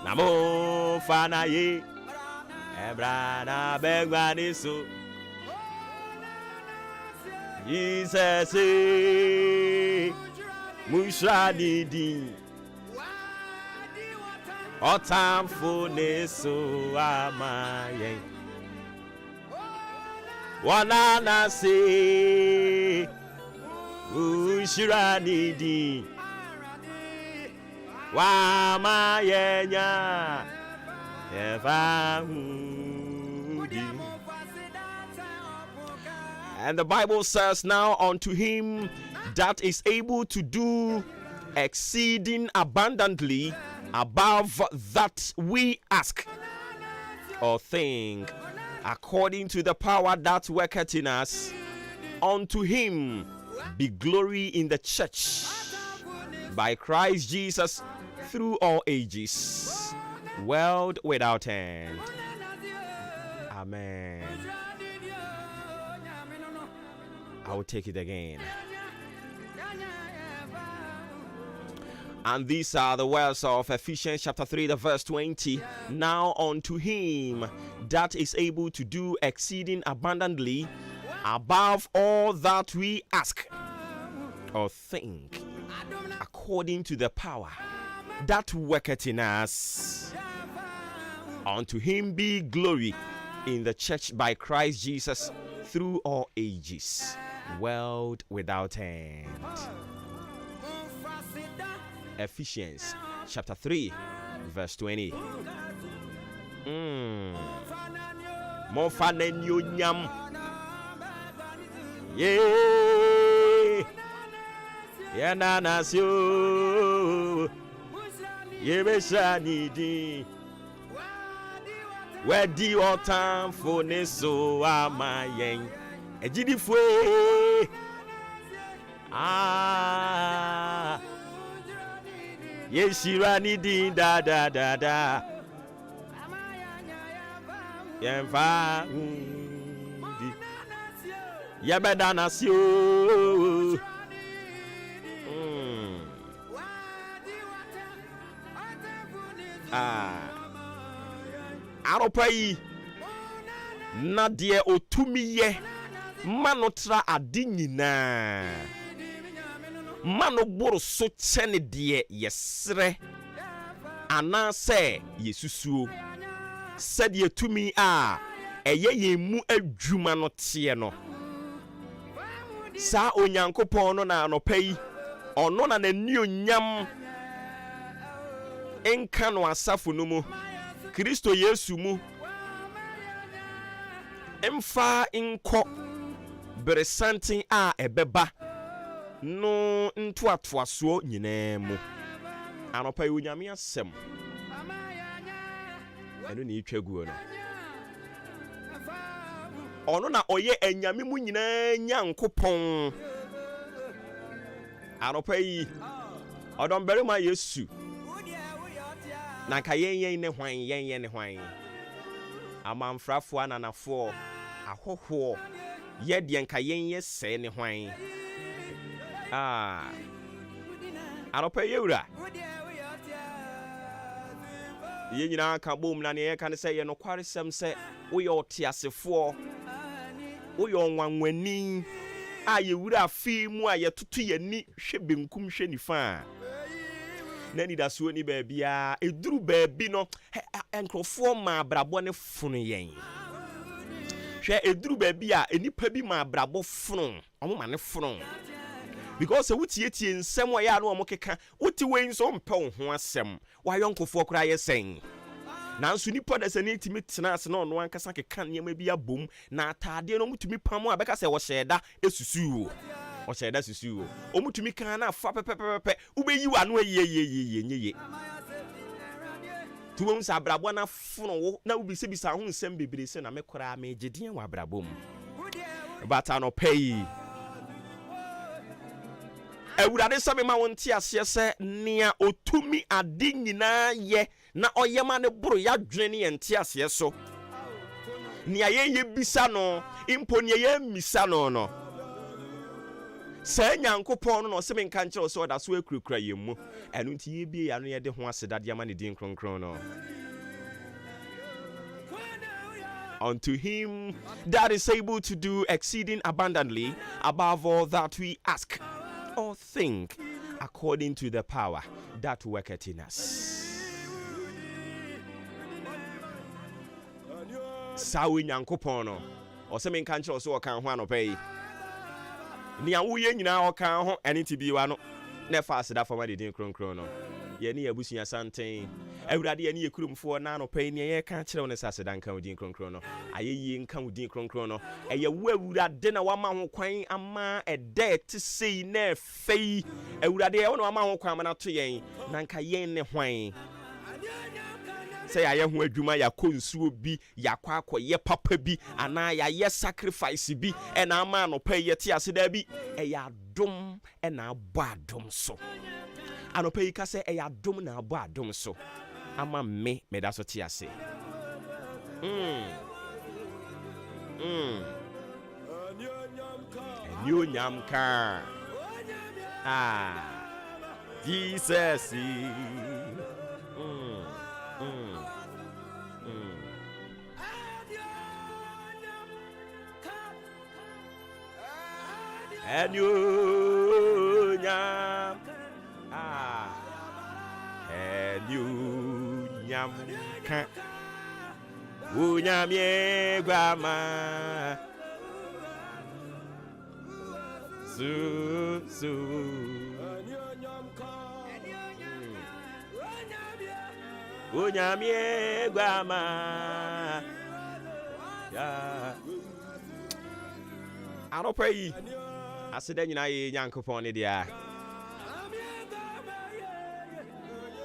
Namo fana ye ebrana begwani so Jesus mushani di otamfune so amaye wanana se mushani di wamayenya and the Bible says, now unto him that is able to do exceeding abundantly above that we ask or think, according to the power that worketh in us, unto him be glory in the church by Christ Jesus through all ages, world without end. Amen. I will take it again. And these are the words of Ephesians chapter 3, the verse 20. Now unto him that is able to do exceeding abundantly above all that we ask or think, according to the power that worketh in us, unto him be glory in the church by Christ Jesus through all ages, world without end. Ephesians chapter 3 verse 20. Mofanenyo ye yananasyo ye beshanidi wedi otam fone so amayen ejidi fue yeshirani din da da da da yemfa di yabedana sio aropai na de otumiye manotra ade nyina mano boro so chene de yesre anase yesusuo sede tumi a eye yemu adwuma no te no sa onyankopon no na anopai ono na nani onyam enka no asafo no mu Kristo Yesu mu emfa inko beresantin a ebeba no ntoatoaso nyina mu anopa onyame asem eno ne itwaguo no ono na oye anyame mu nyina nyankopon anopa yi odombere ma Yesu na ka yen ne hwan amamfrafo ananafo ahoho ye de nka yen ye se ne hwan anopa yewura ye nyina ka bom na ne ye kan se ye no kwaresem se wo ye otiasefo wo ye onwanwani yewura afi mu tutu ye ni hwe benkum hwe nifa nani da so ni baabia eduru baabi no enkrofo ma brabo ne funu yen hwe eduru baabi a enipa bi ma brabo funu omo ma ne funu because wutietie nsem wa ya no omo keka wuti wen so mpe ho asem wa yonkofo kura ye sen nanso nipa da sani timi tena ase na ono ankasa keka niam bi abom na atade no mutumi pam a beka se wo hyeda esusuo o hyeda susuo o mutumi kan na fa pepepepe ubeyi wa no ye tuwon sa brabo na fono wo na ubise bisa ho nsem bebre se na mekora ma egedien wa brabo mu bata no pay ewurade sabe ma wonti ase se nia otumi ade nyina ye na oyema ne buru ya dwene ne enti ase so nia ye bisa no impo ne ye misa no Say Nyankopon no se menka nkyerɛ so da so akurukura yemu. Ɛno nti ye bie ya no ye de ho aseda de ama ne din kronkron no. Unto him that is able to do exceeding abundantly above all that we ask or think, according to the power that worketh in us. Sawi Nyankopon no ɔsɛ menka nkyerɛ so ɔka ho anɔpa yi. Nia wo ye nyina ɔka ho ɛne ti biwa no na fa aseda fama de din kronkron no. Ye ne abusua santen awurade ye ne yekurumfo na anɔpa yi ne ye ka kyerɛ wo ne aseda nka wo din kronkron no. Ayeye nka wo din kronkron no. Ɛyɛ wo awurade na wama ho kwan ama ɛda te sei na fei. Awurade ye wo na wama ho kwan ama na to yen na nka yen ne hwan. Say I am adwuma ya konsuo bi yakwa akoye papa bi ana ya ye sacrifice bi e na ama no pay ye ti ase da bi e ya dom e na abɔ adom so anopa yi ka se e ya dom na abɔ adom so ama me da so ti ase New nyamka Jesus and you nyam and you nyam ka unyam ye grama su unyam ye grama ya I don't pray. Aseda nyina ye Nyankopon ne dia.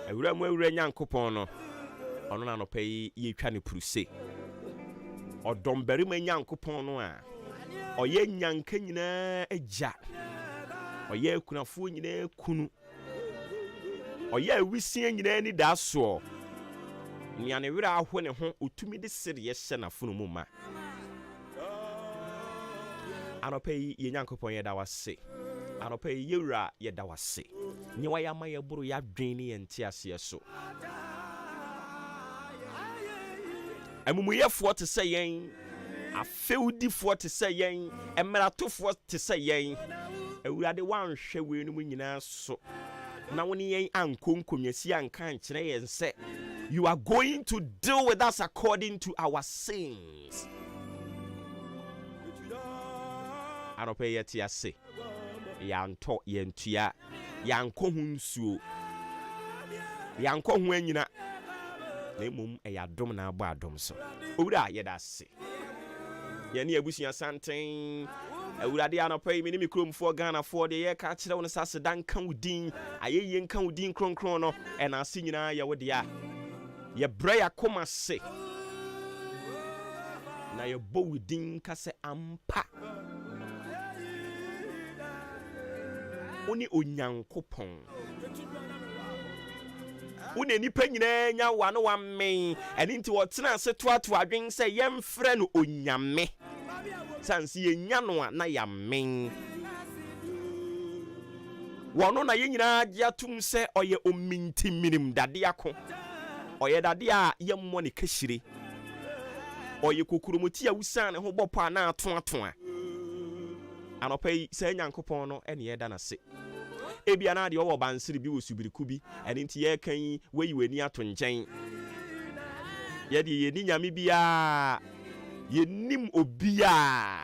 Awura Nyankopon no. Ono na no pay ye twa ne pruse. Odombere ma Nyankopon no a. Oye nyanka nyina agya. Oye kunafo nyina kunu. Oye awisia nyina ni da so. Nia ne wira aho ne ho otumi de sere ye hye na funu mu ma. Anope ye Nyankopon ye da wase. Anope ye wura ye da wase. Nye wa ya ma ye buru ya dwen ne enti ase so. Amumuyefo te se yen, afeudifo te se yen, emeratofo te se yen. Ewurade wanhwe we no mu nyina so. Na woni yen ankonkonwasi anka nkyere yen se, you are going to deal with us according to our sins. Anope yeti ase yanto yentua yanko hunsuo yanko hu anyina na emum eyadom na abɔ adom so owura yeda ase ye ne abusua santen awurade anope mi ne mikromfo Ghanafoɔ de ye ka kyerɛ wo ne sase dan kan wudin ayeye nkan wudin kronkron no ɛna ase nyina ye wode a ye bra yakoma se na ye bɔ wudin ka se ampa Oni Onyankopon. Une nipa nyina nya wa no wa men eni nti wotena se to adwen se yemfrɛ no onyame sanse yenya no na ya men wono na ye nyina agya tum se oye ominti minim dade ako oye dade a yemmo ne kahire oye kokurumuti a wusan ne ho bɔpɔ na ato a anopai se Nyankopon no ene ye da na se ebia na de wo bansiri bi wo subiriku bi ene nti ye kan weyi weni ato nkyɛn ye de ye ni nyame bia ye nim obia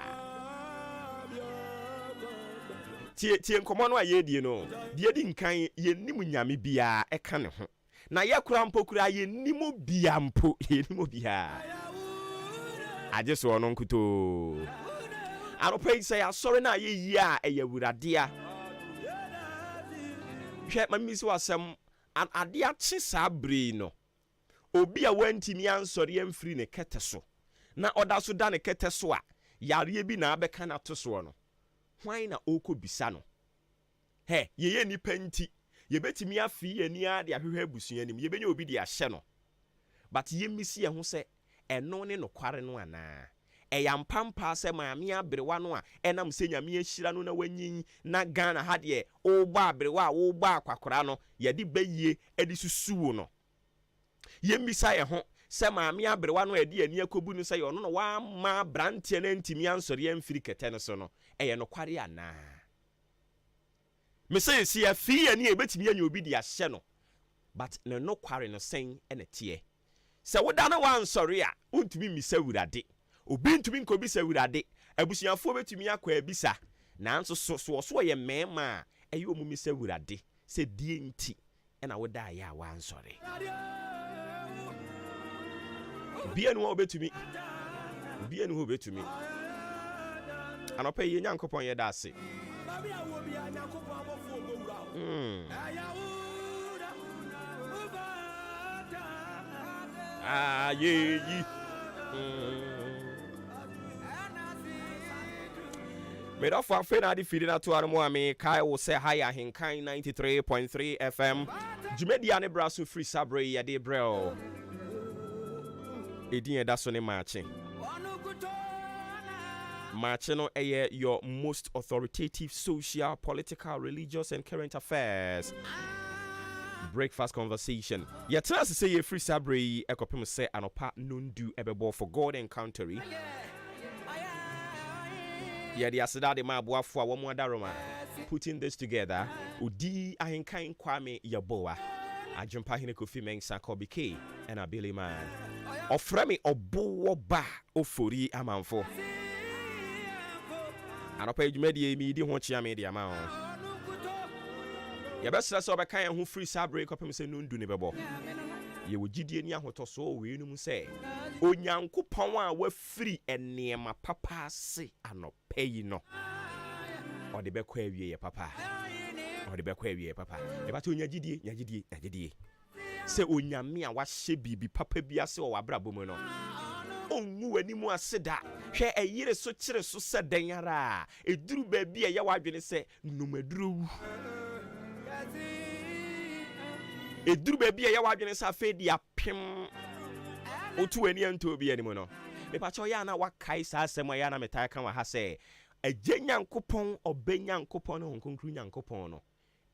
tie nkomo no a ye die no de di nkan ye nim nyame bia eka ne ho na ye kura mpokura ye nim obia mpo ye nim obia aje so no nkuto anopai say asori na ye yi a eyawurade a hwe mamisi wasem an ade ache sabri no obi a wantimi ansori amfiri ne kete so na oda so da ne kete so a yare bi na abeka na to so no hwan na okobisa no he ye ni panti ye betimi afi ye ni ade ahwehwe abusua nim ye benya obi de ahye no but ye misi ye ho se eno ne nokware no ana eyampampa se maame abrewa no a enam se nyame ahyira no na wanyin na Ghana ha de wo ba abrewa wo ba akwakora no ye de bayie edi susuwo no yemmisa ye ho se maame abrewa no edi ani akobu no se ye ono no wa ma brantie na ntimi ansori amfiri kete no so no eye no kware ana me say si afi ani ebetimi anya obi di ahye no but no kware no sen ene tie se woda na wan sorry a untumi misa wurade obi ntumi nkobi sa wurade abusuafo betumi akwa abisa nanso so ye mema eye omu misa wurade se die nti ena woda ya wan sorry bia no obetumi anopa ye nyankopon ye da ase Made off for Fena di feeding at Tuarmoame, Kai will say hi Ahenkan 93.3 FM. Jumediane Brasu Free Sabre Yade Brel. Edin that's on marching. Marching your most authoritative social, political, religious, and current affairs. Breakfast conversation. Yeah, tell us to say a free sabre ekopim say anopa nundu ebebo for God encountery. Yeah, the asida de mabua for one more daroma. Putting this together, Udi Ahenkan Kwame Yaboa. Ajumpa hine kofi mensa kobike and a Billy man. Ofremi obo ba ofori amanfo. Anopa ejumedi mi di honchi media ma. Ya best so be kan ho free sabre kopem se nundu ne bebo ye wogidie ni ahoto so we num se onyankopon a wa free enema papa se anopa yi no ode be kwa awie ye papa e ba to nyagidie se onyame a wa hye bibi papa bia se o wabrabo mu no onwu wani mu aseda hwe eyire so kire so sedan yara eduru ba bia ye wadwene se numaduru eduru baby ya wadwene sa fe dia pem otu ani anto bi ani mu no me pa cho ya na wakai sa asem ya na metai kan wa ha se agenyankopon obenyankopon no honkonkru nyankopon no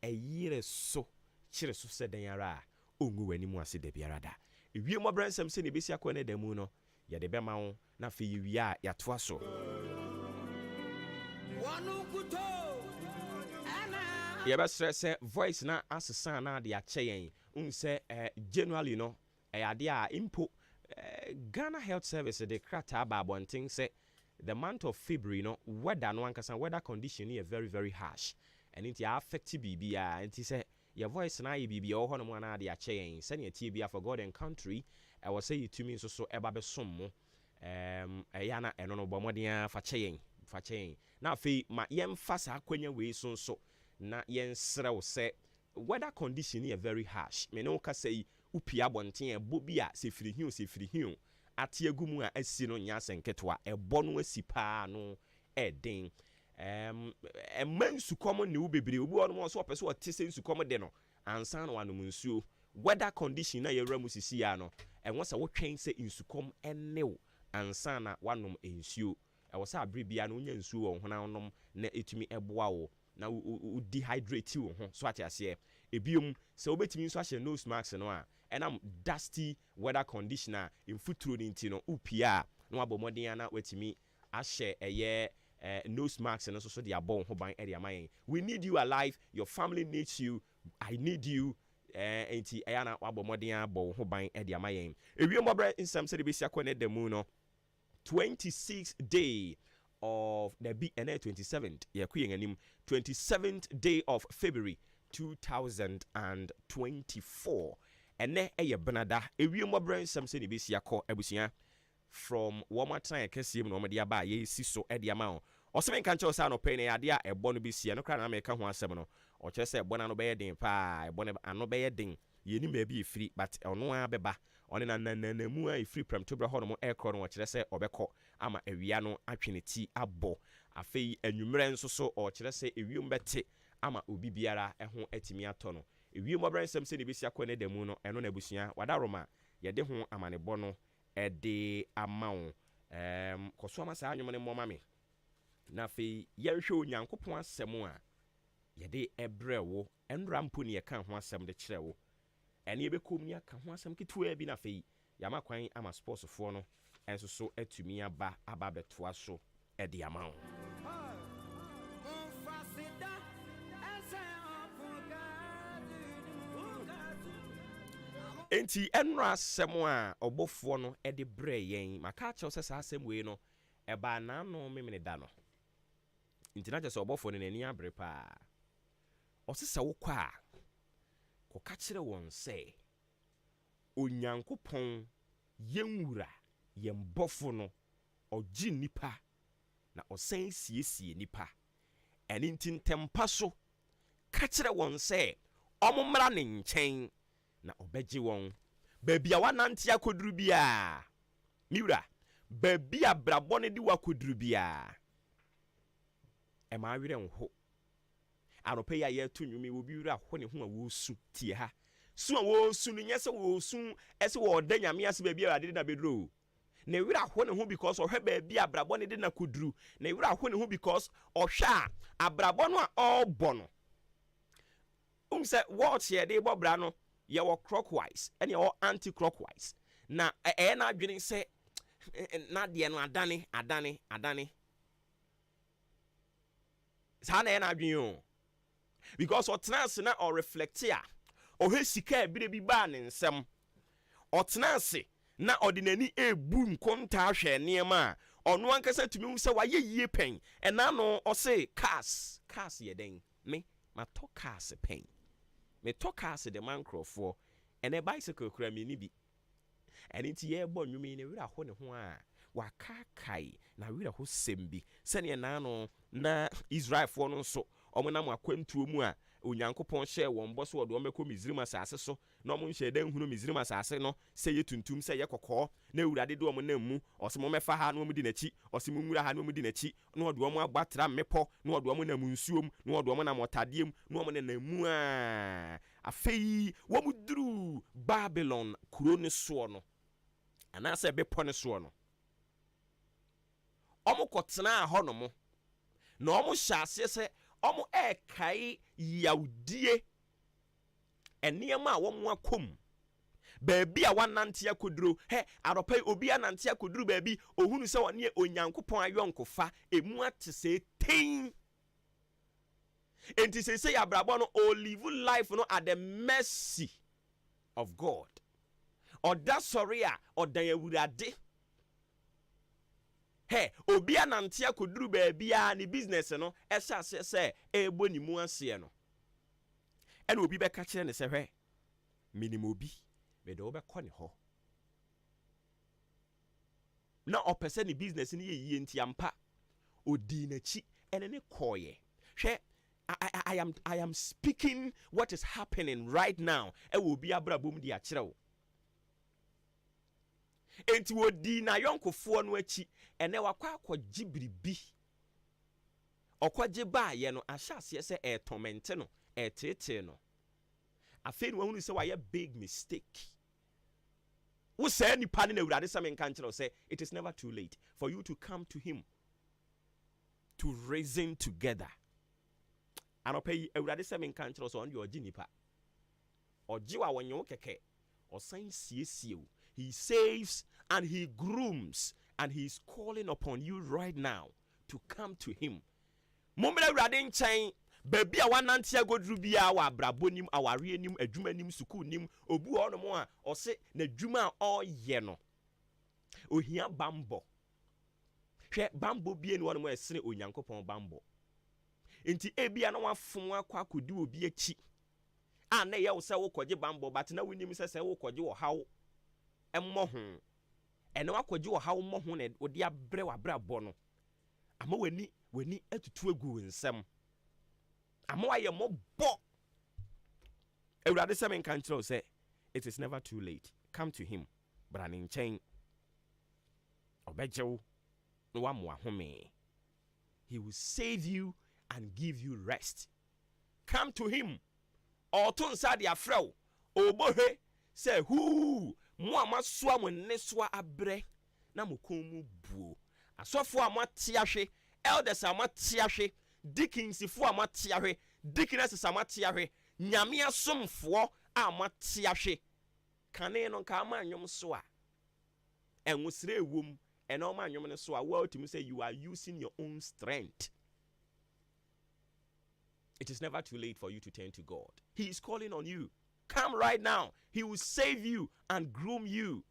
eyire so kire so sedan yara ongu wani mu ase da biara da ewie mo bransam se ne besi akọ na da mu no ya de be ma wo na fe yi a ya to aso Yeba stress voice na asesa na de ache yen unse generally no ade a impo Ghana Health Service de krata ba bonting say the month of February no weather no ankasa weather condition is very very harsh and it affect bibia and say your voice na bibia ho no mo na de ache yen se ne tie bia for God and country I was say you to me so eba be som mo eya na eno no bomoden fa che yen na fe ma yem fa sa kwanya we so na yensrew se weather condition is very harsh me no ka say upia bonten ebo bia se firi hiu ate agumu a asi no nya senketwa ebo no asi pa no eden mansukom ne wo bebre obi ono so opese o tese nsukom de no ansan no wanom nsuo weather condition na yewra musisi ya no enwo se wo twen se nsukom enew ansan na wanom nsuo ewo se abre bia no nya nsuo wo hona onom na etumi eboa wo na dehydrate you so ati ase ebiom se obetimi nso ahye nose mask no a enam dusty weather conditioner infuturo ni nti no upia no abomoden na wetimi ahye eye nose mask no so de abon ho ban area mayen we need you alive your family needs you I need you enti eya na abomoden abon ho ban area mayen ewie mobra insam se de besia kone de mu no 26th day of the and 27th 27th day of February 2024 and ne benada ewie mobran sam se ne besia ko abusia from one time Kasiebo no me dia ba ye si so e dia ma o se men kan che sa no pe ne ade a ebo no besia no kra na me ka ho asem no o che se ebo na no be den pa ebo ne ano be den ye ni ma bi efiri but ono a beba one na mu a efiri prem to bra ho no ekro no o che se obekọ ama ewia no atwene ti abo afei anwumre nso so o kire se ewium bete ama obi biara ho atimi ato no ewium obransam se ne besi akọ ne damu no eno na abusua wadaroma ye de ho amanebọ no ede amawo Koso ama saa anwom ne mmoma me na fe yɛhwɛ onyankopɔn asɛm a yɛde ɛbrɛ wo ɛnra mpo ne yɛka ho asɛm de kyerɛ wo ɛne yɛbɛkɔm ne aka ho asɛm ketewa bi na fe yɛama kwan ama sportsfoɔ no ɛnso so atumi aba bɛtoa so ɛde ama wo. Enti ɛnra asɛm a ɔbɔfoɔ no ɛde brɛ yɛn maka kyerɛw sɛ saa asɛm wei no ɛbaa naano memene da no nti na kyerɛ sɛ ɔbɔfoɔ no n'ani abere paa ɔse sɛ wokɔ a kɔka kyerɛ wɔn sɛ onyankopɔn yɛnwura yɛn bɔfo no ɔgye nipa na ɔsan siesie nipa ɛne nti ntɛmpa so ka kyerɛ wɔn sɛ ɔmommra ne nkyɛn na ɔbɛgye wɔn baabi a wanante akɔduru biaa miwura baabi a brabɔ ne de wakɔduru biaa ɛma awerɛ nho anɔpɛ yi a yɛto nnwome wɔ bi wura hɔ ne ho a wɔsu tie ha su a wɔsu no nyɛ sɛ wɔsu ɛsɛ wɔɔda nyame ase baabi a ade na bɛduro na wura hɔ ne ho because ɔhwɛ baabi a brabɔ ne de na kɔduru na wura hɔ ne ho because ɔhwɛ a abrabɔ no a ɔrebɔ no sɛ wɔɔte yɛde bɔ bra no yɛwɔ clockwise ɛne yɛwɔ anti-clockwise na ɛyɛ na adwene sɛ na deɛ no adane saa na ɛyɛ na adwene o because ɔtena ase na ɔreflecte a ɔhɛ sika ebire bi baa ne nsɛm ɔtena ase na ɔde n'ani ebu nkontaa hwɛ nneɛma a ɔno ankasa tumi hu sɛ wayɛ yie pɛn ɛna no ɔse cars yɛ den me matɔ cars pɛn metɔ cars de man nkurɔfoɔ ɛnɛ bicycle kura me ni bi ɛne nti yɛbɔ nnwuma ne wira hɔ ne ho a wakaakae na wira hɔ sɛm bi sɛneɛ naa no na Israelfoɔ no nso ɔmo nam akwantuo mu a onyankopɔn hyɛ wɔn bɔ so wɔde wɔn bɛkɔ Misrim asase so na ɔmo nhyɛ dan hunu Misrim asase no sɛ yɛ tuntum sɛ yɛ kɔkɔɔ na Awurade de wɔn nam mu ɔsɛ mo mɛfa ha na wɔn di n'akyi ɔsɛ mo nwura ha na wɔn di n'akyi na wɔde wɔn abatra mmepɔ na wɔde wɔn nam nsuom na wɔde wɔn nam ɔtadeɛ mu na wɔn nam mu a afei wɔn duru Babylon kuro ne soɔ no anaasɛ bepɔ ne soɔ no ɔmo kɔtena hɔ no mo na ɔmo hyɛ aseɛ sɛ ɔmo ɛɛkae yawdie nneɛma a wɔn akɔm baabi a wanante akɔduro adɔpɛ obi anante akɔduro baabi ohunu sɛ wɔne onyankopɔn ayɔnkofa emu ate sɛ ten enti sɛ abrabɔ no o live life no at the mercy of God ɔda sɔre a ɔdan Awurade obi anante akɔduru baabi a ne business no ɛhyɛ aseɛ sɛ ɛbɔ ne mu aseɛ no ɛna obi bɛka kyerɛ ne sɛ hwɛ minim obi mede wobɛkɔ ne hɔ na ɔpɛ sɛ ne business no yɛ yie nti ampa odi n'akyi ɛne ne kɔɔyɛ hwɛ I am speaking what is happening right now ɛwɔ obi abrabom de akyerɛ wo enti wodi na yɔnkofoɔ no akyi ene wakɔ akɔgye biribi ɔkɔgye baayɛ no ahyɛ aseɛ sɛ ɛɛtɔmente no ɛɛtetee no afei no wahunu sɛ wayɛ big mistake wo sɛ nipa ne na Awurade sɛ menka nkyerɛ sɛ it is never too late for you to come to him to reason together anɔpɛ yi Awurade sɛ menka nkyerɛ sɛ ɔno deɛ ɔgye nipa ɔgye wa wɔnyɛ wo kɛkɛ ɔsan siesie wo. He saves and he grooms and he is calling upon you right now to come to him. Momra Awurade nkyɛn baabi a wanante agodru bia wa abrabɔ nim aware nim adwuma nim sukuu nim obu hɔ no mo a ɔse na adwuma a ɔyɛ no ohia bambɔ hwɛ bambɔ bie ne wɔn mo ɛsene onyankopɔn bambɔ enti ebia na wafom akɔ akɔdi obi akyi a na yɛ wo sɛ wo kɔgye bambɔ but na wonim sɛ wo kɔgye wɔ haw ɛmmɔ ho ɛna wakɔgye wɔ haw mmɔ ho na ɔde abrɛ wabrabɔ no ama wani atutu agu nsɛm ama wayɛ mmɔbɔ Awurade sɛ menka nkyerɛw sɛ it is never too late. Come to him bra ne nkyɛn ɔbɛgye wo na wamoa home. He will save you and give you rest. Come to him. Ɔto nsa de afrɛ wo ɔbɔhwe sɛ huu mo a masoa mo nne soa abrɛ na mo kon mu buo asofo a moate ahwe elders a moate ahwe deacons fo a moate ahwe deaconesses a moate ahwe nyame asomfo a moate ahwe kane no ka ma nwom so a enwusre ewum eno ma nwom ne so a well to say you are using your own strength. It is never too late for you to turn to God. He is calling on you. Come right now. He will save you and groom you.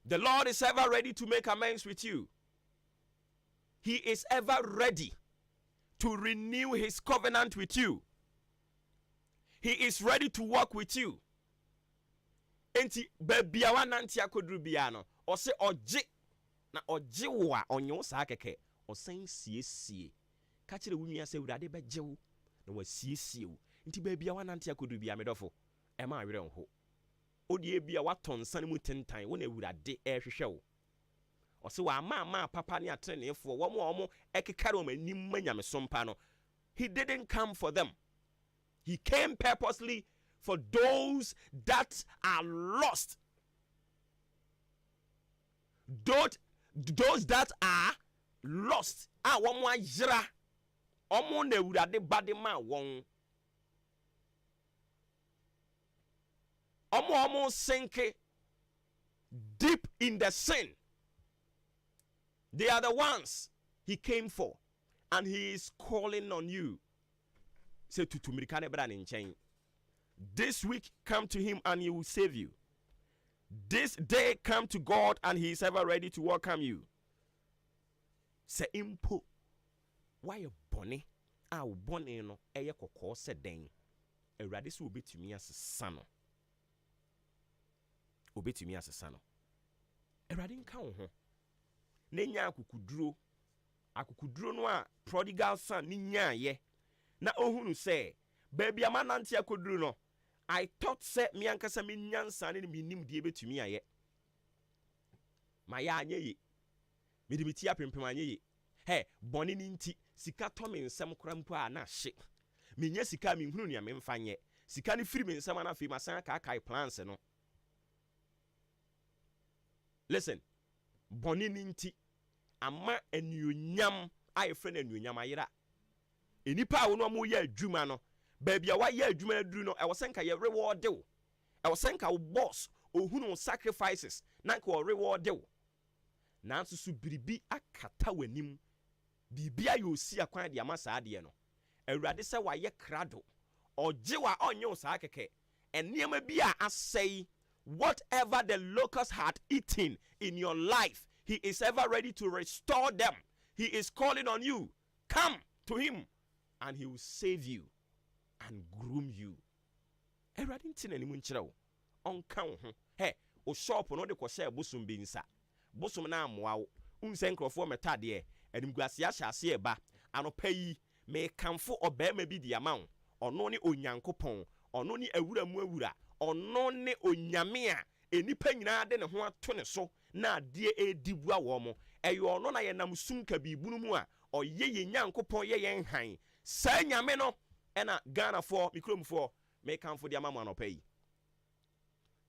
The Lord is ever ready to make amends with you. He is ever ready to renew his covenant with you. He is ready to walk with you. Enti bebiawa nanti akodru bia no o se oje na oje wo a onyo sa keke o san siesie ka kire wunua se wurade bejewo na wasiesie wo nti bebiawa nanti akodru bia medofo e ma awere nho odie bia watonsan mu tentan wo na wurade ehwehwe wo o se wa ma papa ne atrenefo wo mo ekekare o manim manyame sompa no. He didn't come for them. He came purposely for those that are lost. Those that are lost. Womo ayira. Omo na ewurade bade ma won. Omo sink deep in the sin. They are the ones he came for, and he is calling on you. Say to mirikane bra ne nchen. This week, come to him and he will save you. This day, come to God and he is ever ready to welcome you. Say impo. Why you bonny? Our bonny no eye kokko se den. Erade so obetumi asesa no. Obetumi asesa no. Erade nka wo ho. Na nya akukuduro. Akukuduro no a prodigal son ni nya ye. Na ohunu se baby amanante akoduru no. I thought say me ankasa me nyansa ne me nim die betumi aye. Ma ya anye yi. Me de beti apempem anye yi. He, boni ni nti sika to me nsem kora mpo a na hye. Me nya sika me hunu ne me mfa nye. Sika ne firi me nsem na fe masan ka kai plans no. Listen. Boni ni nti ama enuonyam aye friend enuonyam ayira. Enipa wo no mo ye adwuma no. Baby, why ye adwuma duru no? I was saying ye reward you. I was saying boss ohunu sacrifices nanka o reward you. Nanso su biribi akata wanim. Bibia yo si akwan de amasa ade no. Awurade se wa ye krado. Ojewa onyo sa keke. Eniema bi a asay whatever the locust had eaten in your life, he is ever ready to restore them. He is calling on you. Come to him and he will save you and groom you. Erade ntina ni mu nkyerɛ wo. Onka wo ho. He, o shop no de ko share bosom bi nsa. Bosom na amoa wo. Unse nkrofo metade animguase ahyase eba. Anopa yi me kamfo obema bi di ama wo. Ono ne onyankopɔn, ono ne awura mu awura, ono ne onyame a enipa nyina de ne ho ato ne so na ade edibua wo mo. Eyo ono na ye nam sum ka bibunu mu a oyɛ ye nyankopɔn ye yen han. Sa nyame no ena Ghana for mikromfo me kamfo di ama mo anopa yi.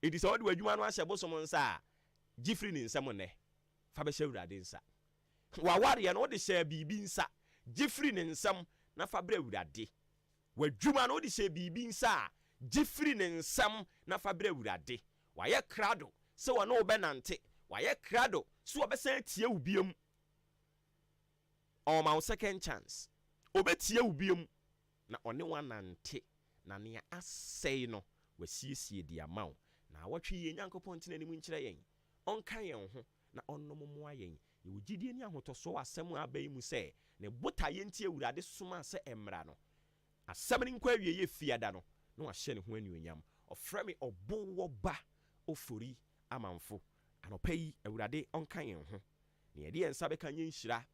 It is all the adwuma no ahyɛ bosom nsa gifri ni nsɛm ne fa be hyɛ awurade nsa. Waware ye no de hyɛ bibi nsa gifri ni nsɛm na fa bra awurade. Wadwuma no de hyɛ bibi nsa gifri ni nsɛm na fa bra awurade. Wayɛ krado se wo no obenante, wayɛ krado so obesan tie wo biam. On my second chance obetie wo biam na one wanante na ne asɛe no wasiesie di amaw na watwe ye nyankopɔn tena ni mu nkyerɛ yen onka yen ho na onnomomo ayen ye wogidie ni ahotoso asɛm abai mu sɛ ne botaye ntie awurade soma sɛ emra no asɛm ni nkwa wie ye fiada no na wahyɛ ne ho anuonyam ɔfrɛ me ɔbowo ba ofori amanfo anopa yi awurade onka yen ho ne yɛde yensa bɛka nye nhyira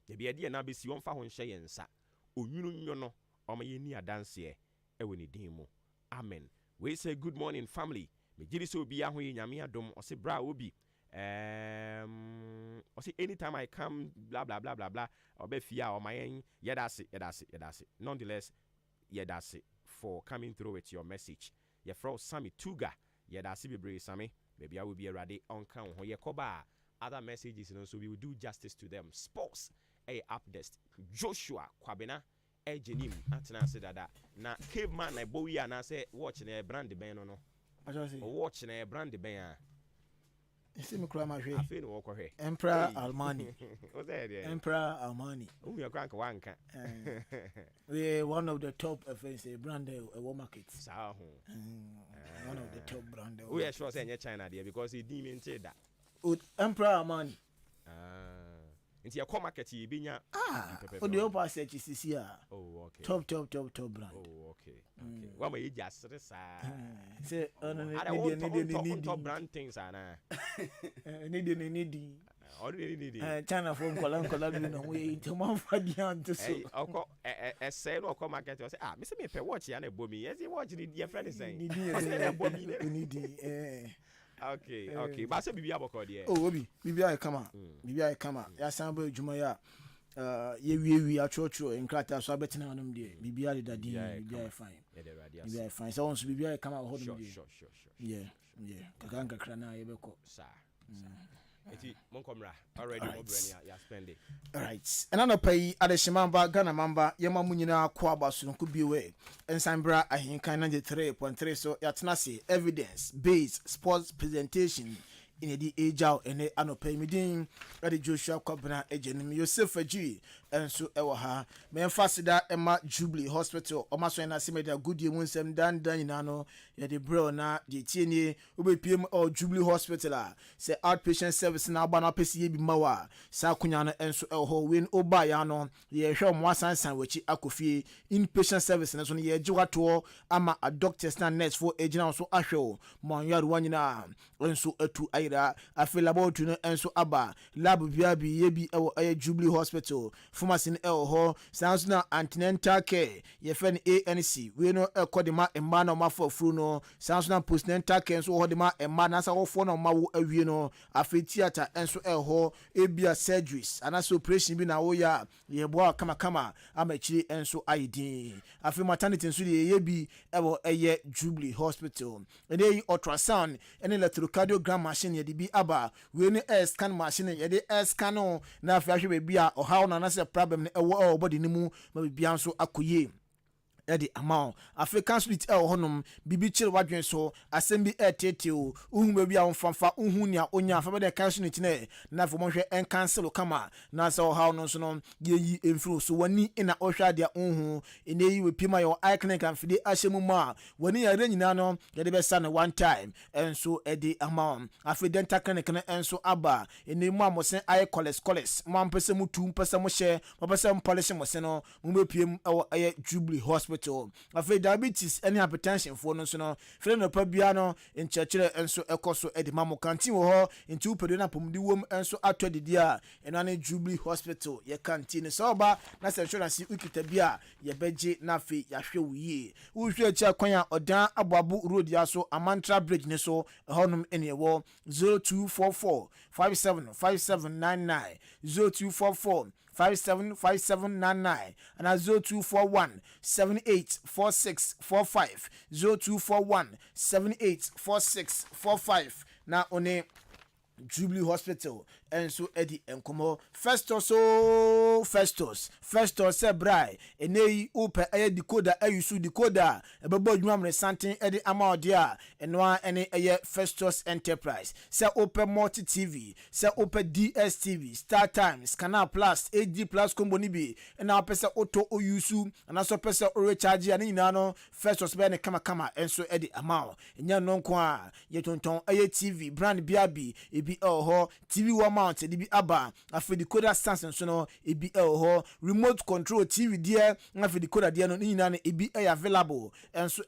ye bi yɛde na besi wɔmfa ho nhyɛ yensa onwunu nyo no omaye ni adanse ewe ni din mu. Amen. We say good morning family. Me giri so obi aho ye nyame adom o se bra obi o se anytime I come blah blah blah blah blah obefia o mayen yedase. Nonetheless yedase for coming through with your message. Ye fro Sammy Tuga yedase bebre same Baby, I will be ready on count. Yekoba. Other messages, so we will do justice to them. Sports, update. Joshua Kwabena, Jenim. Atina said that. Na caveman, I boy, and I say, watching a brandy band no. Watching a brandy band. See me cry my way. I feel walk away. Emperor Armani. What's that? Emperor Armani. Oh, you're crank one can. We one of the top offense brand a market. One of the top brand. We are sure saying China there because he didn't say that. Emperor Armani. Into your market, you be ya. For the upper set is here. Oh, okay. Top brand. Oh, okay. What may you just say? Top brand things are need. China from Colombian way to Mount to say, a sale or market. Mr. Me pay watch and a boomy. Yes, you watch it. Your friend is saying, okay. But say bibi aboko there. Oh, bibi I come out. Ya sambo jumaya. We are church in Krata so betina onum there. Bibi I did bibi I fine. Bibi I fine. So once bibi I come out hold Sure. Yeah. Kakanka krana yebeko. Sir. Eti monkomra already mo brani ya spend it. All right. And I pay adeshimamba Ghana mamba yema munyina kwa basu nku biwe. Ensambra Ahenkan 93.3 so yatnasi evidence based sports presentation in the age out and anope midin ready Joshua Kwabena ejenim Yosef Aji enso ewo ha me fasida ema Jubilee Hospital o maso na semeda goodie munsem dan nyina no ye de bro na de tienie obepiem o Jubilee Hospital a say outpatient service na agba na pese ye bi mawa sa kunya no enso ewo ho wen oba ya no ye hwe mo asansan wachi akofie inpatient service na so ye jiwato ama a doctors na nurse for agina so ahwe mo yaro wanyina enso atu available to no enso aba lab biabi yebi ewo Jubilee Hospital pharmacy ewo ho sounds na antenatal care ye fen ANC we no ekodema emma na mafo furu no sounds na postnatal care so hodema emma na sa wofo na mawo awie no afi theater enso ewo ebia surgeries anaso operation bi na wo ya ye bo kama amachiri enso aidin afi maternity nso de yebi ewo Jubilee Hospital ene ultrasound ene electrocardiogram machine ye bi aba we ni scan machine ye de scan no na afi ahwe be bia o how na say problem ewo body ni mu ma bia nso akoye edi amount African street honum bibi chire wadwen so asem bi eteteo uhu be bia onfanfa uhu nia onya afa be de cancel it na fo monhwe en cancel kama na so how no so no ye emfiro so wani ina ohwa dia uhu ene yi we pima your icon kan fide ahyemu ma wani ya re nyina no ye de be sa one time enso edi amount afi dental clinic na enso aba ene mu amosen eye cholesterol mo ampese mu tu mpese mo hye mo pese mo polish mo se no mo be piem Jubilee Hospital afi diabetes any hypertension for no so no fere no pa bia no nchechire enso ekoso edi mamo canteen wo ho nti upedo na pomdi wom enso atodidi a eno na Jubilee Hospital ye canteen so ba na se insurance ukita bia ye beje na afi ya hwe wuye wo hwe achi akwan odan aboabo road ya so Amantra bridge ne so honum ene wo 0244 575799 0244 575799 and 0241 784645 0241 784645 na one Jubilee Hospital enso edi enkomo Festus sebrai enei upe decoder ayusu decoder ebebo dwumamre santen edi amaodia eno ene Festus Enterprise se upe multi TV se upe DSTV Star Times Canal Plus HD Plus combo ni bi na pese auto oyusu na so pese o recharge ani nyina no Festus be ne kama enso edi amao enya no nko a ye tonton TV brand biabi ebi ho TV one mount ebi aba afi decoder stance nso no ebi ho remote control TV there afi decoder there no nyina no ebi available enso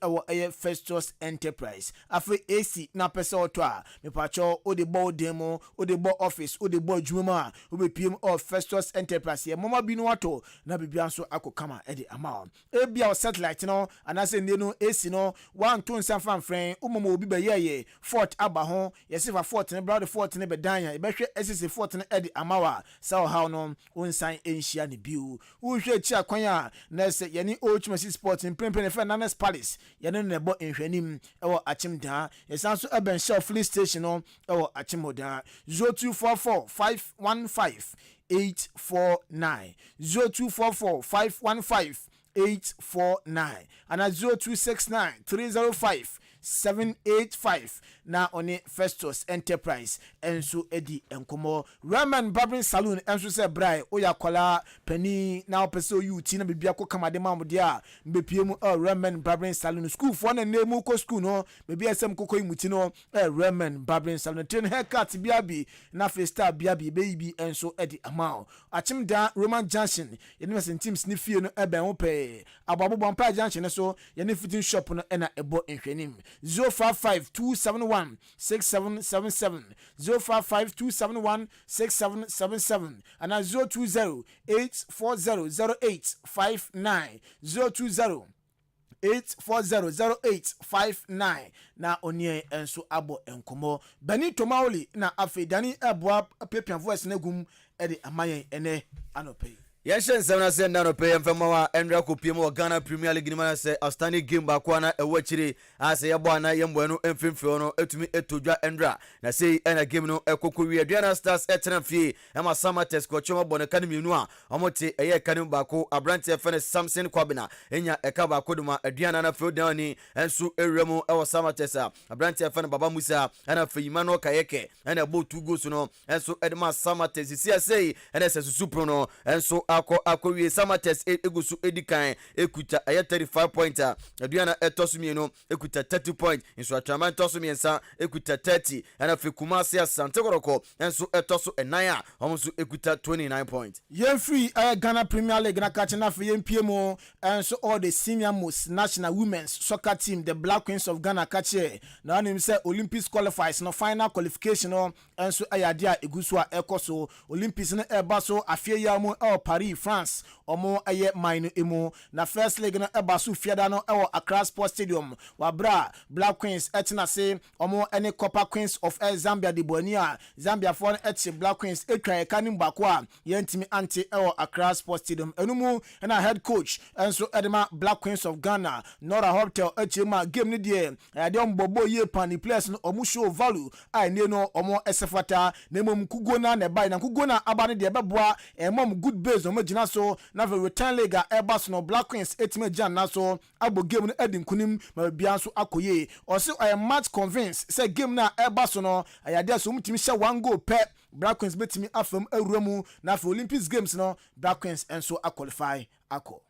Festus Enterprise afi AC na pese auto a me pacho o de bo demo o de bo office o de bo dwuma o be PM of Festus Enterprise ye mama bi no wato na bibia nso akokama edi amount ebia o satellite no anase ne no AC no one to nsan fan friend o mama obi be ye fort aba ho ye se fa fort ne brother fort sport ne bedanya e behwe SSC Fort ne edi amawa sa how no onsan enhia ne biu wo hwe chi akwan a na se yene ochumasi sport in prempe ne fe Nanas Palace yene ne bo enhwanim ewo achimda yesan so eben shell fleet station no ewo achimoda 0244 515 849 0244 515 849 and 0269 305 785 na oni Festus Enterprise enso edi enkomo Ramen Barbering Saloon enso se brai oya kwala pani na opeso yuti na bibia ko kamade mamode a mbepie mu Ramen Barbering Saloon school for na nemu ko school no bibia sem kokoi muti no Ramen Barbering Saloon ten haircut biabi na festa biabi baby enso edi amao achimda Roman Junction yene team snifie no ebe ho pe ababo bompa junction so yene fitting shop no na ebo enhwenim 055-271-6777 055-271-6777 and 020-840-0859 020-840-0859 na onye enso abo enkomo Benito Maoli na afedani eboa pepian voice na gum ede amayen ene anope Yeshen 7 mfamawa Andrea Kopiem wa Ghana Premier League ni mana se outstanding game ba kwa na ewo chiri ase yebo ana yembo no emfimfio no etumi etodwa Andrea na sei ena game no ekokowi Aduana Stars etrenfie ema Samatex ko choma bone kan mienu a omote eye kan ba ko Abrante fene Samson Kwabena enya eka ba ko duma Aduana na fio down ni enso ewremu ewo Samatex Abrante fene Baba Musa ena feyima no kayeke ena bo 2 goals no enso edma Samatex si sei ena se susu no enso akɔwie Samatex egusu edikan ekuta 35 points Aduana etosumieno ekuta 30 points nso Atraman tosumiensa ekuta 30 ana Kumasi Asante Koroko enso etosu enaya omusu ekuta 29 points free Ghana Premier League na catch na for PMO enso all the senior most national women's soccer team the Black Queens of Ghana catch here na nim say Olympics qualifies no final qualification no enso ayadia egusu a ekoso Olympics na eba so afie ya mu Paris France omo aye mine emu na first league no eba so fiada no ewo Accra Sports Stadium wabra Black Queens etina say omo ene Copper Queens of Zambia de Bonia Zambia for etche Black Queens etwa ekanim bako a yentimi anti ewo Accra Sports Stadium enumu na head coach enso edema Black Queens of Ghana Nora Hotel echema game ni de ade ombobo ye pan players no omo show value ai ne no omo esefata na mom kugona na bai na kugona abane de beboa mom good base omo gina so na for return leg Airbus no Black Queens etime jan na so abo game no edin kunim ma bia so akoye o se I am much convinced say game na Airbus no ayade so mutimi sha 1 goal per Black Queens betimi afam awuramu na for Olympics games no Black Queens enso a qualify ako.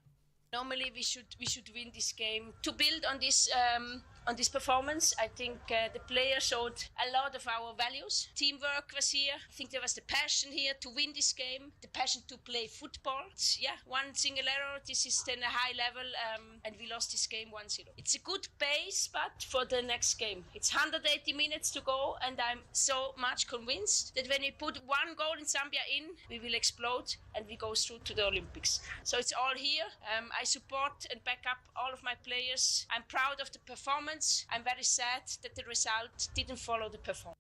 Normally we should win this game to build on this performance. I think the players showed a lot of our values. Teamwork was here. I think there was the passion here to win this game, the passion to play football. Yeah, one single error. This is then a high level, and we lost this game 1-0. It's a good base, but for the next game, it's 180 minutes to go, and I'm so much convinced that when we put 1 goal in Zambia in, we will explode and we go through to the Olympics. So it's all here. I support and back up all of my players. I'm proud of the performance. I'm very sad that the result didn't follow the performance.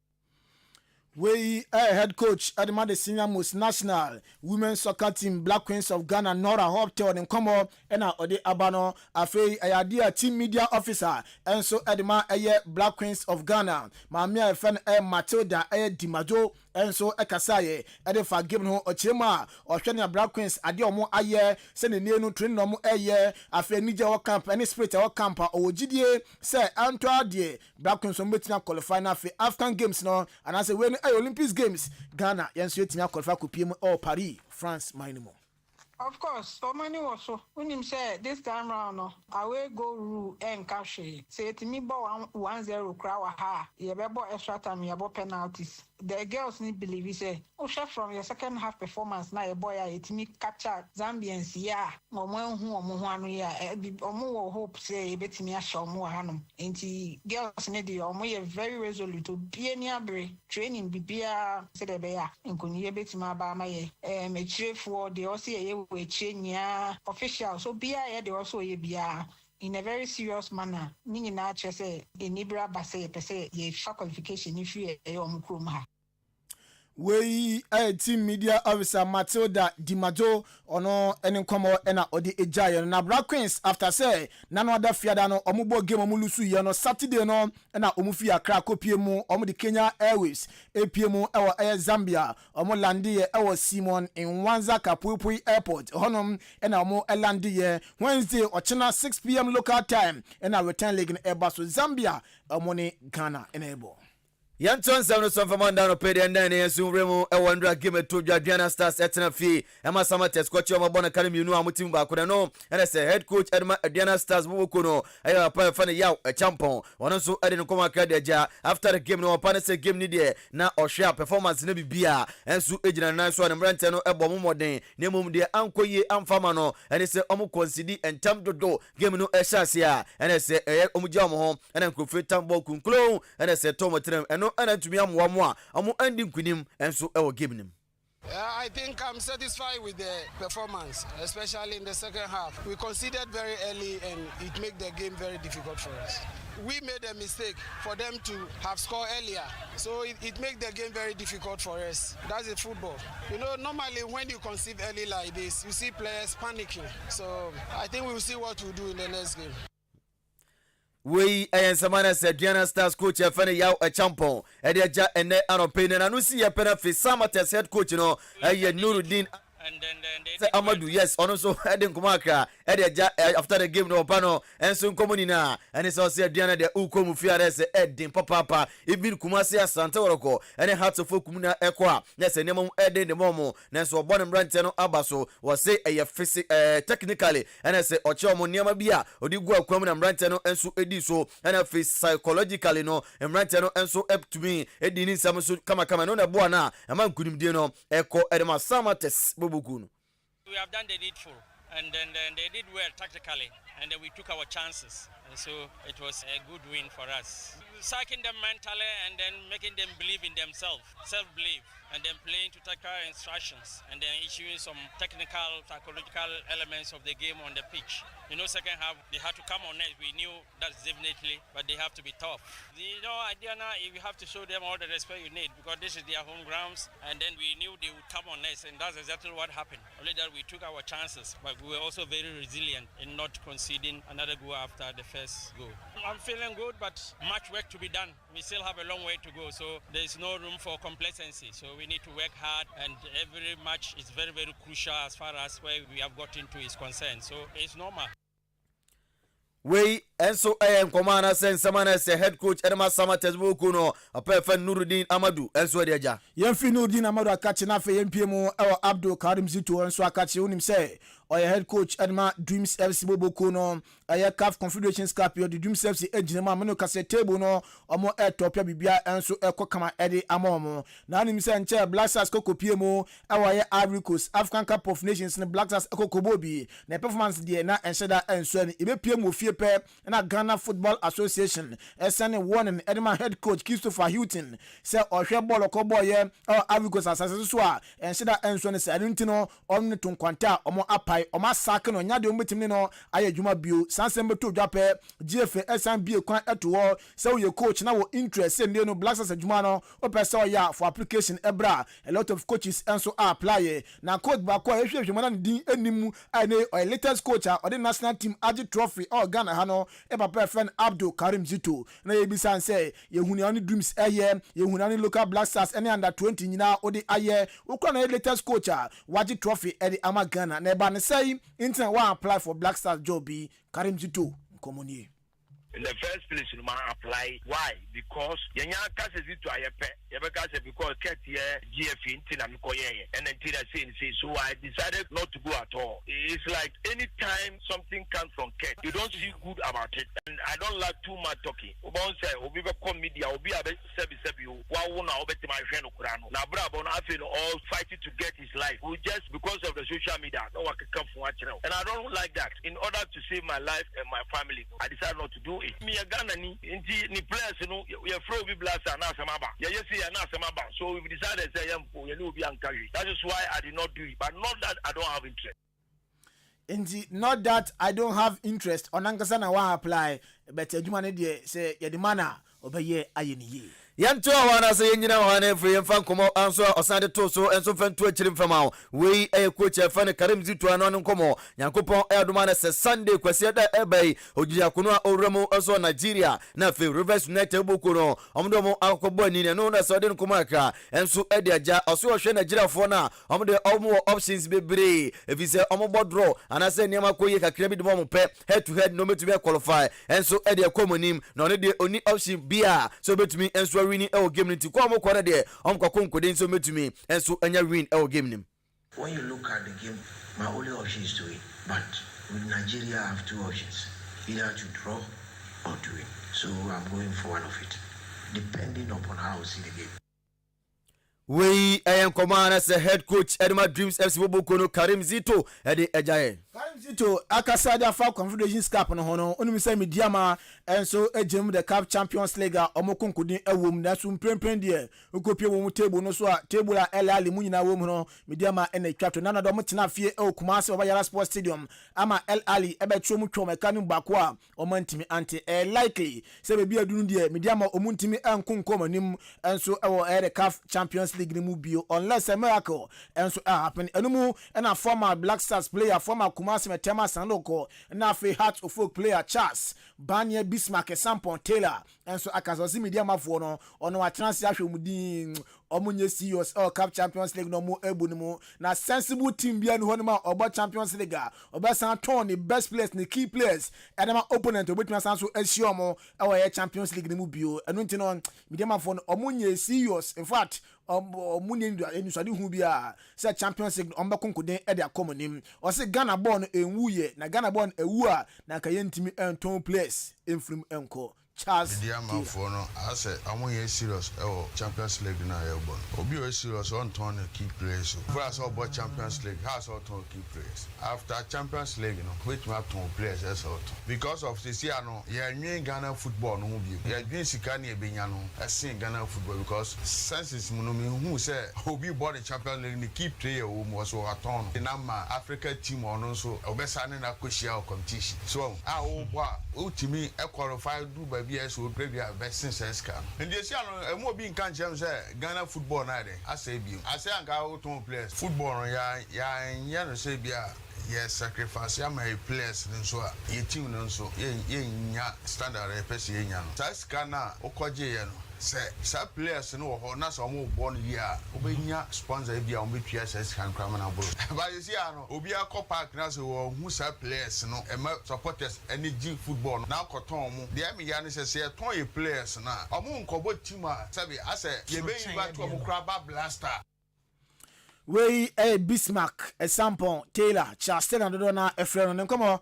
We head coach Adama the senior most national women's soccer team Black Queens of Ghana Nora Hotel in Como ena ode abano afei ayadia team media officer enso Adama Black Queens of Ghana maami afen Matilda Dimajo enso ekasaye ede fa game no ochema ohwe ne Black Queens ade omo aye se ne ne no train no mo afei nije wo camp any spirit wo camp owogidie se anto ade Black Queens so metina qualify na afei African games no and as when Olympics games Ghana yenso etimia qualify ko piem Paris France minimum. Of course, so many also. When him say this time round, no, I will go rule and cash. Say to me, 1-0 crowd ha. You better extra time, you better penalties. The girls need believe. He say, oh, chef from your second half performance, now a boy, it me capture Zambians, yeah. Omo hope say, bet me a show more hanum. And the girls need the omo very resolute to be any training, be a said a bear, and could you bet my bama, a chief for the OCA. We change official so be they also be in a very serious manner meaning na say in Ibra Basse per se ye qualification if you we team media officer Matilda Dimajo ono ene komo ena odi ejaye na Black Queens after say nano other fiada no omubo game omulusu ye no Saturday no ena omufi akra kopie mu omu di Kenya Airways APM ewo Zambia omu landi ye ewo Simon in Wanza Kapupui Airport honom ena omu landi ye Wednesday ochina 6 p.m. local time ena return leg in Ebaso Zambia omu ni Ghana enable. Yanton Samuel Sonfamanda no pedi and then Yesu Remo e wandra game to Diana Stars etna fi Emma Samates coach of Mabona Academy nu amutim ba ko no and as head coach Edma Diana Stars buko no ayo pa fa yaw a champion ono so ede no koma ka deja after the game no pa say game ni de na ohwe performance na bibia enso ejina nan so na mrante no ebo momoden na mum de ankoye amfama no and say omu consider entam dodo game no ehase a and say omu ja omo ho and nkofre tambo kunklo and say tomotrem no ana tumi amwa amu ending kunim enso ewo game nim. I think I'm satisfied with the performance, especially in the second half. We conceded very early and it made the game very difficult for us. We made a mistake for them to have scored earlier, so it made the game very difficult for us. That's the football. You know, normally when you concede early like this, you see players panicking. So I think we will see what we do in the next game. We and Samana said Diana Stars coach a funny yaw a champion. Edia and Anopin and Anusi a penalty. Samates head coach, you know, Nuruddin. And then Amadou, yes, also Eden Kumaka, Edia after the game no pano, and soon Comunina, and it's also Diana de Ukomu Fiares, Edin Papa, Ibin Kumasia Santoroko, and a heart of Fukumuna Equa, yes, and Nemo Edin the Momo, Nanso Bonham Brantano Abaso, was say a physic technically, and I say Ochomo Niamabia, or the Gua Common Brantano and so Ediso, and a face psychologically no, and Brantano and so up to me, Edin Samasu Kamakamana Buana, a man couldn't do Echo Edema Samates. We have done the needful, and then they did well tactically, and then we took our chances, and so it was a good win for us. Psyching them mentally and then making them believe in themselves, self-belief, and then playing to tactical instructions, and then issuing some technical, psychological elements of the game on the pitch. You know, second half, they had to come on net. We knew that's definitely, but they have to be tough. You know, Diana, you have to show them all the respect you need because this is their home grounds, and then we knew they would come on net, and that's exactly what happened. Only that we took our chances, but we were also very resilient in not conceding another goal after the first goal. I'm feeling good, but much work to be done. We still have a long way to go, so there's no room for complacency. So we need to work hard, and every match is very, very crucial as far as where we have got into is concerned. So it's normal. We and so I am Commander Sen Samana say head coach Edema Samates Bukuno, a perfect Nuruddin Amadou, and so deja. Yemfi Nuruddin Amadou catching up for MPMO or Abdul Karim Zito and so I catch him say. Or your head coach Edma Dreams FC Bobokuno, a CAF Confederation Cup, your Dreams FC Ejima Manocase table no, or more air top Bibia and so Ekokama Eddie Amomo. Now him say chair Black Stars Coco PMO, our Ivory Coast, African Cup of Nations, and Black Stars Coco Bobi, the performance there na and Shada and so PMO Fiepe and a Ghana Football Association, SN one and Edma head coach Christopher Houghton, say or share ball or Coboy, or Ivory Coast as a and Shada and so I didn't know on the Tunquanta or more up. Oma saka no nya de ometimni no aye adwuma bio sansembe to dwape GFA SNB kwan eto say we coach na wo interest say no Black Stars adwuma no o pese ya for application ebra a lot of coaches enso apply na coach ba ko ehwehwe mana din animu ane o latest coach o the national team agi trophy o Ghana ha no e papa friend Abdul Karim Zito na ye bisan say ye hunu ani dreams eye ye hunu ani local Black Stars any under 20 nyina o de aye wo kwa na latest coach wagi trophy e de ama Ghana na e ba say internet wa apply for Black Stars job be Karim Zito Komoni. In the first place, you might apply. Why? Because you can't say to Ayape. You can't say because get here GF and Koye and then say so. I decided not to go at all. It's like anytime something comes from Ket, you don't see good about it. And I don't like too much talking. About say, we come media, we be a service you. Why won't I bet my friend Ukrano? Now, bravo, I feel all fighting to get his life. We just because of the social media, no one can come from watching. And I don't like that. In order to save my life and my family, I decided not to do it. Me a Ghana ni players no we throw be blast and asamaba. Yeah, you see and asamaba. So we decided say you know be encouraged. That is why I did not do it. But not that I don't have interest. Indeed, not that I don't have interest on Ankasa na wa apply, but adwuma ne de say ye de mana obeye aye ni ye. Yanto wana se yenyina wana free fan komo anso osande to so enso fan to achiri mfama we coach fan Karim Zitu ano nkomo Nyankopon aduma na se Sunday kwasi da ebai ogiya kuno owremu aso Nigeria na fe Rivers United bukuno omdo mo akobọ ni no na so de nkomo aka enso edi aja oso hwe Nigeria fo na omdo omo options bebre efise omo draw anase niam akoye kakra bi de mo pe head to head no metu be qualify enso edi akomonim no ne de oni option bia so betumi enso winning our game nti kwa mo kwara de kwakon so metumi enso anya win our game nim. When you look at the game, my only option is to win, but with Nigeria I have two options, either to draw or to win, so I'm going for one of it depending upon how I see the game. We am command as a head coach Edema Dreams FC Bobokono Karim Zito edi ejaye. Karim Zito akasada fa Confederation Cup no hono onimi say mediama enso ejem the Cup Champions League omokonkudin ewom na so mprempren de okopie wo mu table no so a table a El Ali mu nyina wo mu no mediama ena twato na do mutena fie e Kumasi Obayara Sports Stadium ama El Ali ebetwo mu twom eka no bako a omantimi anti likely say be adunu de mediama omuntimi enkonkom anim enso ewo the Cup Champions League ni mu bio unless a miracle enso happen enumu na former Black Stars player former Kumasi Metema Sanoko na fe Heart of Oak player Charles Banye Bismarck Sampon Taylor enso akazozi media mafo no ono atransi ahwemudin omunye CEOs Cup Champions League no mo ebu ni mo na sensible team bia ni honima obo Champions League obasan turn the best players the key players adama opponent obetuma sanso asio e Champions League ni mu bio enu nti no media mafo no omunye CEOs in fact omunye ndu so de hu bia say Champions League ombekonkuden e de akomonim o say Ghana born enwuye na Ghana born ewu a na kayentimi enton players enfrim enko Charles the man for no I said I'm going serious Champions League na ebon obi o serious on turn key players for us about Champions League has all turn key players after Champions League which map turn players as out because of this year no ye Ghana football no bi ye dwin sika na ebenya no asin Ghana football because senses mu no me hu say obi board the Champions League ni key player wo mo so aton the number Africa team on so obesa na kweshia competition so wo ultimi e qualify do BS would play their best since Esca. And the Siano, more being can't say Ghana football night. I say, I say, I got to players football, ya, and say, yes, sacrifice, ya my players, and so ye team, and so ye standard a person. Tascana, Okojian. Say players no or not some born here. Obenya sponsor be on BPSS can come and but you see, Obia Copa Naso who say players no supporters any G football now Coton. The Amiyan says, "Toy players now. Among Cobo Tima, Sabi, I say, you may back to a crab blaster." We a Bismarck, a sample, Taylor, Charles, and Donna, a friend, and come on.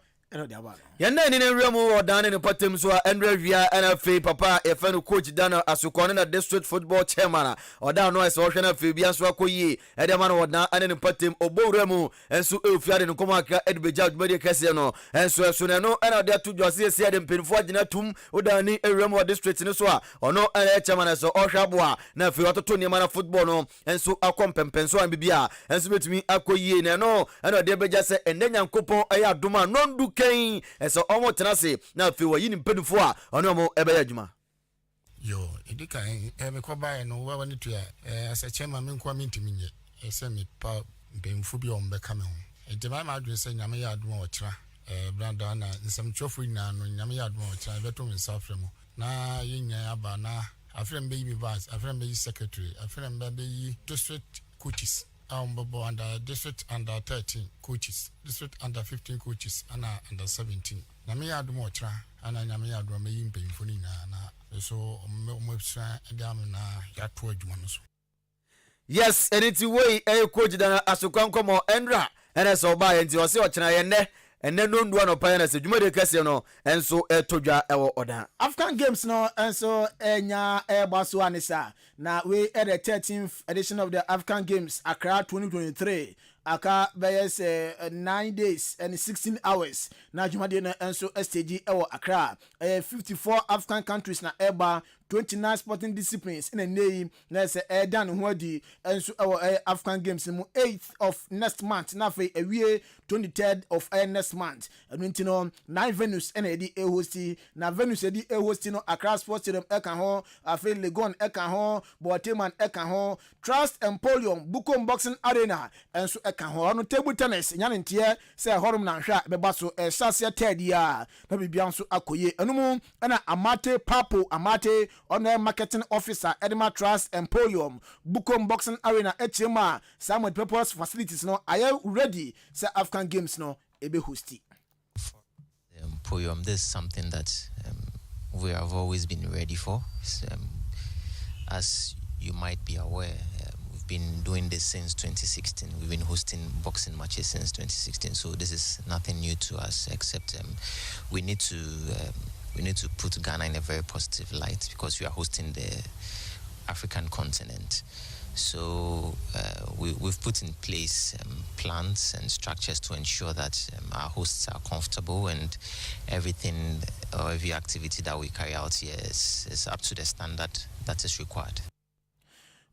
Yanda ni nremo odane ne patem so Andre Via NFA papa e fa no coach Dana Asukone na district football chairman odan no so hwe na fa bia so akoyi e de ma no odan ane ne patem oboremu enso efiade ne komaka edbeja odmade kase no enso so ne no na de to jose ese de mpenfo agina tum odani ewremo district ne so a ono e chairman so ohwabo na fa ototo ne ma na football no enso akompempen so an bibia enso betumi akoyi ne no na de beja se enenya nkopon ayi adoma nondu eso omo tenase na fe wayi ni mpedufo a ono mo ebe adwuma yo edika me ko bae no wa wani to as a chairman me nko mintimi nye ese me pa mpemfu bi ombe ka me ho edema ma adwe se nyame ya aduma o kira branda na nsam twofo nyina no nyame ya aduma o kira beto me safre mo na yenya aba na afrem be yi vice afrem be yi secretary afrem be yi district coaches Bobo under district under 13 coaches, district under 15 coaches, and under 17. Na me adu mo tra, ana nya me adu me yimpe mfoni na so mo tra edam na ya to adwuma no so. Yes, anything way coach Dana Asukwanko mo Endra, and so by and you see what na ne and then don't do no pioneer se dwuma de kase no enso etodwa ewo oda African Games no enso enya baso anisa na we at the 13th edition of the African Games Accra 2023 aka bayes 9 days and 16 hours na dwuma de no enso stage ewo Accra 54 African countries na eba 29 sporting disciplines in a name na say dan ho di enso African Games mu 8th of next month na fe awie 23rd of next month eno 9 venues na edi hosti na venues edi hosti no Accra Sports Stadium eka ho afe Legon eka ho Boteman eka ho Trust Emporium Bukom Boxing Arena enso eka ho no table tennis nya ntie say horum na hwa beba so sase third ya na bibia nso akoye eno mu na Amate Papo Amate on marketing officer Edema Trust Emporium Bukom Boxing Arena HMA Samuel Purpose facilities no are ready say African Games no ebe hosti. Emporium, this is something that we have always been ready for. As you might be aware, we've been doing this since 2016. We've been hosting boxing matches since 2016, so this is nothing new to us, except we need to put Ghana in a very positive light because we are hosting the African continent. So we've put in place plans and structures to ensure that our hosts are comfortable and everything or every activity that we carry out here is up to the standard that is required.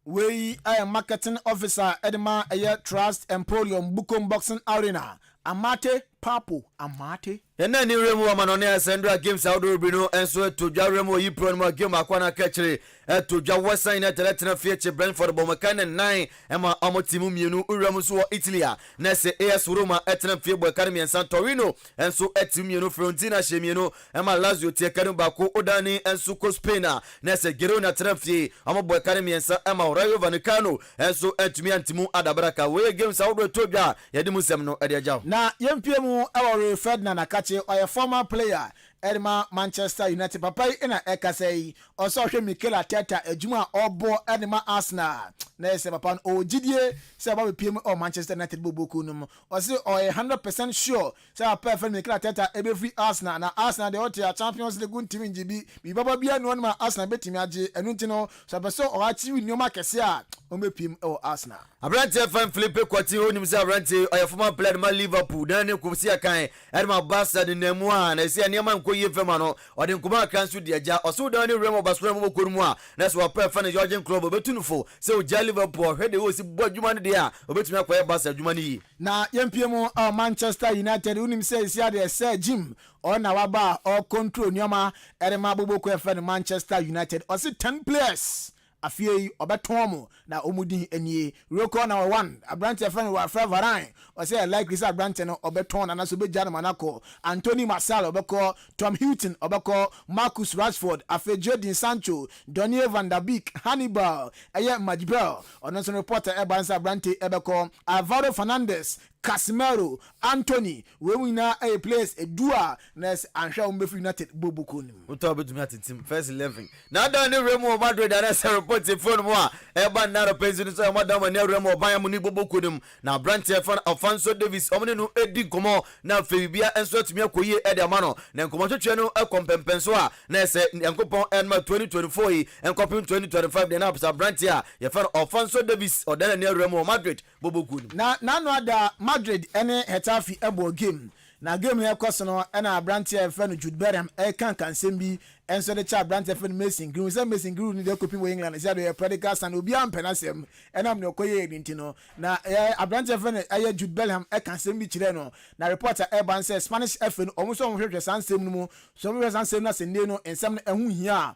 We are marketing officer Edema Trust Emporium Bukom Boxing Arena Amate Papo Amate. Ena ni remu wa manone asendra games outdoor bino enso tojwa remu yi pro no game akwana kachire tojwa Western United tena fieche Brentford bomaka na 9 ema amotimu mienu uremu so Italy na se AS Roma tena fie bwakare miensan Torino enso etimu mienu Fiorentina shemienu ema Lazio tie kanu bako odani enso ko Spain na se Girona tena fie amobwakare miensan ema Rayo Vallecano enso etumi antimu adabraka we games outdoor tojwa yedimu semno ediajaw na yempiemu our Ferdinand Akache or a former player Edma Manchester United papa ina ekasei also hwe Mikel Arteta ejuma obo Edma Arsenal na ese papa o gidie se ba piem o Manchester United boboku num o se o 100% sure se papa fe Mikel Arteta ebe free Arsenal na Arsenal de hotel Champions League team njibi bi baba bia no ma Arsenal betimi age enu ntino so be so o achi wi nyoma kese a o mepiem o Arsenal Abrante fan Philippe Kwati onim se Abrante o former player ma Liverpool dan ne kumsi akan Edma Barca de nemu a na se niam ko ye fema no ode nkuma kan so de agya oso dan ne Remo Basura mo korumu a na so pa fa ne Georgian club obetunufo se o ja Liverpool hwede o si bodwuma ne de a obetumi akoye Barca adwuma ne yi na yempiemu Manchester United unim se isia de se Jim ona waba o control nyoma Edma boboko efa ne Manchester United o si 10 players afie obeton na omudi enie roko na 1 Abrante fan wa Varane o say like this Abrante no obeton na so be jana manako Anthony Martial obeko Tom Hilton obeko Marcus Rashford afe Jadon Sancho Donny van der Beek Hannibal Majbel ono so reporter Ebansa Abrante ebeko Alvaro Fernandes Casemiro Anthony we wina a place a dua nes anhwa umbe United bobuko nim uto betumi atetim first 11 na da ne Remo Madrid na se report phone mo a eba na represent so madam ne Remo ban mu ni bobuko nim na Brantford fan Alfonso Davis omne no edi komo na febia enso atumi akoye ede amano na nkomo twetwe no ekompempenso a na se enkopon enma 2024 yi enkopin 2025 de na apsa Brantford ye fan Alfonso Davis odana ne Remo Madrid bobuko nim na no ada Madrid ene Hetafe ebo game na game here koso no na Abrante fan Jude Bellingham Ahenkan Akan Kasiebo enso de cha Abrante fan Mason Greenwood ni de kopin we England say the predicals and obi am penasem enam ne okoye edinti no na Abrante fan aye Jude Bellingham Akan Kasiebo chire no na reporter Eban say Spanish FN omuso hwehwe sansem no mu so hwehwe sansem na se ne no ensem na ehu hia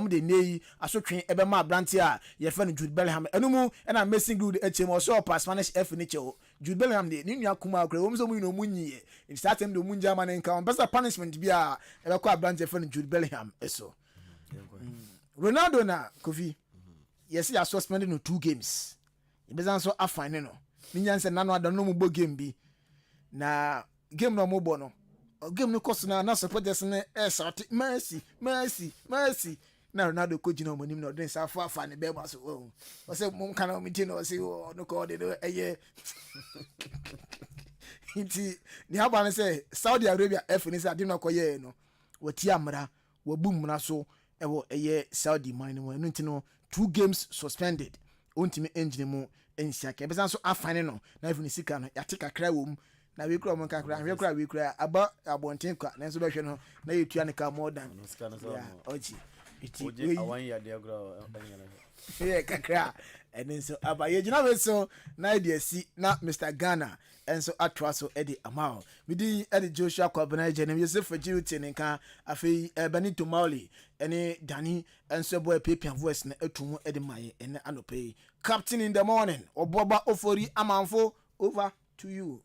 de nei asotwen ebe ma Abrante a ye fa no Jude Bellingham enumu na Mason Greenwood echem o so pa Spanish F ni cheo Jude Bellingham de ni nua kuma akra wo so mu no munyiye in startem do munja man nka on best punishment bia ebe ko Abrante fa no Jude Bellingham eso Ronaldo na Kofi yes ya suspended no 2 games ibezan so afine no ni nyanse nano adano mu bo game bi na game no mo bo no game no cost na supporters ne esati Messi na Ronaldo ko jina omonim na odin sa fa ne be ba so o se mum kana omiti no se no ko de eye inti ni haba ne se Saudi Arabia ni se adi no ko ye no wati amra wabum na so ewo eye Saudi man no nti no 2 games suspended ontimi engine mu ensiaka be san so afane no na even sika no yate kakra wom na we kura mon kakra we kura aba abonten kwa na so be hwe no na yetua ne ka more than oji Oje awan ya de agro. Yeah, kakra. And then so abaye jina we so na idea si na Mr. Ghana and so atwa so Eddie Amao. We di Eddie Joshua Kwabena Jenem Yosef Fajiuti nka afei Benito Mauli ene Dani and so boy Pepian voice na etumu Eddie Maye ene anope. Captain in the morning Oboba Ofori Amanfo, over to you.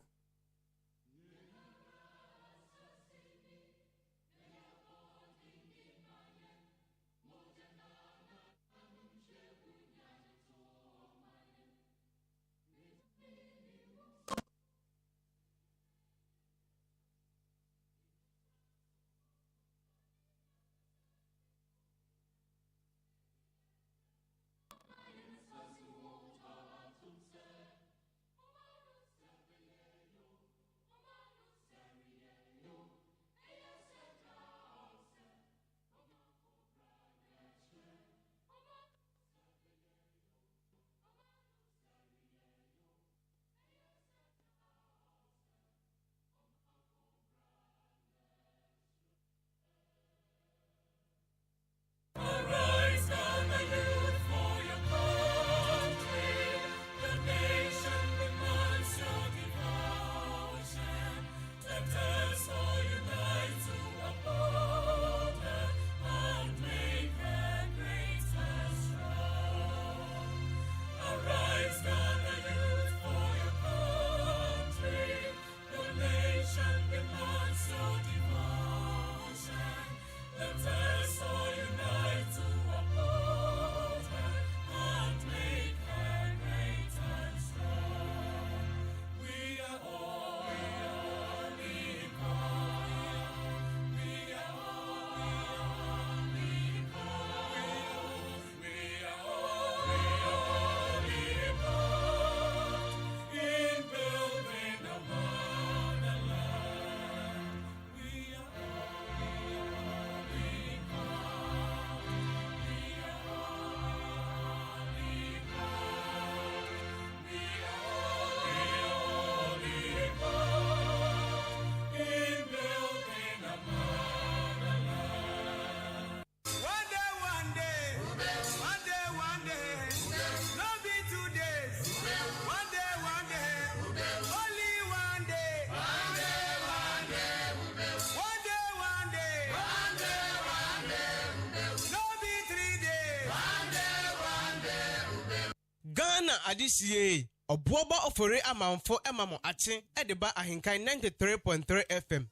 Ghana adisiye obuoba ofore amanfo emamo ache edeba Ahenkan 93.3 FM.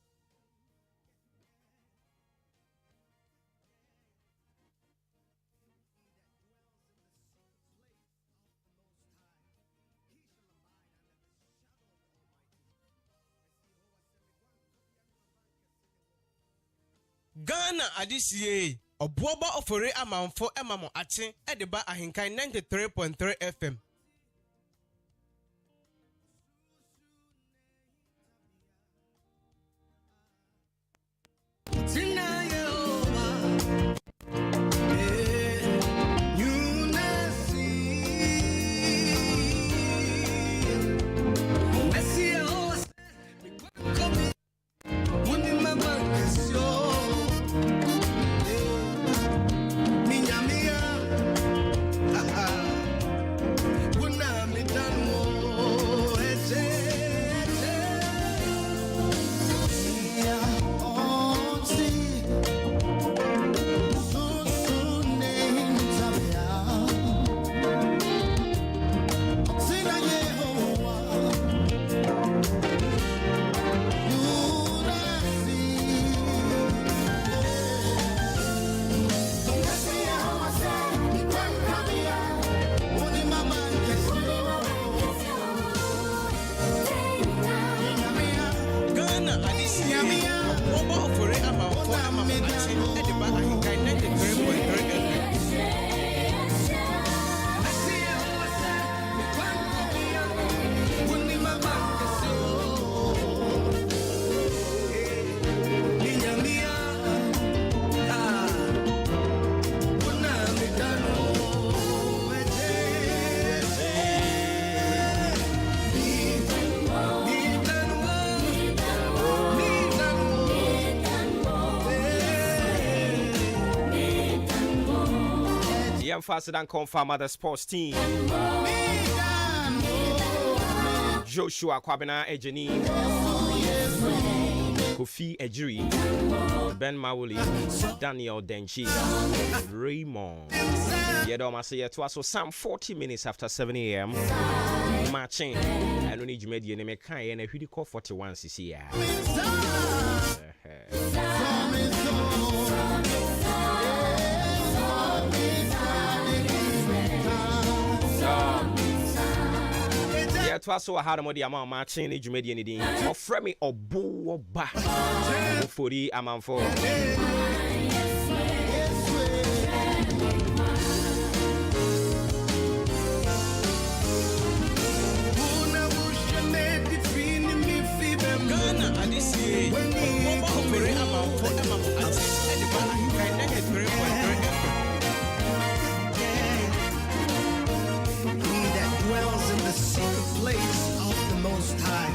Ghana adisiye obuoba ofore amanfo emamo ache edeba Ahenkan 93.3 FM. Young Faster Than Confirm other sports team. Joshua Kwabena Ejeni, Kofi Ejiri, Ben Mawuli, Daniel Denchi, Raymond. Yedoma say to us some 40 minutes after 7 a.m. Matching. I don't need you made your name and a call 41 cc. To us, so I had a modi amount matching age made anything. Or Fremi or Boo or Ba for the amount for. Place of the Most High,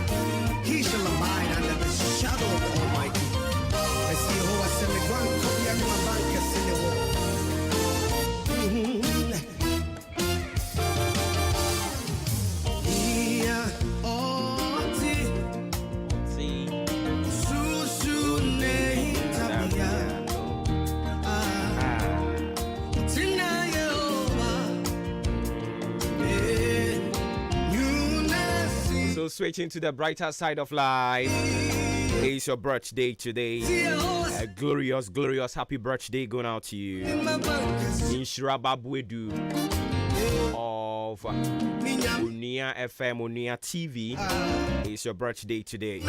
he shall abide under the shadow of the Almighty. I see who I send me one copy of my Switching to the brighter side of life. It's your birthday today. A glorious, glorious happy birthday going out to you. Inshira Babwedu of Unia FM, Unia TV. It's your birthday today.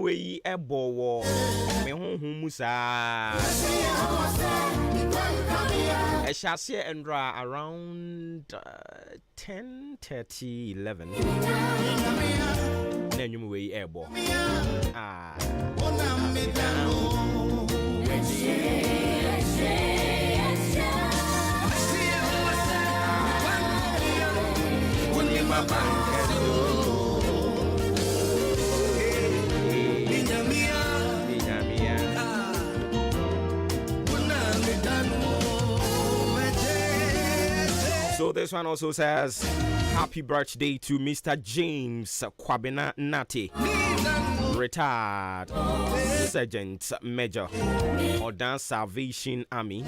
We ebo me honhum musa I shall see Andra around 10:30 11 then you we ebo So this one also says, happy birthday to Mr. James Kwabena Nati, retired Sergeant Major, Ordan Salvation Army,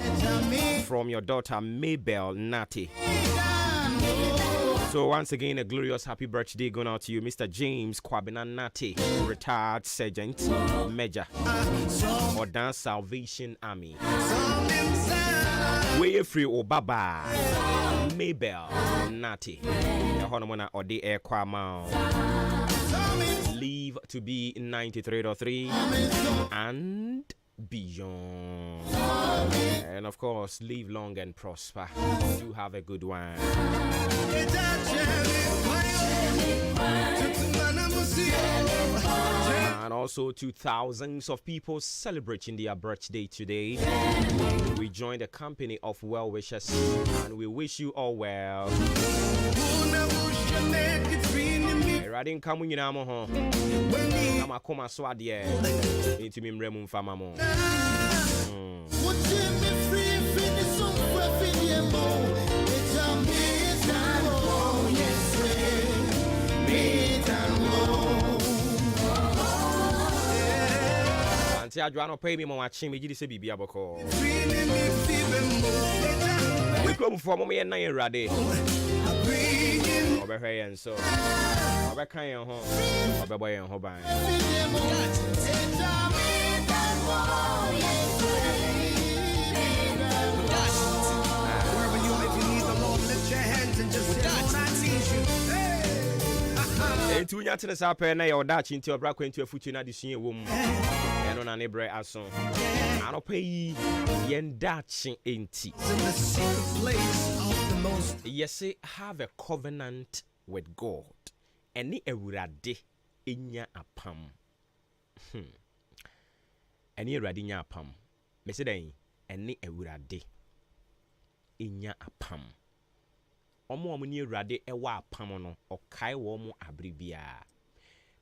from your daughter Mabel Nati. So once again, a glorious happy birthday going out to you, Mr. James Kwabena Nati, retired Sergeant Major, Ordan Salvation Army. Way free or baba Mabel Nati Honamona or the air quama leave to be 93.3 and beyond, and of course live long and prosper. Do have a good one. And also to thousands of people celebrating their birthday today. We join the company of well wishers and we wish you all well. Radin kamu nyina mo ho. Kama koma so ade into me mremu mfama mo. Anti adwano pay me mo achi me gidi se bibia boko. We come from me na yerade. Obehwe yen so. Obekan yen ho. Obeboy yen ho ban. Wherever you if you need the Lord, lift your hands and just say, Lord, I need you. Etu nya tene sa pe na ye oda chi nti obra kwantu afutu na de sua wo mu. Eno na ne bre aso. Anopa yi yen da chi enti. Yes, have a covenant with God. Any ewurade enya apam. ɛne awurade nya apam mese dɛn ɛne awurade ɛnya apam ɔmo ne awurade ɛwɔ apam no ɔkae wɔ mo abere biara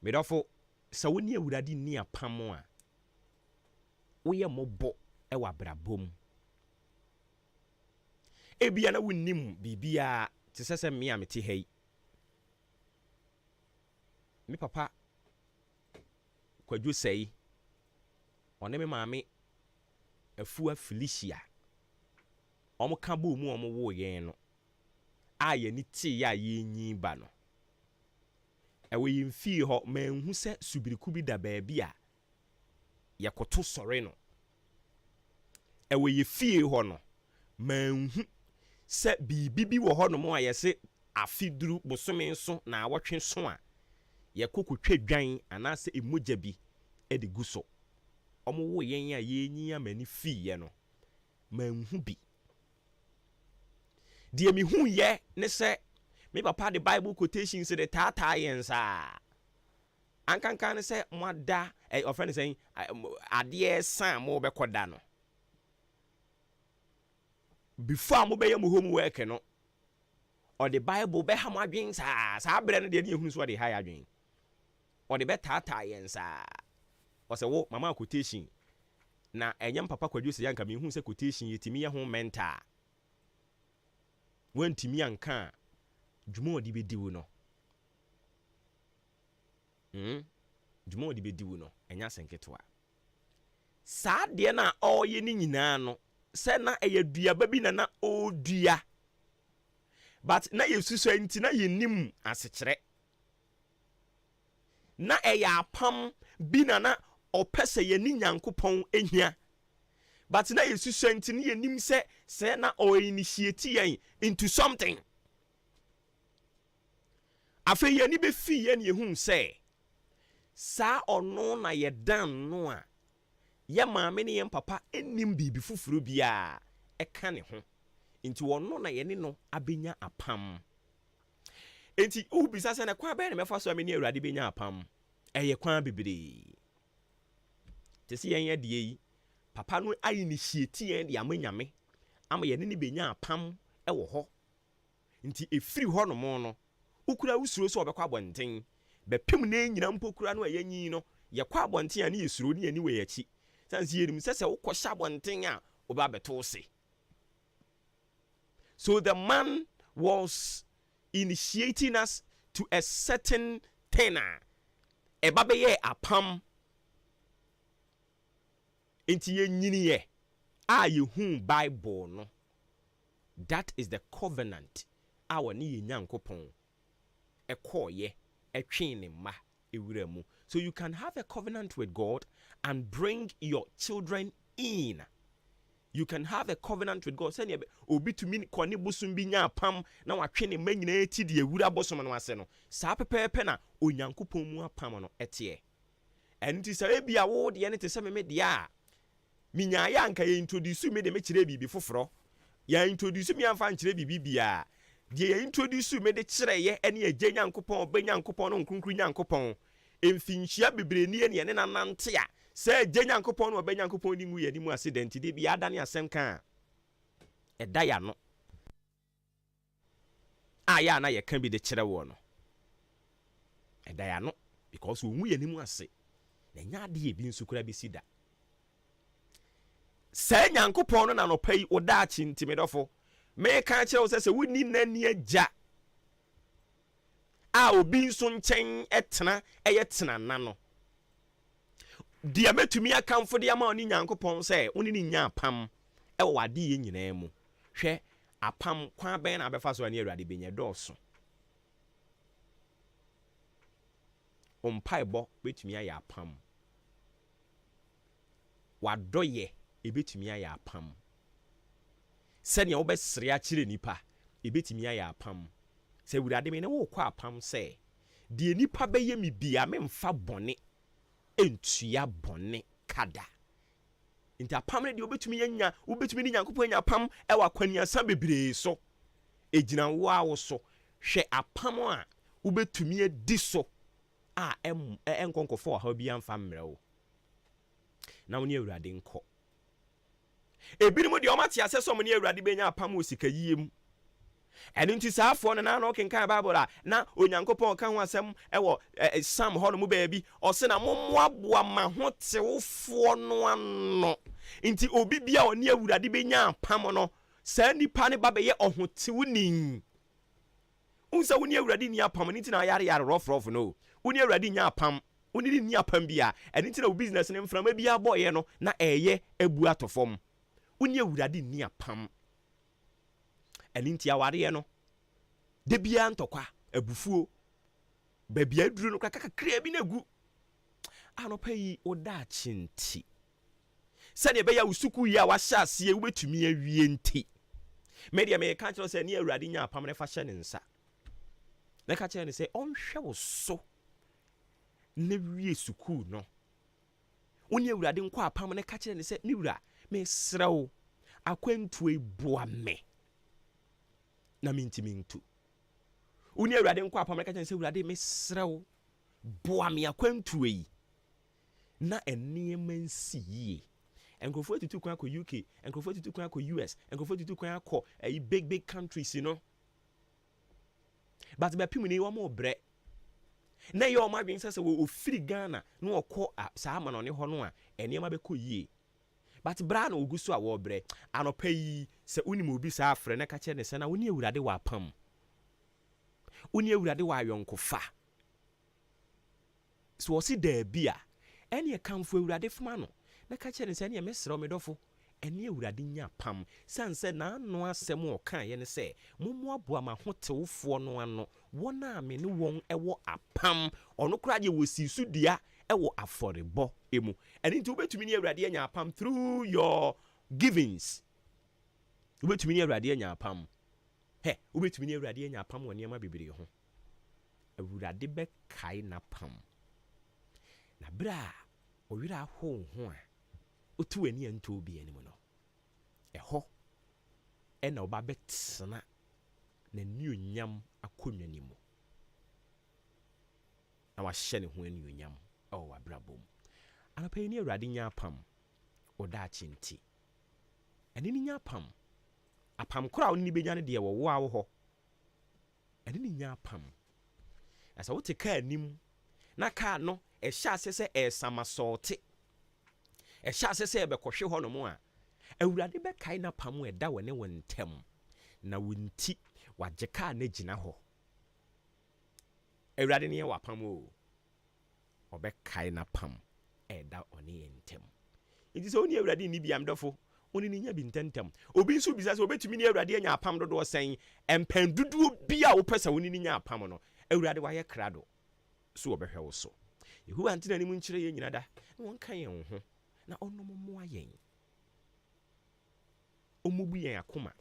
medɔfo sɛ wo ne awurade ni apam a woyɛ mmɔbɔ ɛwɔ abrabom ebia na wonnim biribiara te sɛ me a mete ha yi me papa kwadwo sɛi ɔne me maame afua Felicia ɔmo ka bo mu ɔmo wo yɛn no a yɛni tee ya yɛnyi ba no ɛwɔ yɛn fie hɔ manhu sɛ subiriku bi da baabi a yɛkoto sɔre no ɛwɔ yɛ fie hɔ no manhu sɛ biribi bi wɔ hɔ no mo a yɛse afiduru bosome nso na awɔtwe so a yɛkokotwa dwan anaasɛ emogya bi ɛde gu so ɔmo wo yɛn a yɛnyi amani fie no manhu bi deɛ mehu yɛ ne sɛ me papa de Bible quotations de taataa yɛn saa ankanka ne sɛ mo ada ɔfrɛ ne sɛ adeɛ san mo bɛkɔda no before mo bɛyɛ mo homework no ɔde Bible bɛha mo adwen saa berɛ no deɛ ne yɛhunu so ɔde ha yɛ adwen ɔde bɛtaataa yɛn saa ɔsɛ wo mama quotation na ɛnyɛ papa kwadwo sɛ yanka mehu sɛ quotation yɛtimi yɛ ho mentor wantimi anka dwuma ɔde bɛdi wo no dwuma ɔde bɛdi wo no ɛnyɛ asɛnketewa saa deɛ na ɔyɛ ne nyinaa no sɛ na ɛyɛ duaba bi na ɔdua but na yɛsusu nti na yɛnim asekyerɛ na ɛyɛ apam bi na ɔpɛ sɛ yɛni Nyankopɔn ehia but na yɛsusu nti na yɛnim sɛ na ɔinitiate yɛn into something afei yɛni bɛfi yɛn yɛhu sɛ saa ɔno na yɛdan no a yɛ maame ne yɛn papa enim biribi fufuro biara ɛka ne ho nti ɔno na yɛne no abenya apam enti ubisa sɛ na kwa bɛn na mɛfa so ameni awurade benya apam ɛyɛ kwan bebree te sɛ yɛn yɛ die yi papa no ayi ne hyieti yɛn de amanyame ama yɛne ne benya apam ɛwɔ hɔ nti efiri hɔ no mo no ukura usuro so ɔbɛkɔ abɔnten bɛpem na nyina mpokura no ɛyɛ nyi no yɛkɔ abɔnten a ne yɛsuro ne yɛni wɔ yɛkyi sansi yɛnim sɛ wokɔ hyɛ abɔnten a ɔba bɛto se so the man was initiating us to a certain thing ɛba bɛyɛ apam enti yɛnyiniɛ a yɛhu Bible no that is the covenant a wɔne yɛ Nyankopɔn ɛkɔɔyɛ ɛtwe ne mma ewura mu so you can have a covenant with God and bring your children in. You can have a covenant with God. Sɛ obi tumi kɔne bosom bi nya apam na watwe ne mma nyinaa ti de ewura bosom no ase no saa pɛpɛɛpɛ na Onyankopɔn mu apam no ɛteɛ ɛno ti sɛ ebi a wo de ne te sɛ me de a minyaayɛ anka yɛ introduce me de me kyerɛ bibi foforɔ yɛ introduce me amfa nkyerɛ bibi bia deɛ yɛ introduce me de kyerɛ yɛ ɛne agye Nyankopɔn ɔbɛ Nyankopɔn no nkronkron Nyankopɔn emfinhyia bebree ne ne nanante a sɛ agye Nyankopɔn no ɔbɛ Nyankopɔn ni mu yɛ ni mu accident de bi adane asɛm kan ɛda ya no aya na yɛ kan bi de kyerɛ wɔ no ɛda ya no because wo mu yɛ ni mu ase na nya de yɛ bi nso kura bi sida sɛ Nyankopɔn no na no pɛyi oda akyi ntimedɔfo me ka kyerɛ wo sɛ woni nani agya a obi nso nkyɛn ɛtena ɛyɛ tena na no deɛ metumi akamfo de ama oni Nyankopɔn sɛ oni ni nya apam ɛwɔ wade yɛ nyinaa mu hwɛ apam kwan bɛn na abɛfa so ani awurade benya dɔɔso ompaebɔ betumi ayɛ apam wadɔyɛ ebetumi ayɛ apam sɛnea wobɛsere akyerɛ nipa ebetumi ayɛ apam sɛ awurade me ne wo kɔ apam sɛ deɛ nipa bɛyɛ me bia memfa bɔne entua bɔne kada nti apam ne deɛ wobɛtumi ne Nyankopɔn nya apam ɛwɔ akwaniasa bebree so egyina wo a wo so hwɛ apam a wobɛtumi adi so a ɛnkɔnkɔfo wɔ ha bi amfa mmerɛ wo na wo ne awurade nkɔ ebinom de ɔmate ase so mo ne awurade benya apam osika yiem ɛno nti saafo no na ɔkenkan Bible a na onyankopɔn ka ho asɛm ɛwɔ Psalm hɔ no mu baabi ɔse na mommoaboa ma ho tewfoɔ no ano nti obi bia ɔne awurade benya apam no saa nipa ne ba bɛyɛ ɔhotewni unsa wo ne awurade ni apam ne nti na yare rɔfrɔfo no wo ne awurade nya apam wo ne ni apam bia ɛno nti na wo business ne mframa bia bɔyɛ no na ɛyɛ abu atofom wo ne awurade ni apam ɛno nti aware no de bia ntɔkwa abufuo babia duru no kakakra bi na gu anopa yi oda chinti sɛ ne bɛya usuku yi a wahyɛ ase wobɛtumi awie nti media me ka kyerɛ sɛ ne awurade nya apam ne fa hyɛ ne nsa na ka kyerɛ ne sɛ ɔnhwɛ wo so na wie suku no wo ne awurade nkɔ apam ne ka kyerɛ ne sɛ ne wura me srɛ wo akwantu eboa me na mintimi ntu wo ne awurade nkɔ apam ne ka kyerɛ ne sɛ awurade me srɛ wo boa me akwantu yi na enniema nsi yie enkrofo tutu kwan akɔ UK enkrofo tutu kwan akɔ US enkrofo tutu kwan akɔ big countries no but be pim ni wo mo bre na ye o ma dwen sɛ wo ofiri Ghana na ɔkɔ saa ma no ne hɔ no a enniema be kɔ yie but bra na ogu so a wo bre anopa yi sɛ unim obi saa afrɛ na ka kyɛ ne sɛ na wo ne awurade wa apam wo ne awurade wa ayɔnkofa so osi da bia ɛne kamfo awurade fama no na ka kyerɛ ne sɛ ne mesrɛ me dɔfo ɛne awurade nya pam sanse na ano asɛm ɔka ye ne sɛ mommoaboa ma hotewfoɔ no ano wɔn a me ne wɔn ɛwɔ apam ɔno kora ye wɔsi so dua ɛwɔ afɔrebɔ emu ɛne nti wobɛtumi ne awurade nya apam through your givings wobɛtumi ne awurade nya apam wobɛtumi ne awurade nya apam wɔ nneɛma bebree ho awurade bɛkae na pam na bra ɔwira ho ho a otu ani anto bi anim no ɛhɔ ɛna ɔba bɛtena na nionyam akonnwa ni mu na wahyɛ ne ho nionyam ɛwɔ wabrabom anapɛ ni awurade nya apam ɔda akyinti ɛne ni nya apam kora wo ni benya ne de wɔ wo a wo hɔ ɛne ni nya apam asa wote ka anim na ka no ɛhyɛ ase sɛ ɛsamasɔɔte ɛhyɛ ase sɛ ɛbɛkɔhwe hɔ no mu a awurade bɛkae na pam ɛda wɔ ne wɔ ntɛm na wonti wagye kaa na gyina hɔ awurade ne yɛ wapam o ɔbɛkae na pam ɛda ɔne yɛ ntɛm nti sɛ woni awurade ni biam dɔfo woni ne nya bi ntɛntɛm obi nso bisa sɛ obɛtumi ne awurade anya apam dodoɔ sɛn ɛmpɛn dodoɔ bi a wopɛ sɛ woni ne nya apam no awurade wayɛ krado so ɔbɛhwɛ wo so yehuwa ntina ni mu nkyerɛ yɛ nyina da na wɔn ka yɛn ho na ɔnom mmoa yɛn ɔmubu yɛn akoma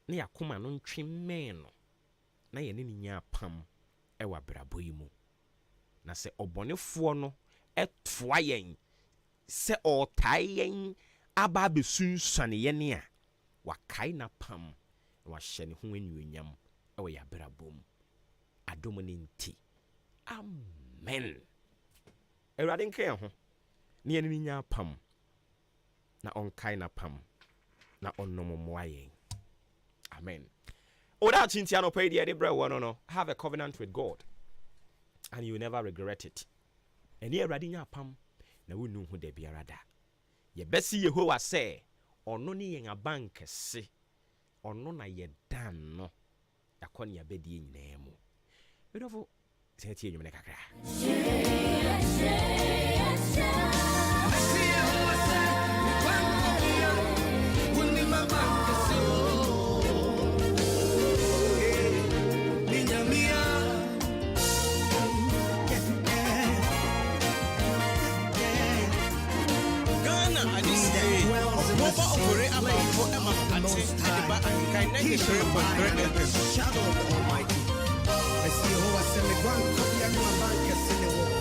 na yakoma no ntwe mmɛn no na yɛne ne nya apam ɛwɔ abrabɔ yi mu na sɛ ɔbɔnefoɔ no ɛtoa yɛn sɛ ɔtae yɛn aba abɛsunsuane yɛn a wakae na pam na wahyɛ ne ho anuonyam ɛwɔ yɛ abrabɔ mu adom ne nti amen awurade nka yɛn ho ne yɛne ne nya apam na ɔnkae na pam na ɔnom mmoa yɛn amen oda chintia no pay the brɛ wɔ no have a covenant with God and you will never regret it ɛne awurade nya apam na wonu ho da biara da yɛbɛsi Yehowa sɛ ɔno ne yɛn abankɛse ɔno na yɛdan no yakɔ ne yɛbɛdie nyinaa mu medɔfo sɛ tie nwumene kakra Shadow of the Almighty. I see Jehovah send me one copy and my bank is in the wall.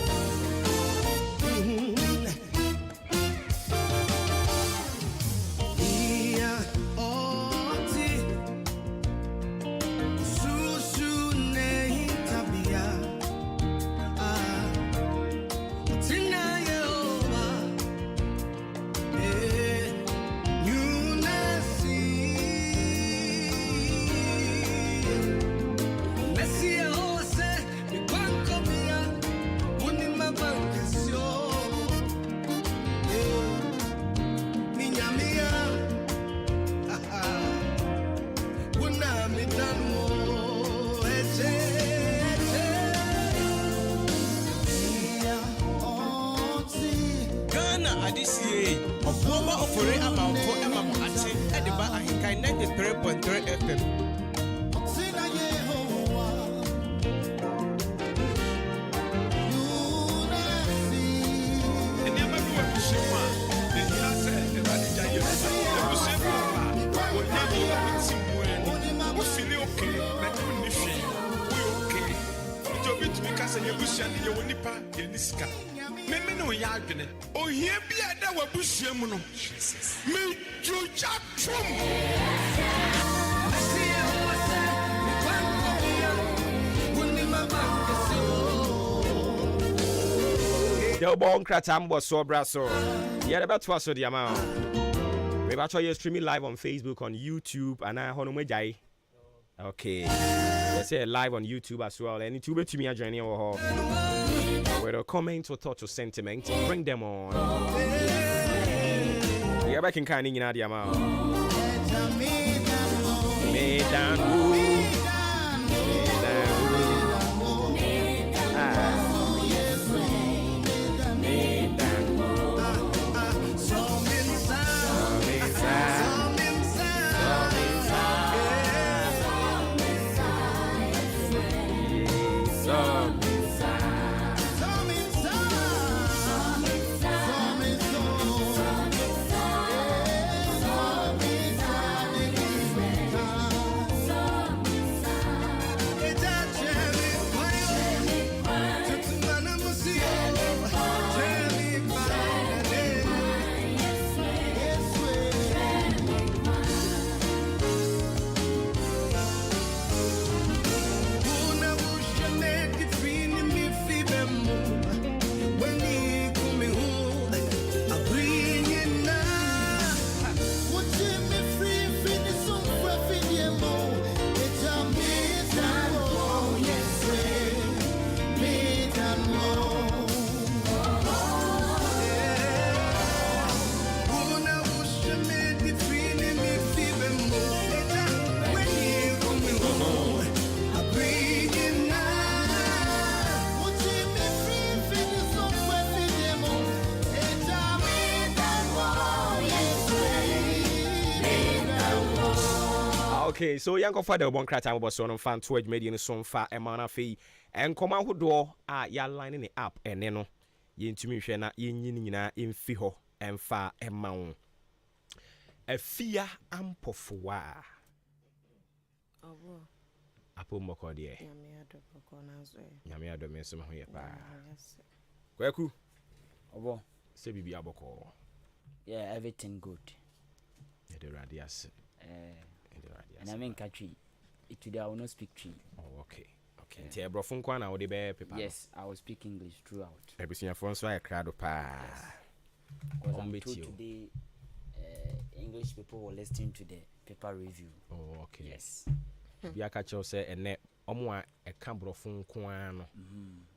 this year. Obuoba ofore amanfo emamo ate e de ba Ahenkan 93.3 FM. The bon kratambo so braso. Yeah, about twice the amount. We're actually streaming live on Facebook, on YouTube, and I honomejai. Okay. Let's say live on YouTube as well. And YouTube to me a journey or with a comment or thought or sentiment, bring them on. Yeah, back in kind of the amount. Okay, so young father bon krata mo so no fan to media no so fa e ma na fei en koma hodo a ya line ne app ene no yentumi hwe na yenyi nyina emfi ho emfa ema wo afia ampofoa owo apo moko de nyame adoboko na zo nyame adome so ho ye pa kwaku owo se bibi aboko yeah everything good the radius and I mean country today I will not speak tree. Oh okay ntia brofo nkwa na wo de be paper. Yes, I will speak English throughout. Ebusunya fo nso akrado pa today English people will listen to the paper review. Oh okay. Yes. Bia ka chew say ene omo a eka brofo nkwa no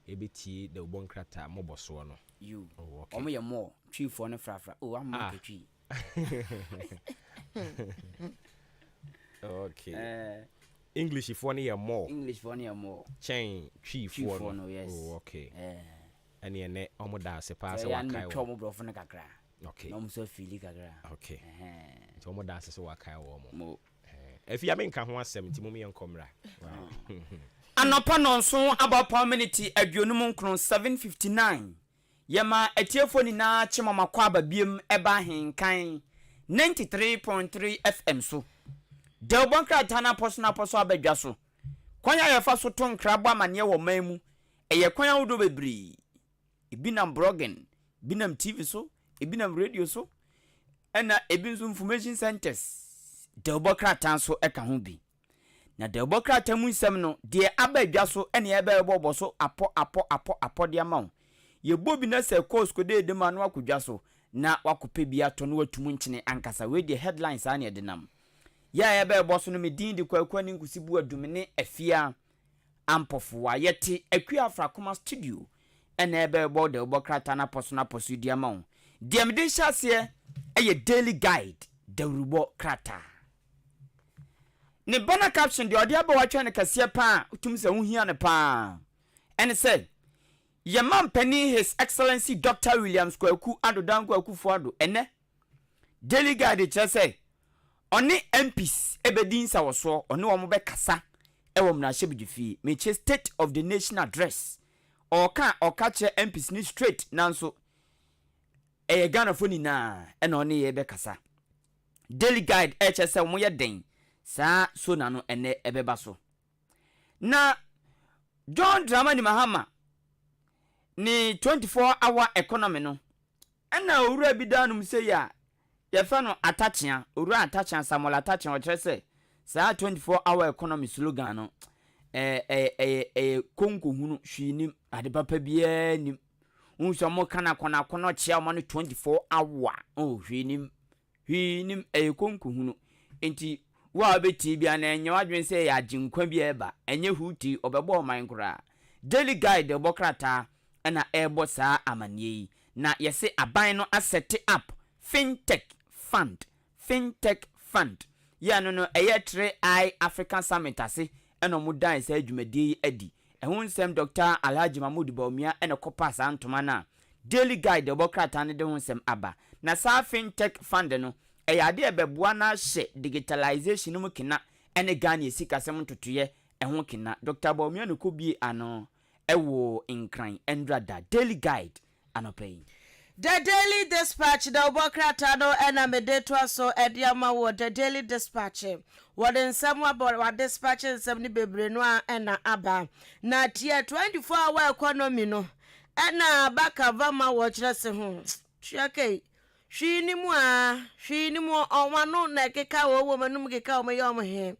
ebetie the ubonkrata moboso no. You. Oh okay. Omo ye more tree for no frafra. Oh I'm not tree. Okay. English if one year more. English for near more. Chain tree for no yes. Oh okay. Any ene omo da se pass wa kai wo. Omo brofo na kakra. Okay. No so feel kakra. Okay. So omo da se wa kai wo mo. If you menka ho asem ti mo me enkomra. Anopa no so about community aduonum nkron 759. Yema etiefo ni na chimama kwa babiem eba Ahenkan 93.3 FM so. Delbonkra tana posna poso abadwa so. Kwanya yefa so to nkrabo amane wo manmu. Eye kwanya wodo bebri. Ebinam blogging, binam TV so, ebinam radio so. Ena ebinso information centers. Delbonkra tan so eka ho bi. Na Delbonkra tamu nsem no de abadwa so ene ebe ebo so apo de ama. Ye bobi na se course ko de ma no akudwa so na wakope bia to no watumu nkyene ankasa we de headlines ane de nam. Ya ebe boso no medin de kwakwa ni nkusibu adumene afia ampofoa yete akua afrakoma studio ena ebe bo de obokrata na poso na poso dia ma de mede hyase eye daily guide de rubo krata ne bana caption de ode aba watwa ne kase pa utum se hu hia ne pa ene se Yaman Penny, His Excellency Dr. Williams Kwaku Adodan Kwaku Fuado, ene. Daily Guide say, Oni MPs ebedin sa woso, oni omo be kasa, ewo mna shebidifi, meche State of the Nation Address. Oka che MPs ni straight, nanso, Ghana foni na, ena oni ebe kasa. Daily Guide HSL moye den, sa so nano ene ebeba so. Na, John Dramani Mahama, ni 24-hour economy no ena owura bi da no say ya fa no atachia owura atachia Samuel atachia o kire say sa 24-hour economy slogan no konko hunu hwinim ade papa bia nim unso mo kana kona kono chia mo no 24 hour hwinim konko hunu enti wa beti bia na enye wadwen say ya jinkwa bia eba enye huti obebo man kura Daily Guide obokrata na ebo saa amanye na yese aban no asset up fintech fund ya no eye 3i African Summit ase eno mu dan saa dwumadi adi ehun nsem Dr. Alhaji Mahmoud Bawumia eno kopa saa ntoma na Daily Guide obokrata ne de hun nsem aba na saa fintech fund no eye ade ebeboa na hye digitalization mu kina ene Ghana esika sem ntotoye ehun kina Dr. Bawumia no ko bi ano ewo inkran endrada Daily Guide anopay. The Daily Dispatch the obokrata no ena medetwa so ediama wo the Daily Dispatch what in some about what dispatch nsem ni bebre no ena aba na tie 24-hour economy no ena baka vama wo kire se ho hwake hwini mu onwano na keka wo manum keka wo yom he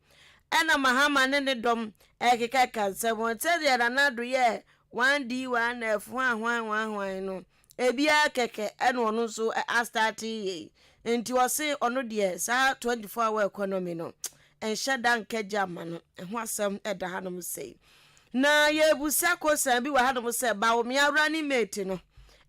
ena Mahama ne dom ekeka kanse won tede na nado ye 1D1F 1 no ebia keke ena ono so astati enti wose ono de sa 24-hour economy no enhye dan keja ma no ho asem eda hanom sei na ye busa kosan bi wa hanom sei ba wo me awra ni mate no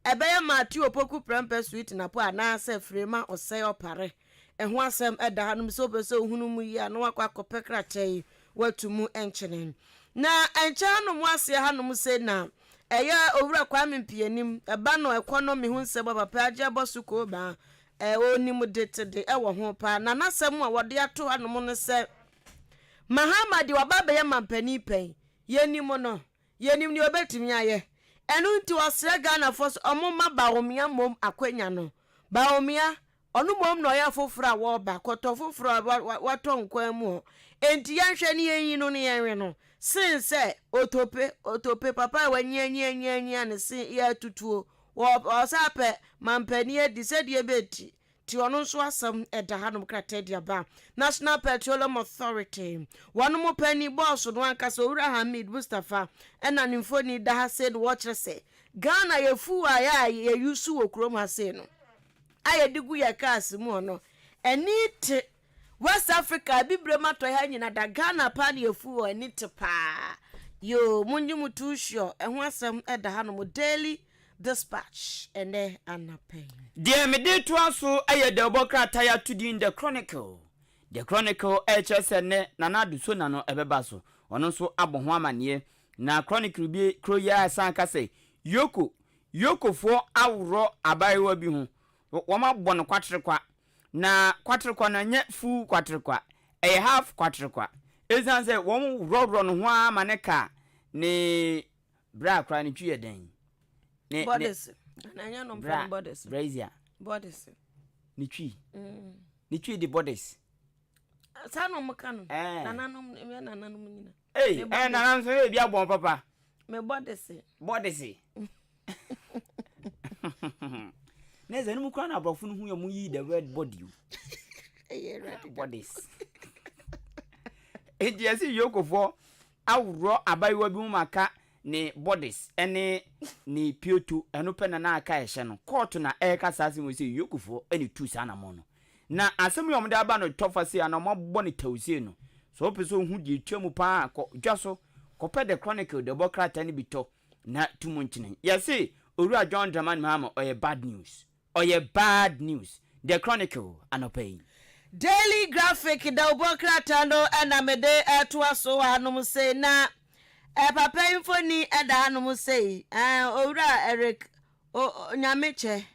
ebeye mati opoku prempe sweet na po ana se frema osei opare ho asem eda hanom so be so hunu mu yi ano akwa kopekra chei watumu enchenen na enchanu mu ase hanom sei na eye owura kwame mpianim eba no economy hu nsem papa aje bosuko ba onim detede ewo ho pa na nasem a wode ato hanom no se Mahama di wababa ye mampani pen yenim ni obetimi aye enu nti wasre Ghana force omuma Bawumia mom akwanya no Bawumia onu mom no ya foforo a wo ba koto foforo wato nkwan mu enti yanhwe ne yin no ne yanwe no since otope papa wanyanya ne sin ya tutuo wo sape mampani edi sedie beti ti ono so asam eda hanom kratedia ba National Petroleum Authority wanu mo pani boss no ankasa owura Hamid Mustafa ena nimfoni da ha said watch say Ghana yefu aya ye yusu okrom ha say no aye digu ye kas mu ono enit West Africa bibre mato ha nyina da Ghana pa na yefu enit pa yo munyi mutusho ehun asam eda hanom Daily Dispatch ene anapay. Dear me de to aso aye de obokrata ya tudi in the Chronicle. The Chronicle HSN na na du so na no ebeba so. Ono so abo ho amane na Chronicle bi kroya san ka say yoko fo awro abaiwa bi ho. Wo ma bo no kwatrikwa na kwatrikwa na nya fu kwatrikwa e half kwatrikwa. Ezan say wo ro no ho amane ka ni bra kra ni twie den. Bodies. Nanya no from bodies. Brazia. Bodies. Nichi the bodies. Sano mukano. Nananom me nananom nyina. Eh, nananom so bia bon papa. Me bodies. Bodies. Neze no mukano abrofo no hu yom yi the red body. Eh, red bodies. Eh, dia si yokofo awro abayiwa bi mu maka ni bodies ene ni piotu eno pena na aka ehye no court na eka sase mo se yokufo eni tu sana mo no na asem yom da ba no tofase ana mo bo ni tawsie no so peso hu di twemu pa ko dwaso ko pe the Chronicle the bokrata ni bito na tumu nchine yesi Owura John Dramani Mahama oye bad news the Chronicle anopay Daily Graphic the bokrata no ana mede to aso hanom se na papa infoni eda no mu sei owura Eric Nyameche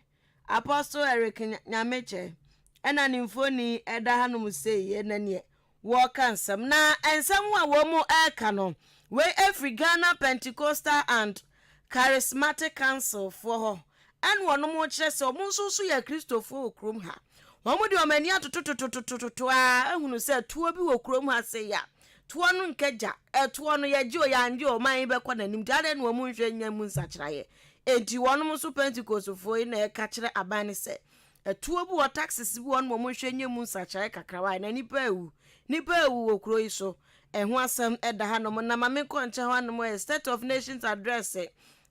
Apostle Eric Nyameche ena ni infoni eda no mu sei ena ne wo kansam na ensam wa wo mu eka no we every Ghana Pentecostal and Charismatic Council for ho en wono mo kire se omo nso ya Christopher okrom ha womo de omani atotototototo a ehunu se tuo bi wo krom ha se ya tuo no nkeja tuo no ye gyo ya nje o man be kwa nanim jare no omo nhwe nya mu nsakiraye enti wono mo so Pentecostal na e ka kire aban ne se tuo bi wo taxes bi wono mo nhwe nya mu nsakiraye kakrawa na nipa ewu okro iso ehu asem eda ha no na mame ko nche ho no State of Nations address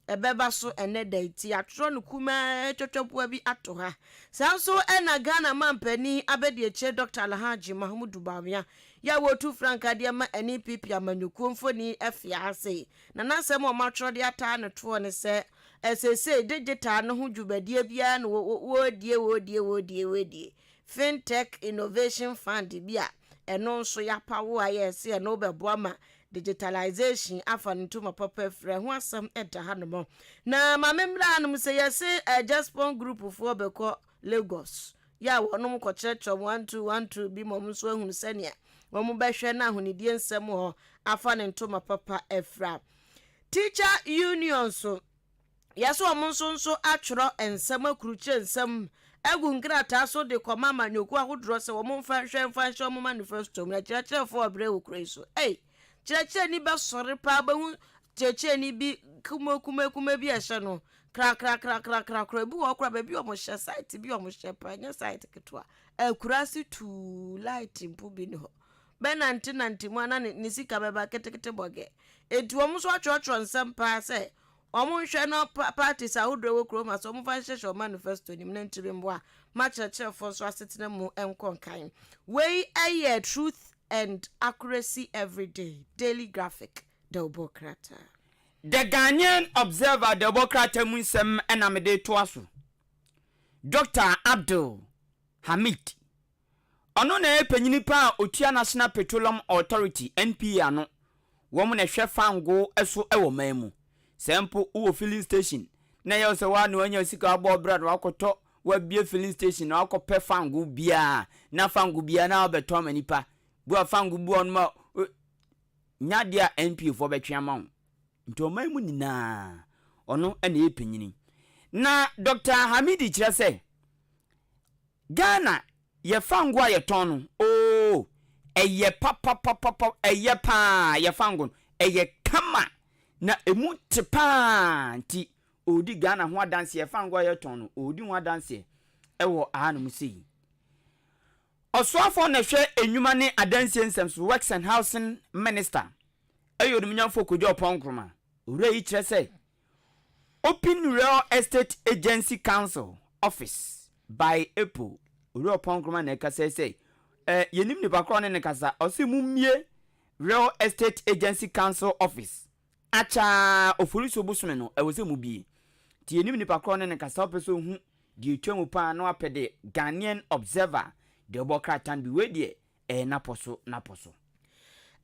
ebeba so ene da iti atro no kuma twetwepua bi ato ha sanso ena Ghana mampani abedi eche Dr. Alhaji Mahmudu Bawia ya wotu franka de ma NPP amanyuku mfoni afia ase na nasem o matro de ata no to ne se SSA digital no ho dwubadie bia no wodie fintech innovation fund bia eno nso ya pawo ayese no beboa ma digitalization afa ntuma papa frɛ ho asam ɛda hanom na mamemra anum sɛ yɛse Jaspon group for bɛkɔ Lagos ya wɔnom kɔkyerɛkyerɛ 1212 bi mom nso ahunu sɛnea wɔn bɛhwɛ na ahonidie nsɛm hɔ afa ne ntuma papa ɛfra teacher union so yɛso wɔn nso atwerɛ nsɛm akurukyerɛ nsɛm egu nkrata so de kɔma manyoku ahodoro sɛ wɔn mfa hwɛ wɔn manifesto na kyerɛkyerɛfo ɔbrɛ wɔ kure so kyerɛkyerɛ ni bɛ sɔre pa ba hu kyerɛkyerɛ ni bi kuma bi ɛhyɛ no kra bi wɔ kra ba bi ɔmo hyɛ site bi ɔmo hyɛ pa nya site ketwa akurasi tu light mpo bi ne hɔ bɛ nante mu ana ne sika bɛba ketekete bɔgɛ etu ɔmo so atwerɛtwerɛ nsɛm pa sɛ ɔmo hwɛ no parties ahodoɔ wɔ kurom aso ɔmo fa hyehyɛ manifesto nim na ntiri mbo a ma kyerɛkyerɛfo so asetena mu nkɔnkan wei ɛyɛ truth and accuracy every day daily graphic Delbokrata. The Ghanaian Observer Delbokrata munsem enamede toaso Dr. Abdul Hamid ono na epanyini pa otua National Petroleum Authority NPA no wo mo na hwe fango eso ewo manmu sempo wo filling station na ye se wa no anya sika abo brad wakoto wa bie filling station na wakopɛ fango bia na fango bia na obeto manipa bua fangu bua no ma nyadia NP fo betwe ama wo nto manmu nina ono ene epanyini na Dr. Hamidi kire se Ghana ye fangu a ye ton no eye papa eye pa ye fangu eye kama na emu tepa nti odi Ghana ho adanse ye fangu a ye ton no odi ho adanse ewo ahanum sei Oswafo na hwe enwuma ne adansie nsɛm Works and Housing Minister ayodum nyamfo kojo ponkroma owura yi kyerɛ sɛ Open Real Estate Agency Council Office by April owura ponkroma na kasa sɛ yenim ne bakro ne kasa ɔse mumie Real Estate Agency Council Office acha ofuriso busome no ɛwɔ mu bie ti yenim ne bakro ne kasa opeso hu die twemu pa na apede Ghanaian Observer Delbokrata bi wedie naposo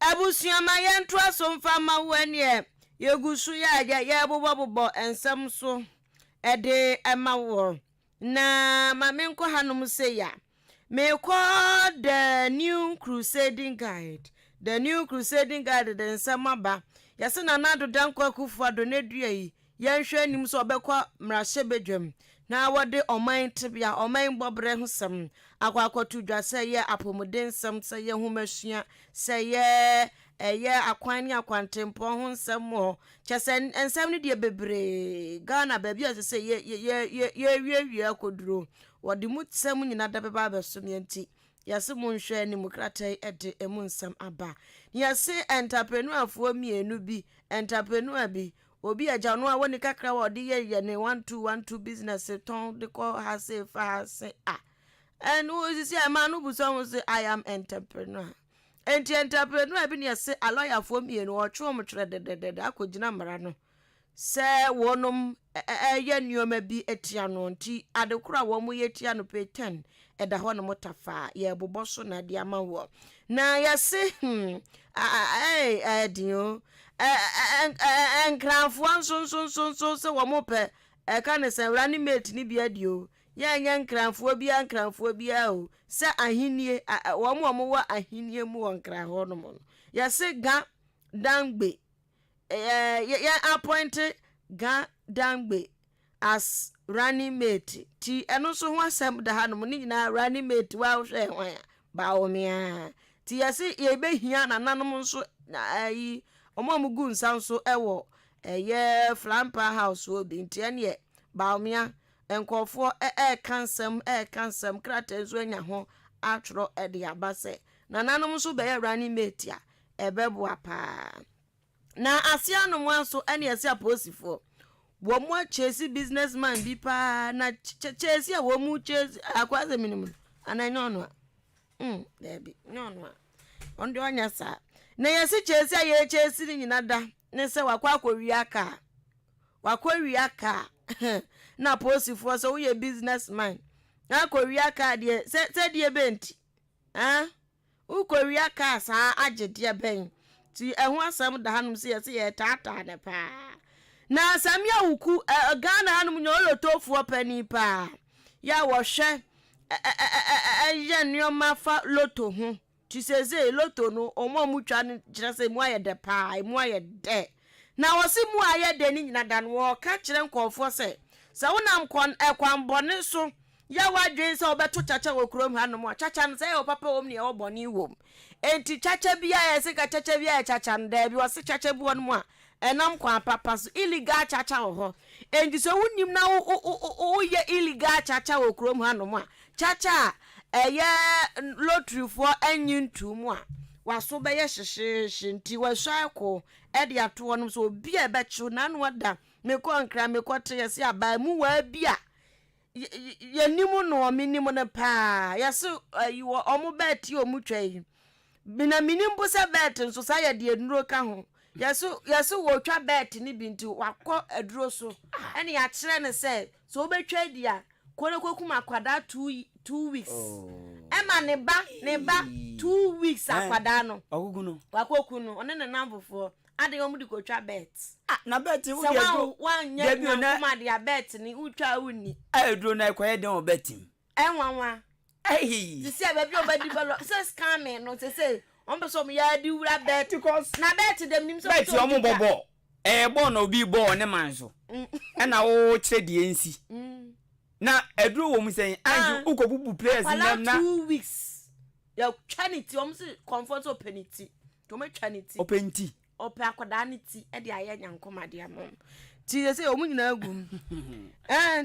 abusuama yentro asomfa ma wanie yegusu ya bobo ensem so ede emawo na mamenko hanom se ya me call the new crusading guide the nsem aba yase na nado danko akufu adonedua yi yenhwe anim so obekọ mrahye bedwam na wode oman tibia oman bobre husem akwakotu dwa se ye apomuden sem se ye humasua se ye akwan ni akwantempo ho nsem ho chese ensem ne de bebre Ghana ba bia se ye wie akoduro wode mutsem nyina da beba besom yanti yase munhwe ni mukratai ede emu nsem aba yase entrepreneur fo mienu bi entrepreneur bi obi ajano a woni kakra wo de ye ne 1212 business ton de ko ha se fa se and who is say man who buso say I am entrepreneur entrepreneur bi ne say a lawyer for me no otwo mo twere de akogina mara no se wonom ye nneoma bi etia no nti adekura wo mo ye tia no pe 10 eda ho no motafa ye boboso na de ama wo na ya se dio enkranfo nso se wo mo pe ka ne se wra ni mate ni bia dio ya nya nkranfo bia o se ahinie wo mo wo ahinie mu won kra ho no mo ya se ga dangbe ya appoint ga dangbe as running mate ti eno so ho asem da ha no ni nyina running mate wa hwe hwan ba o mia ti ya se ye behia nananom nso ayi omo gu nsa nso ewo ye flampa house obi ntia ne baomia enkofo kansem krata nso anya ho atro de abase nananom nso be ye running mate a ebebo apa na asiano nso ene ese aposifo wo mu chesi businessman bi pa na chesi a wo mu chesi akwaze minimum ananyo no debi no ondo anya sa na yesi chesi a ye chesi ni nyina da ne se wakwa aka na posifo so wo businessman na akori aka de se de benti ukori aka sa agede ben ti eho asam da hanum se yesi ye tata ne pa na samia wuku Ghana hanum nyo lotofuo pani pa ya wo hwe ye nneoma fa loto ho ti seze loto no omo mutwa ne kire se mu aye de pa mu aye de na wosi mu aye de ni nyina dan wo ka kire nkofo se wonam kwan bone so ya wadwen se obeto chacha wo krom hanom a chacha no se yo papa wom ne yo bone wom enti chacha bia ya se ka chacha bia ya chacha nda bi wo se chacha bi won mu a enam kwan papa so illegal chacha wo ho enti so wonim na wo ye illegal chacha wo krom hanom a chacha eye lottery for anyintu mu a waso be ye hyehye nti wasua ko e de ato wonom so obi e be chu na no da meko nkra meko te yesi aba mu wa bia yenimu no minimu ne pa yesi yiwo omu beti omu twai bina minimbu se bet nso sa ye de enuro ka ho yesi wo twa bet ni binti wakọ aduro so ene ya kire ne se so obetwa dia kone kokuma akwada 2 weeks ema ne ba 2 weeks akwada no ogugu no wakoku no one ne namfofo ade omu di ko twa bet na bet wo ye do debi na kuma dia bet ni utwa uni aduro na ekoye den o betim enwanwa ti se be bi obadi balo se scam no se on be so me ya di wura bet because na bet dem nim so bet yo mo bobo bo na obi bo ne manso e na wo kire die nsi na aduro wo mu sen anju ukobubu players na 2 weeks ya chanity om se comfort openity to me chanity openti ope akoda ni ti e de aye nyankomade amom ti se omu nyina agum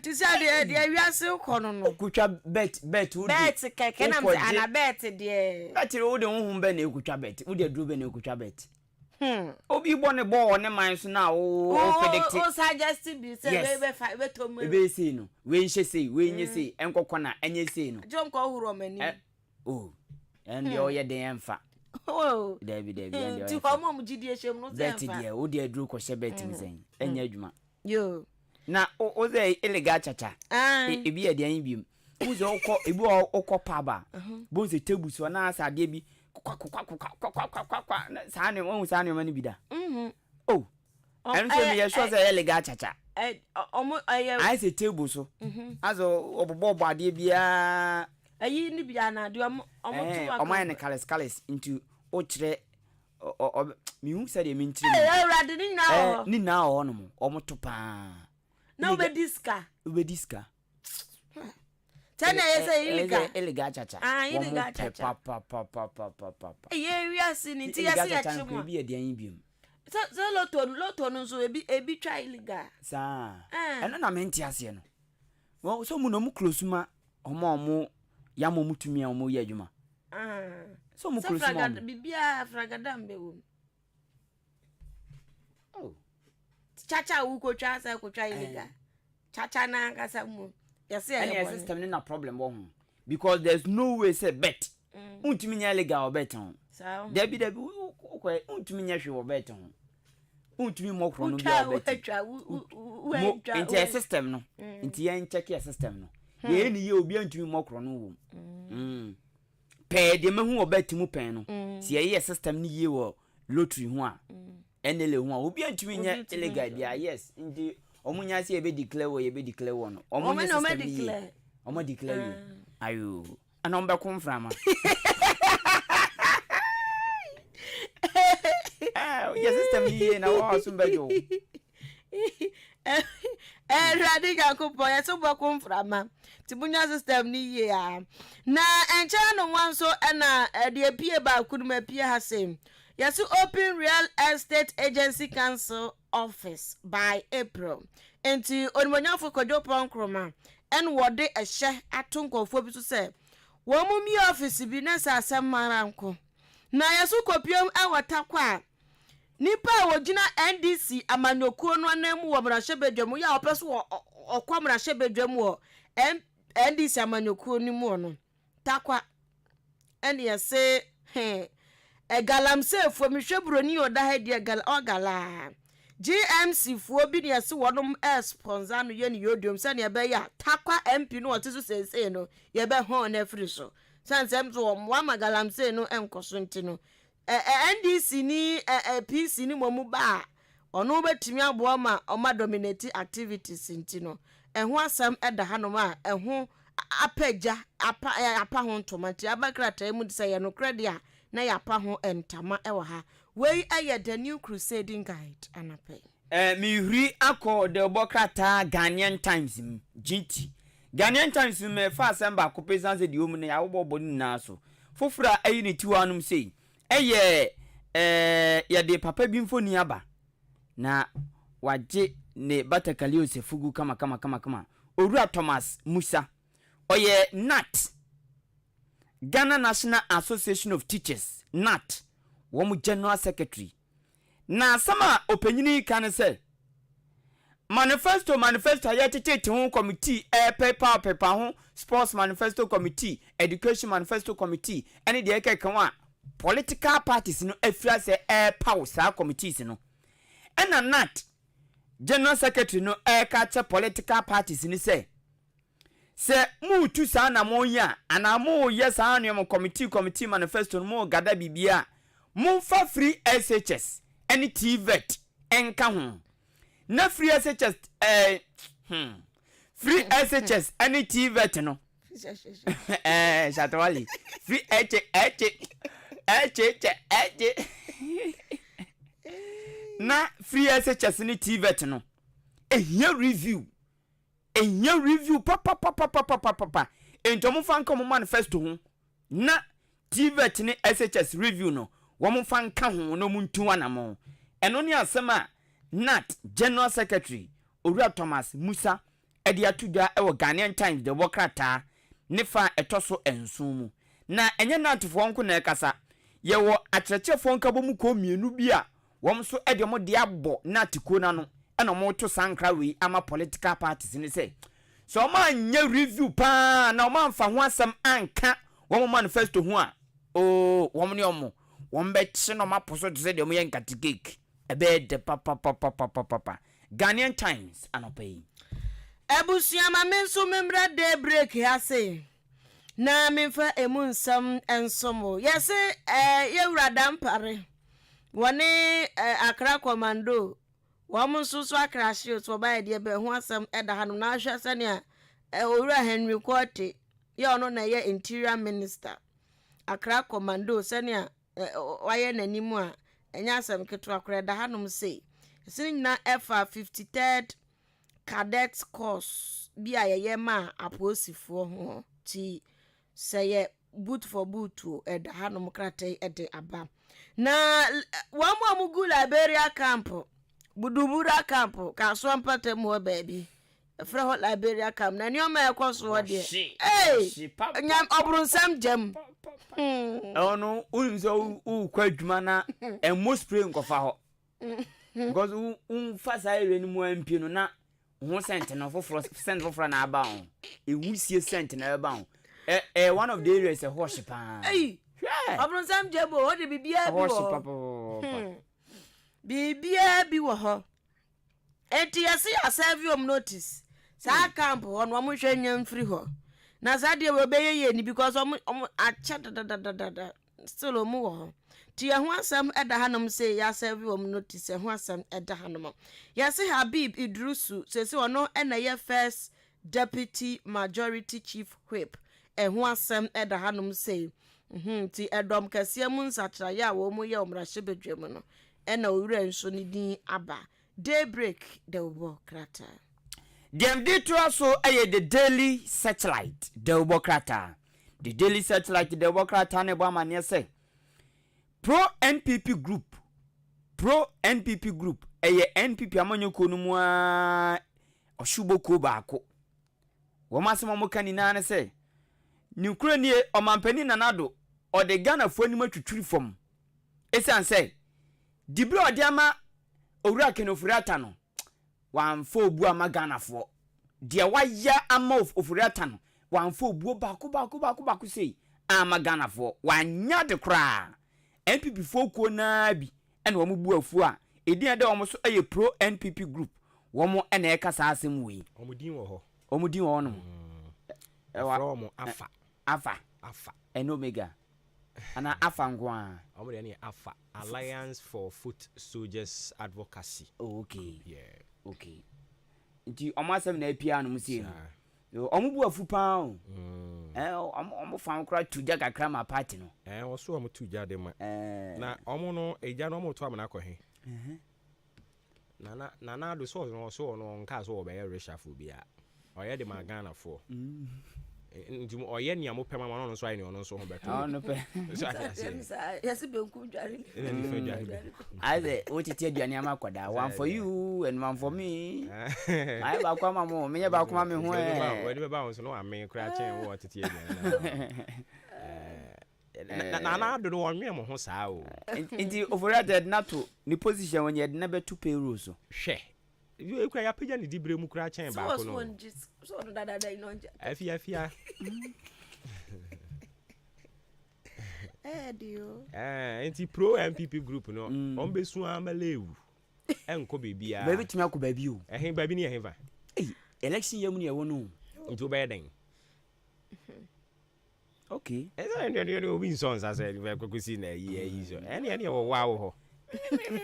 ti se de awiase ko no no okutwa bet wo bet keke na me ana bet de bet wo de honhum be na ekutwa bet wo de aduro be na ekutwa bet obi bo ne bo ne man so na o predict o suggest bi se be to mu be say no we nhye say we nye say enkokọ na enye say no jom ko huro mani and yo ye den emfa David and ti ko mo gidi ehiem no se emfa bet wo de aduro ko hye bet mi sen enye adwuma yo na o ze illegal chacha ebi e de an biem wo ze okọ ebi okọ paba bo ze table so na asa de bi kwa sane won sane mani bida and so me sure say illegal chacha I say table so azo obobo ade bia ayi ni bia na de omo tu aka omo ne kalis into o kire mi hu say de mi ntire rade ni na o no mo omo to pa na obediska tena yese illegal chacha illegal chacha pa ye wiase ni ti yase ya chimo bi e de an biem so loto no so ebi try illegal sa eno na menti ase no wo so mu no mu close ma omo ya mo mutumi a omo ye adwuma so mu close ma bibia fragada mbe wo chacha wu ko twa sa ko twa illegal chacha na kasa mu yes any system ni na problem wo ho because there's no way say bet untumi nya illegal bet ho debi ko untumi nya hwe wo bet ho untumi mo kro no bia bet inti system no inti yan check your system no ye ni ye obi antumi mo kro no wo pe de mehu obet mu pen no si ye system ni ye wo lottery ho a enele ho obi antumi nya illegal bia yes ndi omunya se ebe declare wo no omunya system ni omo declare ayo ana ombe konframa your system ni na wo asumbejo Radi Yakupo, yes, so welcome from Tibunya system ni ya. Na encha no one so na the appear ba could me appear has same. Yes, open real estate agency council office by April. Enti onimonya for kojo ponkroma and what they a share atunko for to say. Womu mi office bi na sa asem maranko. Na yesu kopiom e watakwa. Nipa wojina NDC amanyokuo no anam wo mrahebedwam ya opeso okwa mrahebedwam wo NDC amanyokuo ni mu no takwa ene yese galamse fo mehwebroni oda ha die gala GMC fo bi ne yese wonum sponsor no ye ne yodium se ne be ya takwa MP no otiso sese no ye be hon na free so sansem so wa magalamse no enkoso ntino NDC ni PC ni momu ba ono betimi abo ma oma dominate activities ntino eho asam eda hanom a eho apaja apa ho ntomati abakrata mu disa ye no credit a na ya pa ho entama ewa ha wey aye the new crusading guide anape mi huri akọ de bokrata Ghanaian Times GT Ghanaian Times me fa asem ba ko pesanse de omu na ya wo bo ni na so fofura ayi ne tiwanum sei eye ya de papa bi mfoni aba na waje ne batakali osefugu kama Owura Thomas Musa oye NAT Ghana National Association of Teachers NAT wo general secretary na sama opanyini kan say manifesto ya tete ho committee paper ho sports manifesto committee education manifesto committee any de kan wa political parties no afira se power sa committees no ena NAT general secretary no ka political parties ni se mu tu sa na mo ya ana mo yes annual committee manifesto no mo gada bibia mo fa free SHS any TVET enka ho na free SHS free SHS any TVET no Shatwali free na free SHS ni TVET no ehia review papa entomo fanka mo manifesto ho na TVET ni SHS review no wo mo fanka ho no muntu anamo eno ni asema NAT general secretary Owura Thomas Musa edi atudwa ewo Ghanaian Times de wokrata ne fa etoso ensun mu na enye NAT fo nko na ekasa ye wo akyerɛkyɛ fo nka bomu ko mienu bi a wom so ede mo de abɔ NAT ko na no ena mo to sankra we ama political parties ni say so ma nya review pa na ma mfa ho asɛm anka wom manifesto ho a wom ne wom be kye no maposo de say de mo yen katikek ebe de papa Ghanaian Times anopai Ebusia ma menso memra de break ha say na memfa emunsam ensomo yese ye wurada mpare woni Accra commando wom susu Accra shield so ba de be ho asem eda hanu na ahwa sane a Owura Henry Kwate ye ono na ye interior minister Accra commando sane a waye nanimu a enya asem keto akra eda hanu say sin na FA 53rd cadet course bi ayeye ma aposifo ho ti say boot for boot eda hanom krate ede aba na wamu amugu Liberia camp budubura camp ka so ampate mo baby fra ho Liberia camp na nyoma ekoso de nyam obrunsam jam ono unzo kwadwuma na emo spray nkofa ho because fasa ire ni mo ampi no na ho cent no foforo na aba ho ewusie cent na aba ho one of the areas a horse pa obrunsam jebo o de bibia bi wo bibia bi wo ho etiasi aservium notice sa camp ono mo hwe nyam free ho na sa de we beye ye ni because acha da still omu wo ho ti ya ho asam eda hanom say ya serve wo notice ho asam eda hanom ya say Habib Idrusu say ono na ye first deputy majority chief whip ho asam eda hanom say ti Edom Kasiemu nsatra ya wo mu ye omrahye bedwem no na owura nso ni din aba daybreak the wo krata dem dey to so the Daily Searchlight the wo krata the Daily Searchlight the wo krata ne bo amane say pro NPP group NPP amanyoko no mu a oshuboko baako wo masemo mo kanina ne say nukura nie omampani nanado o de Ghana fo anim atwitwiri fom esan say dibro odiama owura kenofurata no wanfo obu ama Ghana fo de waya ama ofurata no wanfo obu baako sei ama Ghana fo wanya de kra NPP fo ko na bi ene wo bu afu a edin de wo so pro NPP group wo mo ene e kasa asem wi omudin wo ho no from Afa and Omega and Afa ngwa Afa Alliance for Foot Soldiers Advocacy. Okay. Yeah. Okay. Nti omasem na apia no musie no. Omubu afu pa o. Omo fan kra tuja kakra ma party no. Wo so omo tuja de ma. Na omo no eja no omo to amana ko he. Na do so no nka so obe reshuffle bia. Oye de ma Ghana for. Nti oye ni amopema ma no so ayi ni ono so ho beto. No pe. Yes be nku dware. Aze o tete aduane amakoda one for you and one for me. Ai ba kwa mamo menye ba kwa me ho we be ba won so no ame kra chen wo tete aduane. Na do no won me mo ho saa o. Nti overrated na to ni position when ye na betu payroll so. Hwe. You kra ya pagya ni dibre mu kra chen ba ko no. So dada inonja. Afia. Dio. Enti pro MPP group no. On besu amalewu. Enko bebia. Baby timi akọ baby o. Baby ni eheva. Election yam ni e wo no. Nti obeden. Okay. Eza ndi obi sons asa we kokosi na yi so. Ene wo wa wo ho.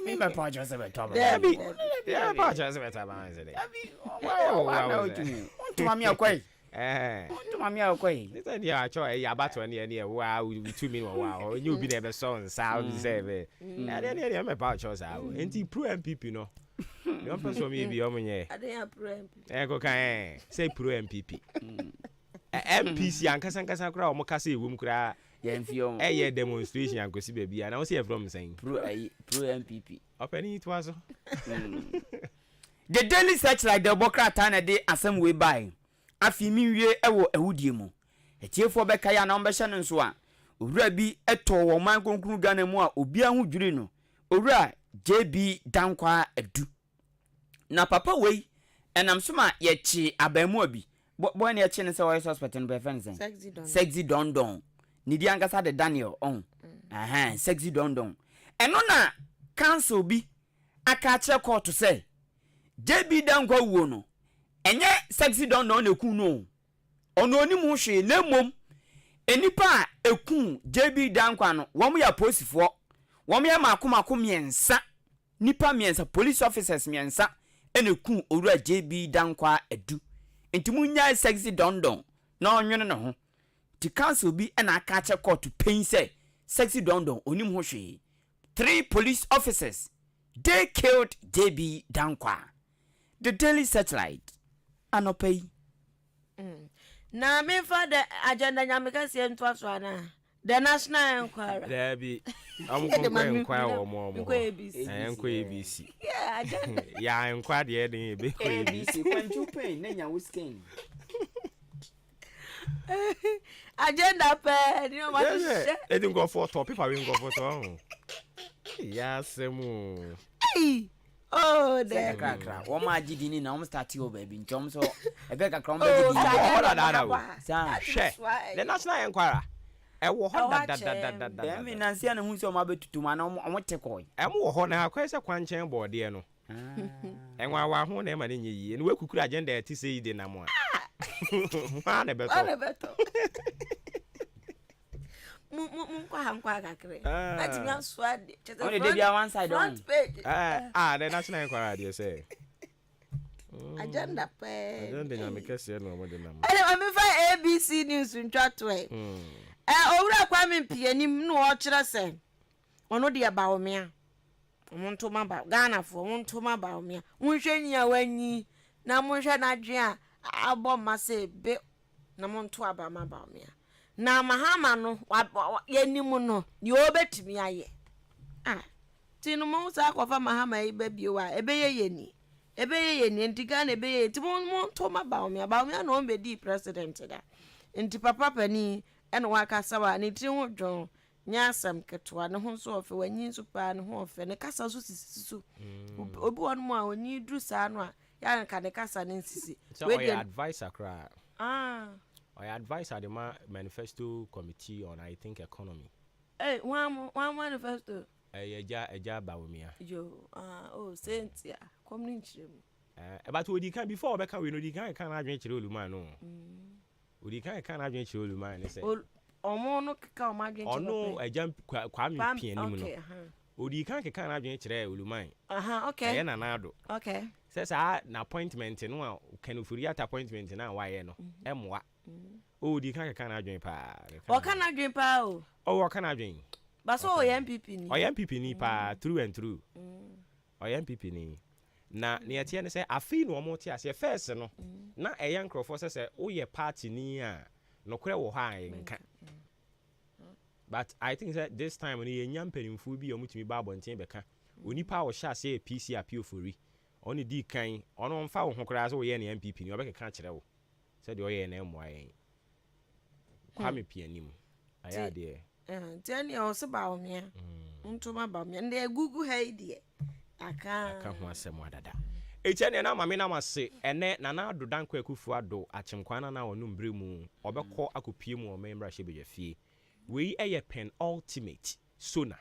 Me pa just be top. Yeah, pa just be top man say. Wow. To mami akwai. To mami akwai. Eza ndi a cho e abato ne wow we 2 minutes wow. Onye obi na be sons sa say be. Ene me pa cho sa. Enti pro MPP no. You want person me bi o munye. Ade pro MPP. Go kan say pro MPP. MPC ankasa kura o mo kasa ewum kura. Yemfio demonstration ankosi bebia na wo say from saying pro MPP openi it was the Daily Searchlight the Bokrata na dey asem we buy afi mi wie ewo ehudie mu etiefo beka ya na ombehye no nso a owura bi eto wo man konkru Ghana mu a obi ahu dwiri no owura JB Dankwa Edu na papa wei enam so ma ye chi abamu abi bo na ye chi ne se wo suspect no be fen sen sexy don Nidi angasa de Daniel on. Sexy don. Eno na council bi aka che court to say JB Dankwa wo no. Enye sexy don na eku no. Ono oni mu hwe na mom enipa eku JB Dankwa no wo ya posifo. Wo ya makomako miensa. Nipa miensa police officers miensa eneku owura JB Dankwa Edu. Entimu nya sexy don na onwene no ho. The council be an akache court to pay say sexy don onim ho hwe 3 police officers they killed JB Dankwa. The Daily Searchlight anopay na me for the agenda nyameka se ntwa so ana the national inquiry there be am ko inquiry wo mo enko ABC yeah agenda ya inquiry dey be ko ABC kwanchu pain na nya whisking agenda pe ni o ma se e din go for top people we go for so ya semu oh de krakra wo ma gidi ni na o start yo baby nchom so e be kakra o be gidi sa she the national inquiry e wo ho da e mi nansi na hu so ma betutu ma na o te ko e mo wo ho na akwese kwanchen board no enwa wa ho na e ma ne nyi ni we kukura agenda e ti sei de na mo a ma na beto Munkwa hankwa kakre. Ah. Ati mi aswade. Only dey be one side on. Front page. The national inquiry dey say. Agenda pe. Agenda nyame kese no mo de nam. I'm fa ABC News ntwa to e. Owura kwa me pianim no o kire se. Ono de ba o me a. Omonto ma ba Ghana fo omonto ma ba o me a. Munhwe nya wanyi na munhwe na dwe a abo ma se be na monto aba ma ba o me a. Na mahama no yanim no ni obetimi aye. Tinu mo sa akwafa mahama yi ba bio a ebeye yeni. Ebeye yeni ntiga na ebeye ti monto ma ba o me na o be di president da. Nti papa pani ene waka sawa ne ti ho dwon nya asam ketwa ne ho so ofe wanyi so pa ne ho ofe ne kasa so sisi obi won mo a oni dru sa no a ya nka ne kasa ne nsisi we dey advisor kra or advisor the manifesto committee on I think economy one manifesto eja bawumia sentia community but odi kan before be kan we no di kan adwen kire oluma no odi kan adwen kire oluma ne say omo no keka o madwen kire ono eja kwa me pianim no odi kan adwen kire oluma okay na nado okay says na appointment no a kan ofuri at appointment na waye no emwa odi kan adwen pa o kan adwen pa o kan adwen but so o MPP ni o MPP ni pa through and through o MPP ni na ne atie ne say afi no mo tie ase first no na eyan crofo say o ye party ni a no kure wo ha nka but I think that this time ni enyam penimfu bi omutumi ba abonten beka onipa wo sha say PC appeal for oni di kan ono mfa wo hokora so wo ye ne MPP ni obeka kire wo say de o ye na emo ayen kwa me pianim aya de tell you also ba o me ntuma ba me nde gugu ha de aka ho asem adada echene na mame na mase ene nana adodan kwa akufu ado achimkwana na wonu mbre mu obekọ akopie mu o memra hye fie we eye pen ultimate sona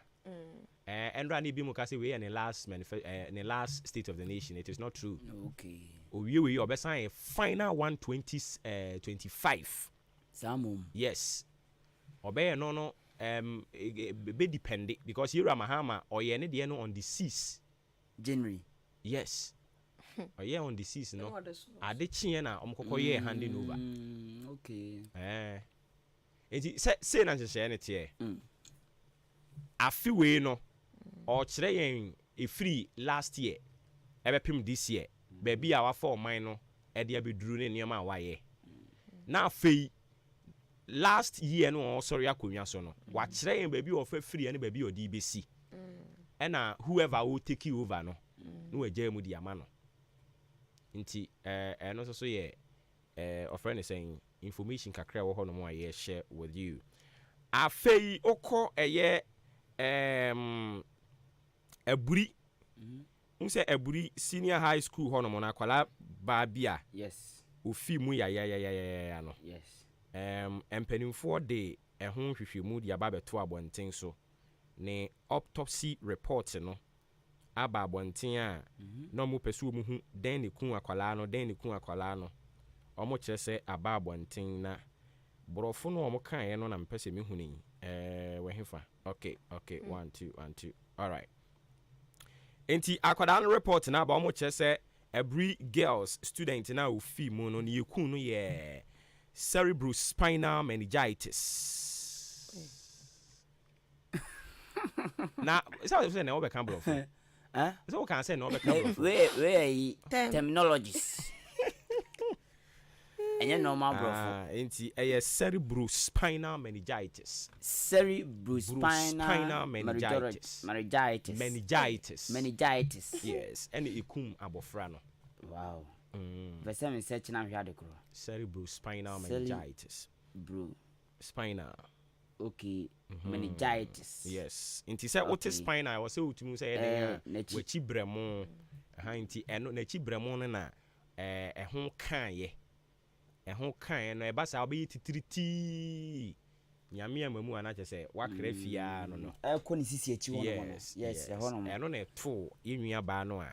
endra ni bi mu ka say we ne last state of the nation. It is not true. Okay. We obesan a final 125 samum yes obey no be depend because you Mahama or ye ne de no on the 6th January. Yes. Oh yeah, on the 6th no. Ade chie na omkoko ye handing over. Okay. Enti say na nhye ne tie. Afi we no or kire yen e free last year. Ebepim this year. Baby our for mine no e de abeduru ne niam wa ye. Na afi last year no sorry akonwa so no. Wa kire yen baby of free and baby odi besi. And whoever will take you over no. No e jam di ama no. Nti no so ye a friend is saying information kakra wo hono mo aye share with you. Afei okọ eye aburi unse aburi senior high school hono mo na kwala ba bia yes ofi mu ya no yes empanimfo de ehun hwehwemu dia ba beto abonten so ne autopsy report no aba abonten a no mo pesu mu hu den ne kun akwala no omo kire se aba abonten na borofo no omo kan ye no na mpese me huni we hefa okay 1 2 all right enti akwada no report na aba omo kire se every girls student na ofi mu no ne yekun no ye cerebrospinal meningitis na so say na we can bro so we can say no be can we terminologies enye normal bro enti cerebrospinal meningitis meningitis yes and ikum abofra no wow vese me search na hwa de kro cerebrospinal meningitis bro spinal okay meningitis yes enti say what is spinal was say utumu say wachi bremo nti eno na chi bremo no na ehon kan ye no e ba sa obi titiriti nyame amamu anache say wakra fia no ko ni sisi achi wono yes ehon no eno na to yenua ba no a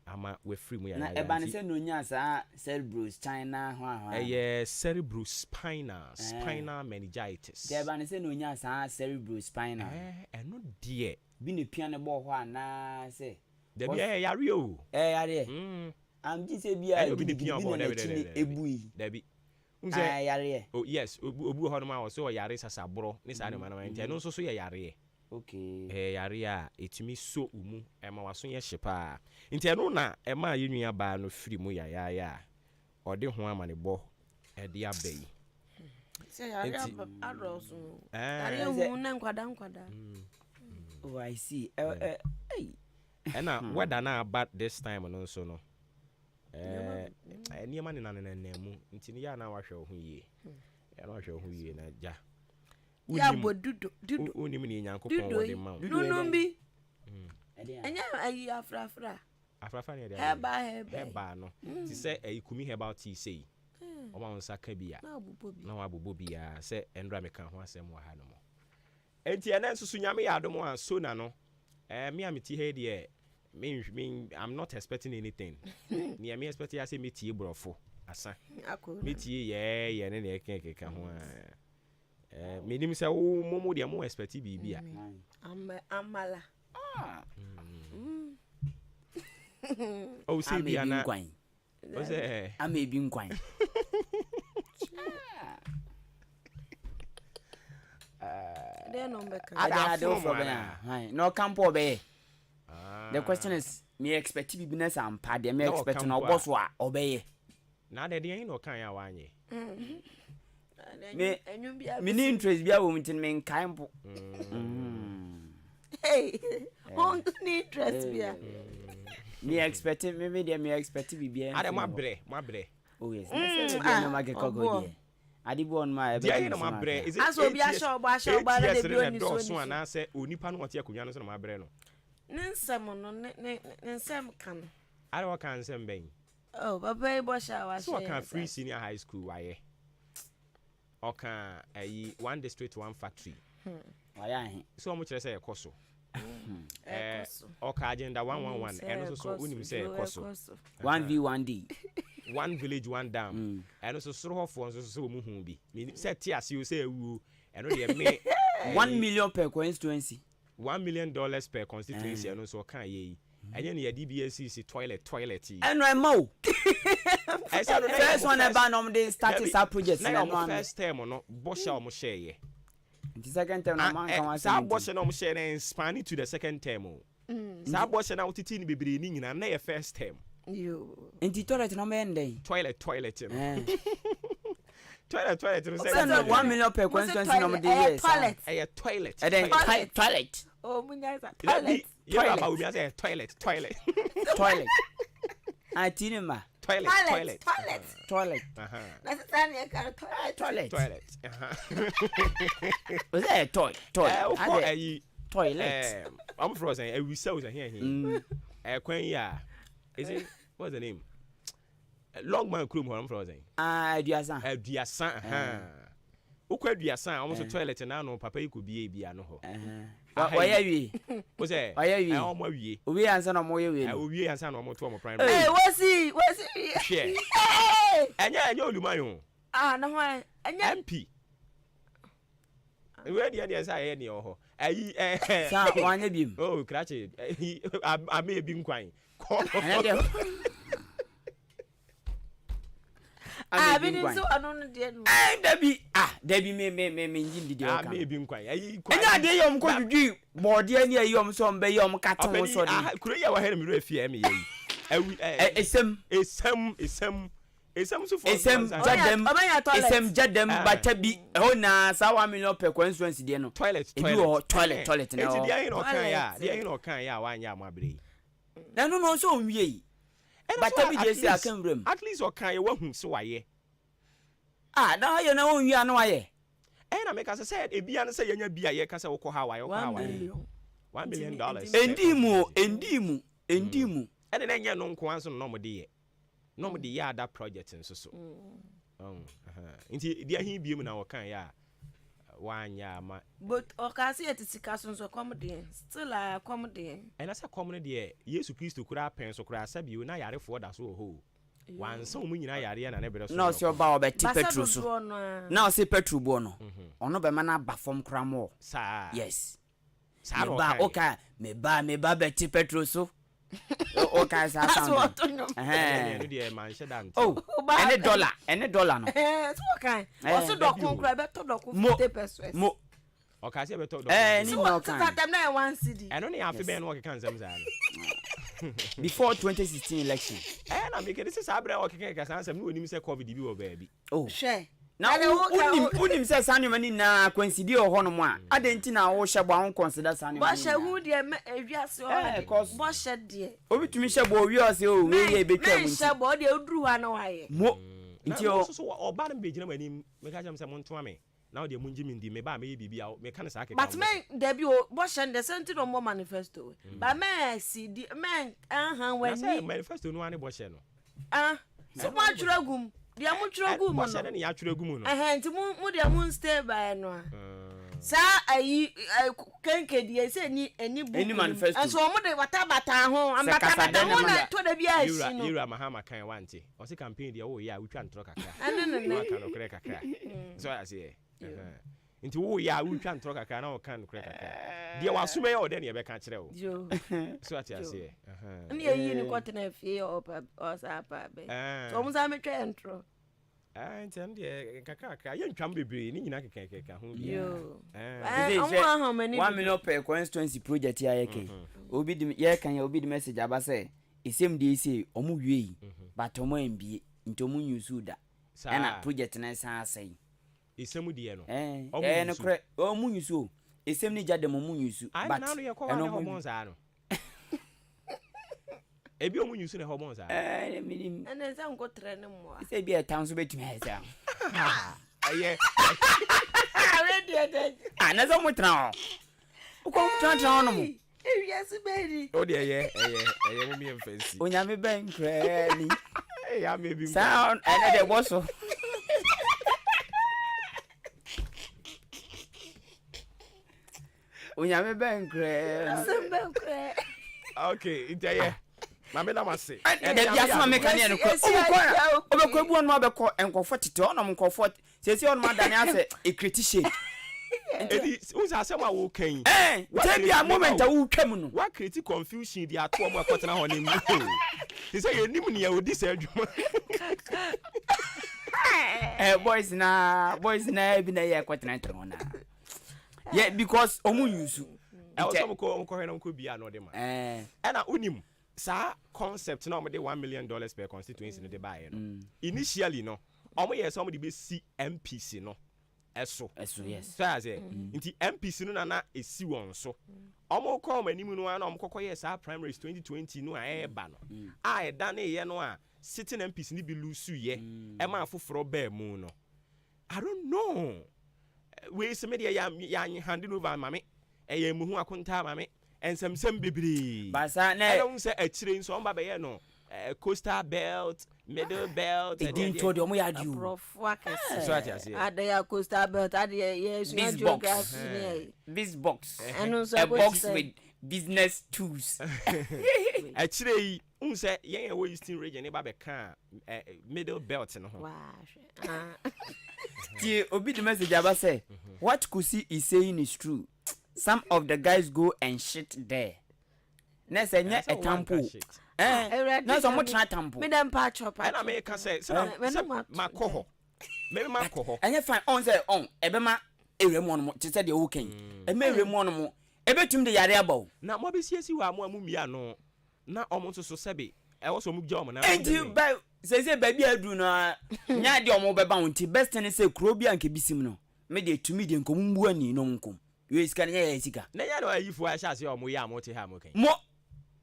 ama we free mu ya na eba ne se no nya sa cerebrus China ho cerebrospinal meningitis. Eba ne se no nya sa cerebrospinal. Eno de bi ne piane bo ho ana se da bi yare o yare am ji se bi a bi ne piane bo da ebui da bi yare oh yes obu ho no ma wo so yare sasabro ni sa ne ma na nti no so so yare okay yare a etumi so umu ema waso ye hyepa nti eno na ema yenua ba no firi mu ya ode ho ama ne bo e de abai se yare aroso yare hu na nkwada oh I see ena weather na about this time no so no niema ne nanenemu nti ne ya na wahwe ho yie ya na wahwe ho yie na ja ya bodudo unim ni nyankopon wo de ma nunumbi enya ayi afrafra ne de heba no ti se ikumi herbal tea sei o ma nsa ka bia na wa bobo bia se endra meka ho asem wa ha no mo enti ena nsusu nyame ya adom a so na no me ameti he de I'm not expecting anything. Ni am expecting say me tie brofo asa. Me tie ye ne na eke ho a. Me nim say wo momo de mo expect bibia. Amala. Oh say bia na. O say am ebi nkwan. They no mbeka. I don't for no campo be. The question is, me expect business and pad, me expect no boss wa obey. Na de dey no kan ya wanye. Me ni interest bia wo mtin me nkan po. Hey, on ni interest bia. Me expect me expect bibia. Ade mabre. Oh yes. No ma get kogo dey. Ade bo on ma e be. Dey no mabre. Is it? Aso bia show ba na de bi oni so na say onipa no wote akonya no so na mabre no. Nsem no nsem kan are what can nsem ben oh baba e bo sha wa so can free senior high school waye o kan one district one factory waye so mo kire say ekoso o ka agenda 111 eno so unim say ekoso 1v1d one village one dam eno so soro hofo so mo hu bi say ti ase o say ewu eno de me 1 million per constituency $1 million per constituency and so can ye and then your DBSC toilet and no mo first one about no dey start this project na no first term no bosha o share ye the second term no man kan sa bosha no share and span to the second term sa bosha na utiti ni bebre ni nyina na your first term yo enti toilet no me ndey toilet toilet no no say 1 million per constituency no dey yes toilet and then toilet oh munya sa toilet toilet atinima toilet na sasa ni ka toilet was that toilet I'm frozen we sell here kwan ya is it what's the name long man krum I'm frozen aduasan ukwa aduasan almost toilet na no papa yi ko bia no ho waya wi o say waya wi o mo wi owi ansa na mo ye wi o wi ansa na mo to mo primary eh wasi share enya olumayo na ho enya MP we dia say ye o ho ayi sa wanya bim oh krache am e bi nkwan bini so ano no de no dabi me njindi de o kan me bi nkwan ayi kwan enya de yom ko dudui bode ani ayom so mbe yom katon so de kuro ya wa here me ro afia me yi esem so for esem jadem batabi ho na sa 1 million per constituency de no toilet na eti dia no kan ya wa anya amabre na no so onwie batabi je si akambrem at least o kan ye wa hu so waye na ye na onwie anu waye na make us say ebia no say yenya bia ye ka say wo ko ha waye $1 million endimu ene na nya no nko anso no mo de ye no mo de ya that project nso so nti dia hin biem na wo kan ya wanya ma but okasi etisika so comedy still a comedy and as a comedy there Yesu Kristo kura pen so kura sabi na yare fo da so ho wan so mu nyina yare na bere so na se oba obeti petro so na se petro bo no ono be ma na ba fom kra mo sa yes sa ba oka me ba beti petro so okay sa sound no dey man she dan oh any dollar no so okay also dokun kra be to dokun 50 pesos mo okay say be to ni no kan so that na 1 cedi eno ni afi be no okay kan sam za before 2016 election na make this is abre okay kan sam no onim say covid bi wo baabi oh share na unim say sanu mani na coincide ho no mo a adenti na wo hye bo an consider sanu bo hye hu de ewiase o bo hye de obitumi hye bo wiase o we ye betwa mu hye bo de oduru ha na waye mo nti o so oba na be gina mani me ka jam say mo ntoma me na o de munji mi ndi me ba me bibi a me kan sa akeka but me there be o bo hye de senti no mo manifesto ba me si di me wani manifesto no ani bo hye no so mo atwura gum dia mu twura gum no bo hye de ne ya twura gum no nti mu dia mu stay by no sa ayi kenke die se ni bu manifesto so mo de bata ho ambata da mo na to da bia shi no yura mahama kan wante o se campaign dia wo ya wutwa ntro kakra no kan no kre kakra so ya se nti wo ya wutwa ntro kakra na o kan kre kakra dia wasume ya o de ne be kan kire wo so ati ase ni yi ni ko tena fie o sa pa be so mo za me twa ntro ntem de kakaka ye ntwam bebre ni nyina kekeka ho yo 1 million per constituency project ya yake obi dim ye kan ya obi dim message aba say isem de ise omu wie but omo mbie ntomu nyusu da na project na san asai isem de no no kre omu nyusu isem ni jade mo mu nyusu but eno mo monza no ebi omu nyusu ne hormone za minim ene za nko trene mo se bi etan so betumi esa aye ready de na zo mo tran ko tran no mo yes baby o de eye mo mi emfancy onyame ben kra ni ya me bi sound ene de boso onyame ben kra okay itaye mame na mase e de bia so mekania no ko obekọ ebu onu obekọ enkofo tete onum nkofo sesi onu madane ase e critique edi uza asema wo kan te bia moment a wo twam no wa create confusion di ato omo akotena ho ne mu ti say enim ne ya odi sa adwuma boys na bi na ye akotena ntro na yeah because omu yusu e o so ko hwe na ko bia no de ma na unim sa concept na omde $1 million per constituency no de bae no initially no omo yes omo de be si MPC no eso yes so as nti MPC no na esi won so omo ko manimu no na omo kokko yes primaries 2020 no a ba no a da na ye no a sitting MPC ni bi lusu ye e ma afoforo ba mu no I don't know we se media ya handing over mame e ye muhu akonta mame ensem bibiri basa na I don't say achire nso omba be ye no coastal belt middle belt e din to de omo ya di prof wakes so ati ase ada coastal belt ada yes this box and a box with business tools achire yi unse yen we eastern region e ba be kan middle belt no ho ti obi the message aba say what Kusi is saying is true. Some of the guys go and shit there. Nese nye a tampo. Na so much na tampo. Me dem pa chop. Na me ka say makoho. Maybe makoho. Anya fine on say on ebema eremu no ti say de wo kan. E me eremu no mo. Ebetum de yare abaw. Na mo be siesi wa amu mia no. Na omo so sebe. E wo so mu gya omo na. Enti ba say baby adu na nya de omo beba wonti best ne say kro bia nke bisim no. Me de tumi de nkomumbu ani no nkom. You is can ya sika na ya no ayifu a sha se omo ya mo te ha mo kan mo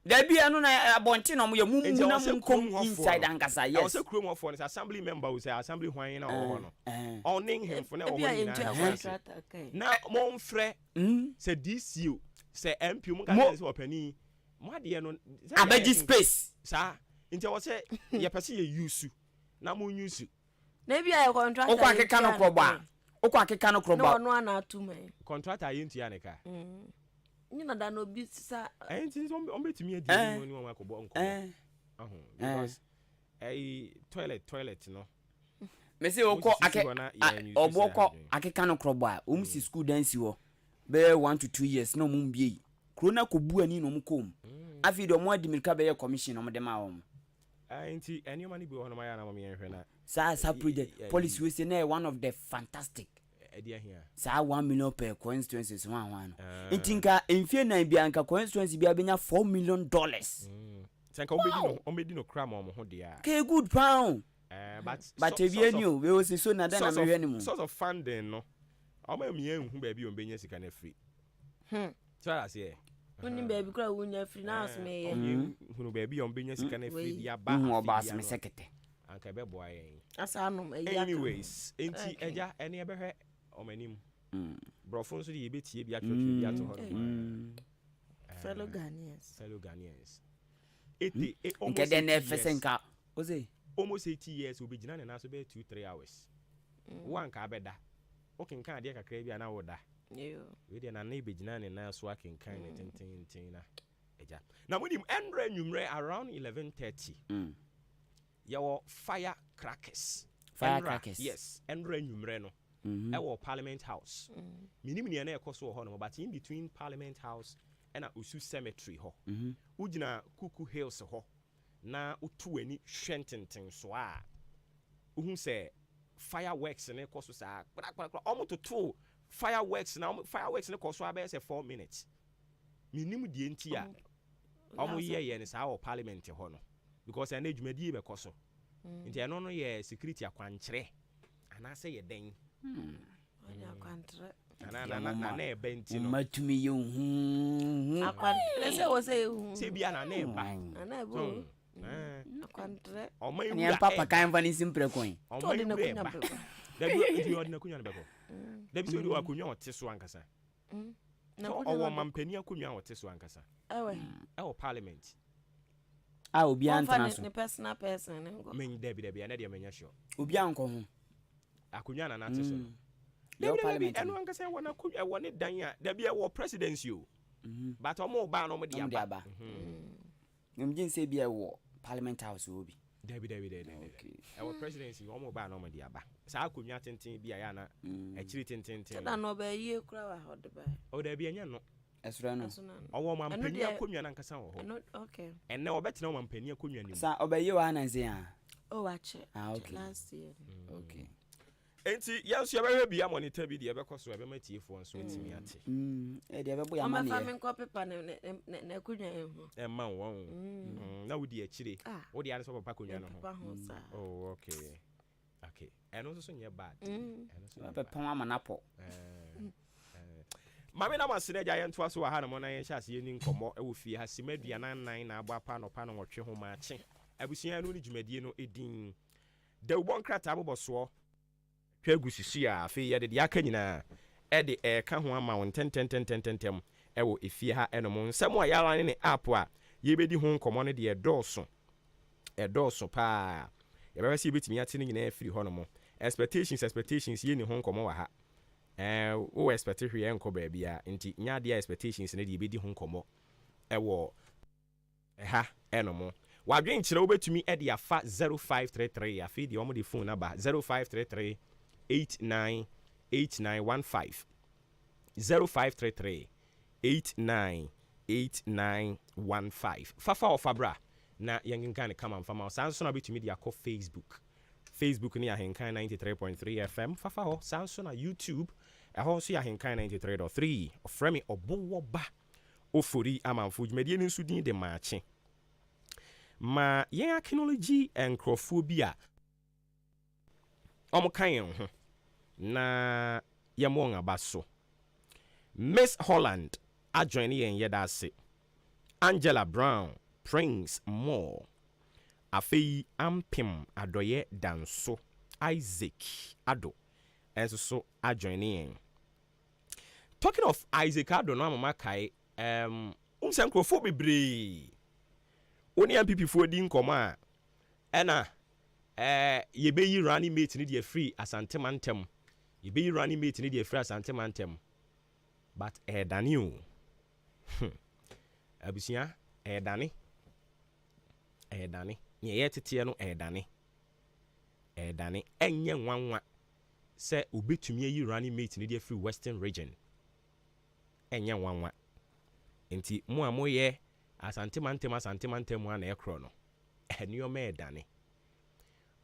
da bia no na abonte no mo ya mumu na munkom inside ankasa yes I was a crew of for assembly member who say assembly hwan na o no owning him for na o na mo mfre say DCU say MP mo kan say opani mo ade no abaji space sa nti wo say ye pese ye use na mo use na bia ye contract o kwa keka no ko ba okwa akeka no kroba no ana atuma contractor yintu ya neka nyina da no bi sa enti on betumi adi mo ni won akobo nko because toilet no mese okọ obokọ akeka no kroba si school dance wo be 1 to 2 years no mum bie krona ko bu ani no mkom afi do mo adimirika be commission no mo dem awom enti any money be hono ma ya na mo yenhwe na sa project policy we say na one of the fantastic edia here sa 1 million per constituencies one enti nka enfie na bia nka constituency bia benya $4 million senka ombedi no kra ma mo ho dia ke good pound but ebie ni o we o se so na da na me hwe ni mu source of funding no oma mi enhu ba bi ombenya sika na free so I say Uni baby kura unya free na asme ye. Hunu baby ombenya sika na free dia ba. Ba asme sekete. Anka be boa yen. Asa anum anyways, enti eja ene e behwe omanim. Brofo nso de yebetie bi atwetwe bi ato ho. Fellow Ghanaians. Nke den na fesenka. Oze. Almost 80 years obegina na so be 2-3 hours. One ka beda. Okenka ade kakra bi ana woda. We dey na ebegina na so akenkan na tintin na eja. Na munimendre nwumre around 11:30. Yawo firecrackers. Yes,endre nwumre no. Ewo Parliament House. Minim ne na ekoso ho no, but in between Parliament House and Usu Cemetery ho. Ugina Kuku Hills ho. Na utu ani hwententen so a. Uhun se fireworks ne ekoso sa. Omototo fireworks ne koso about 4 minutes. Minim die nti a omo ye ne sa o parliament ho no because an adwumadi be koso. Nti eno no ye security akwankyere anase ye den. Onya akwankyere. Na e benti no. Matumi ye hu. Akwankyere se wo se hu. Se bia na e ba. Na e bo. Akwankyere. Omo e wu papa kan fa ni simpre koin. Omo e wu da bi ndi odina kunya ne beko. Da bi so di akunwa ote so ankasa. Na owo mampani akunwa ote so ankasa. Ewo parliament. Obi antana so. Ne personal person ngo. Men da bi na de menya sure. Obi anko ho. Akunwa na te so. Yo parliament. Eno ankasa wona kunwa wona dan a da bi e presidency o. But omo ba no mo de aba. Ngem se bi e wo parliament house obi. David. Our presidency omo ba no mo de aba. Sa akunwa tenten bi ya na akiri tenten. Tada no ba ye kura wa hode ba. O da bi anya no. Esra no. Owo mampani akunwa na nkasa wo ho. Okay. Enne obetena mampani akunwa ni. Sa obaye wa na nse a. Wache. Okay. Last year. Okay. Enti yanso yabehwe bia monitor bi de bekoso ebe matiefo nso etimi ate. E de bebo ya mane. Ama fa me nko pepa na kunwa ehu. E ma won. Na wodi akire. Wodi ane so papa kunwa no ho. Oh, okay. Eno so nye bad. Eno so pepa ma na po. Mame na masene ja ye ntoa so wa ha na mo na ye hyase ye ni nkomo e wo fie ha simadua nan na agba pa no nwotwe ho ma ache. Abusia no ni dwumadie no edin. Da ubon krata aboboso. Hwegusisi a afi ye de aka nyina e de ka ho ama won tententem e wo efie ha enom nsem a yara ne app a ye bedi ho nkomo no de edoso pa ye be se betimi ate ne nyina afiri ho no mo expectations ye ni ho nkomo wa ha wo expect hwe enko ba bia nti nya de expectations ne de bedi ho nkomo e wo ha enom wadwen kire wo betumi e de afa 0533 afi de omo de phone number 0533 898915 0533 898915 fafa o fabra na yengenkan kama mfama sanso na betumi dia ko Facebook ni Ahenkan 93.3 FM fafa ho sanso na YouTube ho so Ahenkan 93.3 ofremi obowoba ofori amanfo dwumedie ni nsudin de maache ma yen archaeology enkrofobia omokan ho na yemo ngaba so Miss Holland adjoin yen yedase Angela Brown Prince Moore afei ampim adoye danso Isaac Ado enso so adjoin yen. Talking of Isaac Ado no mama kai unsankrofo bebre oni MPP fo di nkoma ena ye be yi running mate ni de free asante mantem be running mate in the first antimantem, but Daniel. Abusia, Danny. Danny. Yet Tiano, Danny. Danny. And young one say, Ubi to me, you running mate in the free Western region. And young one. Inti more ye as antimantem one air chrono. And your mayor Danny.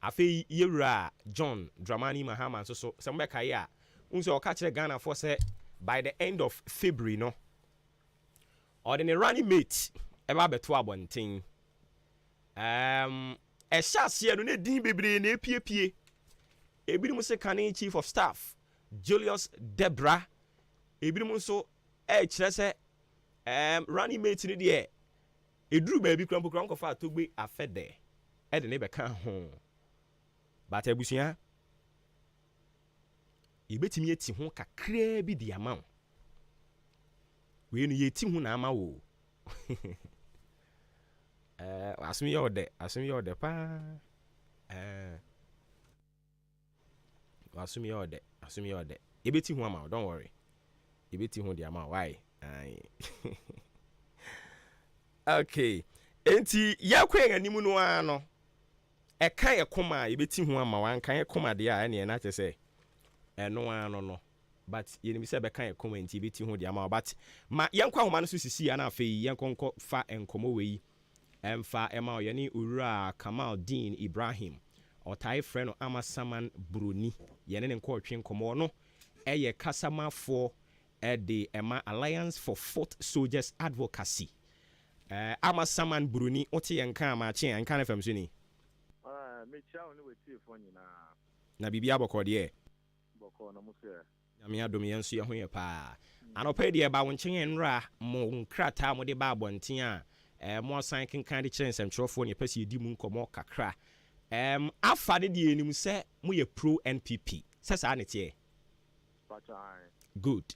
Afi yura John Dramani Mahama so some kaya unso catch Ghana for say by the end of February no or the running mate eba beto abonten e shasie no ne din bebre na epiepie ebinim se Kane chief of staff Julius Debra ebinim so kire se running mate ni de eduru ba bi krampo fa atogbe afede e de ne be kan ho. But abusia yebetimi eti ho kakra bi di ama wo we no yeti ho na ama wo asumi yode pa asumi yode yebeti ho ama wo, don't worry, yebeti ho di ama why okay enti yakwen animu no ano kan ekoma yebeti ho ama wan kan ekoma de a ene na kyese eno ano no but yenim se be kan ekoma nti yebeti ho de ama but ma yenkwa homa no so sisi ana afei yenkonko fa enkomo wei emfa ema oyeni ura Kamal Dean Ibrahim otai frɛ no Amasaman Bruni yene ne nkɔtwe nkomo no eye kasamafo de ema Alliance for Foot Soldiers Advocacy Amasaman Bruni oti yenka ma che yenka na fam so ni na bibia bɔkɔ deɛ nyame adom yɛn so yɛ ho yɛ paa anɔpɛ deɛ ba wo nkyɛn nra mo nkrata mo de ba abɔnten a mo asan kenkan de kyerɛ nsɛmtwerɛfoɔ ne pɛsi edi mu nkɔmɔ kakra afa de deɛ enim sɛ mo yɛ pro NPP sɛ saa ne teɛ good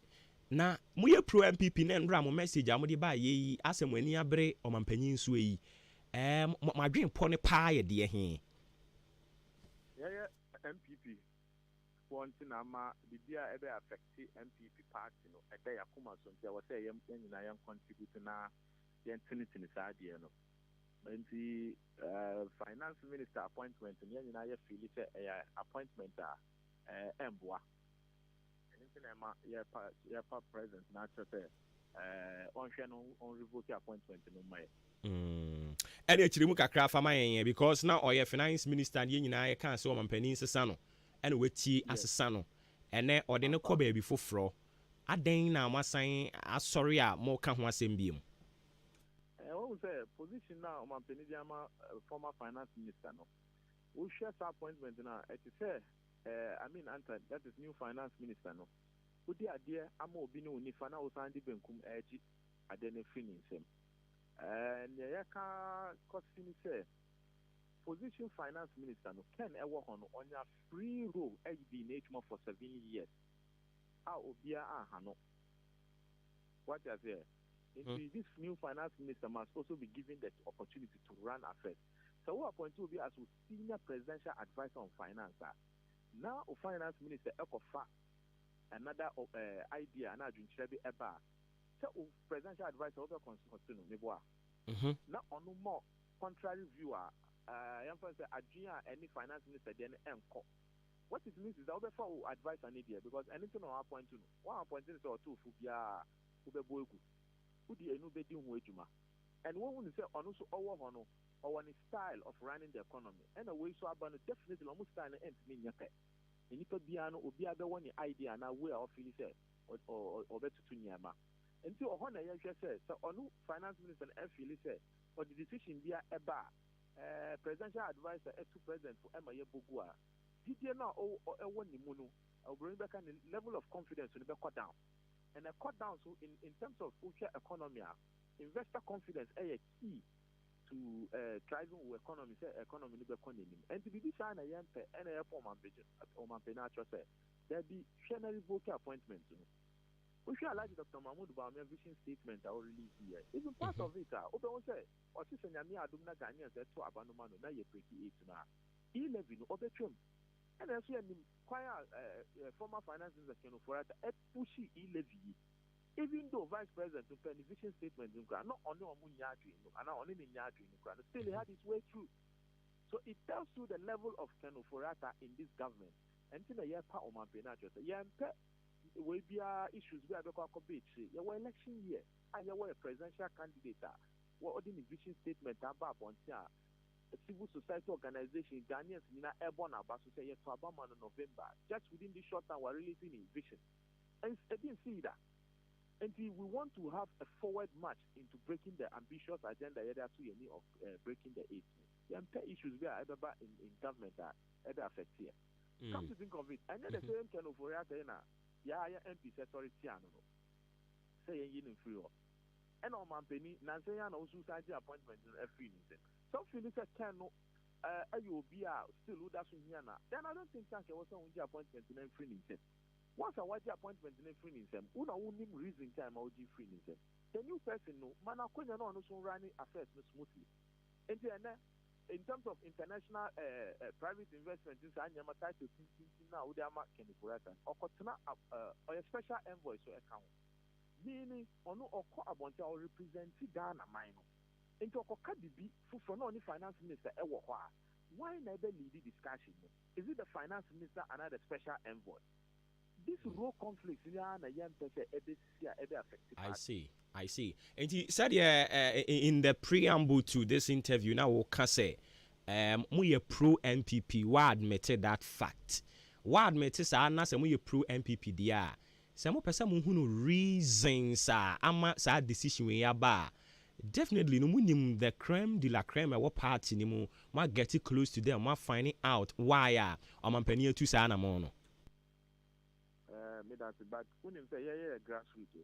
na mo yɛ pro NPP na nra mo message a mo de ba yɛ asɛm ani abere ɔmampanyin so yi mo adwen pɔ ne paa yɛ deɛ he yeah, MPP wanting ama bibia ebe affect MPP party no ede yakoma so ntia wo say yem nyina yem contribute na yen tinitini saa de no nti finance minister appointment nyina ye feel say appointment emboa nti na ma ye pa president na say on hwe no on revoke appointment no mai and actually mu kakra fa man because now oye finance minister and nyina ye kan se o mampanin sesa no and weti asesa no ene ode ne ko ba bi foforo adan na amasan asori a mo ka ho asem biem what say position now o mampanin diama former finance minister no we share appointment na it say I mean anta that is new finance minister no udi ade ama obi ne oni fa na o san de benkum eji ade ne fini nsem and yaka costing say position finance minister no ken ewo hono onya free role be in HM for 7 years obia no what you say this new finance minister must also be given the opportunity to run affairs so what point will be as senior presidential advisor on finance now o finance minister ekofa another idea na adwinkyerɛ bi eba so presidential advisor over continue meboa na ono more contrary view yam for say adwin any finance minister dey enko what it means is that over for advice an idea because anything on point to one point is or two fu bia ubebo egu udi enu be di ho adwuma and when we say ono so owo ho no or one style of running the economy and a way so about definitely almost style end me nyaka enipa bia no obi abe woni idea na way of feel say or better to nyama until o na ye hwe say so onu finance minister na feel say or the decision bia eba presidential advisor to president for emaye bogua didie na o woni mu no obìnrin be kan level of confidence no be cut down and a cut down so in terms of future economy investor confidence is key to driving the economy say economy no be konenim and to be sign na yempe and a form ambition o man penacho say there be general vocal appointment no we should allow Dr. Mahmoud Bawumia vision statement I will release here even part of it obe won say o se nyame adum na Ghanaians to abanoma no na ye preki 8 na 11 no obe twem And as we quite former finance minister Ken Ofori-Atta pushy e-levy. Even though vice president to pen vision statement not only on Munyadri, and only in Yadri, still he had his way through. So it tells you the level of Ken Ofori-Atta in this government. And in a year, part of my penalty, will be issues where the beach. You were election year, and you were a presidential candidate. What ordinary vision statement about on civil society organization, Ghanaians in airborne about to say to Obama in November. Just within this short time, we're releasing a vision. And I didn't see that. And we want to have a forward march into breaking the ambitious agenda of breaking the eight. The issues we are in government that affect here. Come to think of it, and then the same kind of MP said sorry, say in free. And on my penny, Nancy and also signed the appointment in a free meeting. Some Phillips can you be still who doesn't hear now. Then I don't think I was on the appointment in a free meeting. Once I watch the appointment in a free meeting, who know him reason time I would give free meeting. The new person no man I couldn't know so running affairs smoothly. And then in terms of international private investment in Sanyama title now they are marking for that or a special envoy so account. Meaning or no or about our represent Ghana minor. Into Okadibi for no finance minister why never lead the discussion? Is it the finance minister and the special envoy? This role conflict I see. And he said in the preamble to this interview now we'll say we pro NPP we admitted that fact. We admitted say na say we pro NPP dia. Say mo pesa mo hunu reasons ama sa decision we aba. Definitely no munim the creme de la creme our party ni mo ma get close to them ma finding out why omampani tu sa na mo no. But when you say grassroots,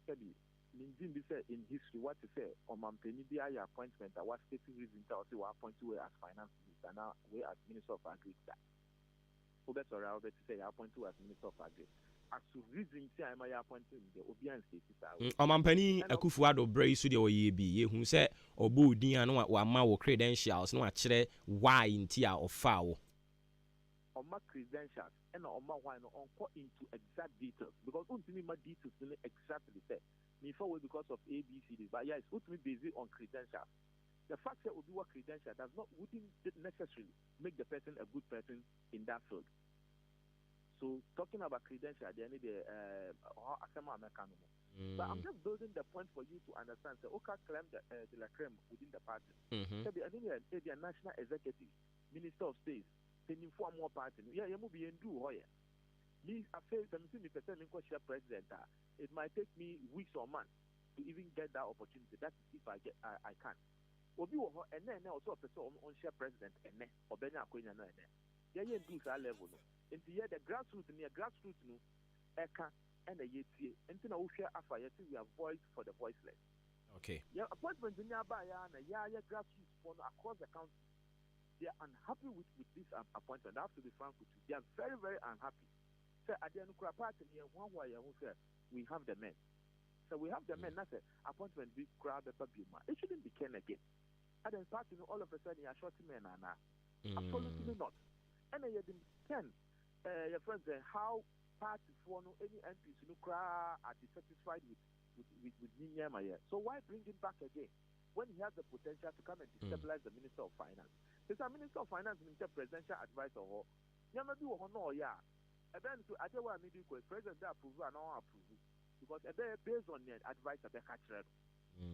in history, what to say, or Mampeni appointment, I was stating reason to appoint to as finance minister, now we as Minister of Agri. That's all right, say appoint to as Minister of Agri. As to reason, say I'm appointing the Obian state. Mampeni Akufo-Addo Bray so the OYB, who said Obu Dian wa ma wo credentials, no actually why in tia or foul. On my credentials and on my wine on into exact details because ultimately my details exactly say me forward because of ABCD, but yeah, it's ultimately based on credentials. The fact that we do a credential wouldn't necessarily make the person a good person in that field. So talking about credential, they need the but I'm just building the point for you to understand. So Oka claim the la creme within the party. So the national executive, minister of state. For more party, yeah, you must be in do hoya. Me, I feel the president. It might take me weeks or months to even get that opportunity. That's if I can. And then also a person on share president and or Benya Queen and yeah, you do that level. And the grassroots no, Eka and a yeti, and then I will share after we have voice for the voiceless. Okay. Yeah, appointment in Yabaya and yeah, grassroots for across the country. They are unhappy with this appointment. I have to be frank with you. They are very, very unhappy. So at the end of the party, we have the men. So we have the men. That's an appointment. It shouldn't be Ken again. At the party, all of a sudden, you are short men. Absolutely not. And then you can, your friends, how party for any MPs are dissatisfied with Ninyama. So why bring him back again when he has the potential to come and destabilize the Minister of Finance? Because a Minister of Finance is a presidential advisor. You never do no, yeah. And then I don't want to do president approve and not approve because based on the advice of the catcher,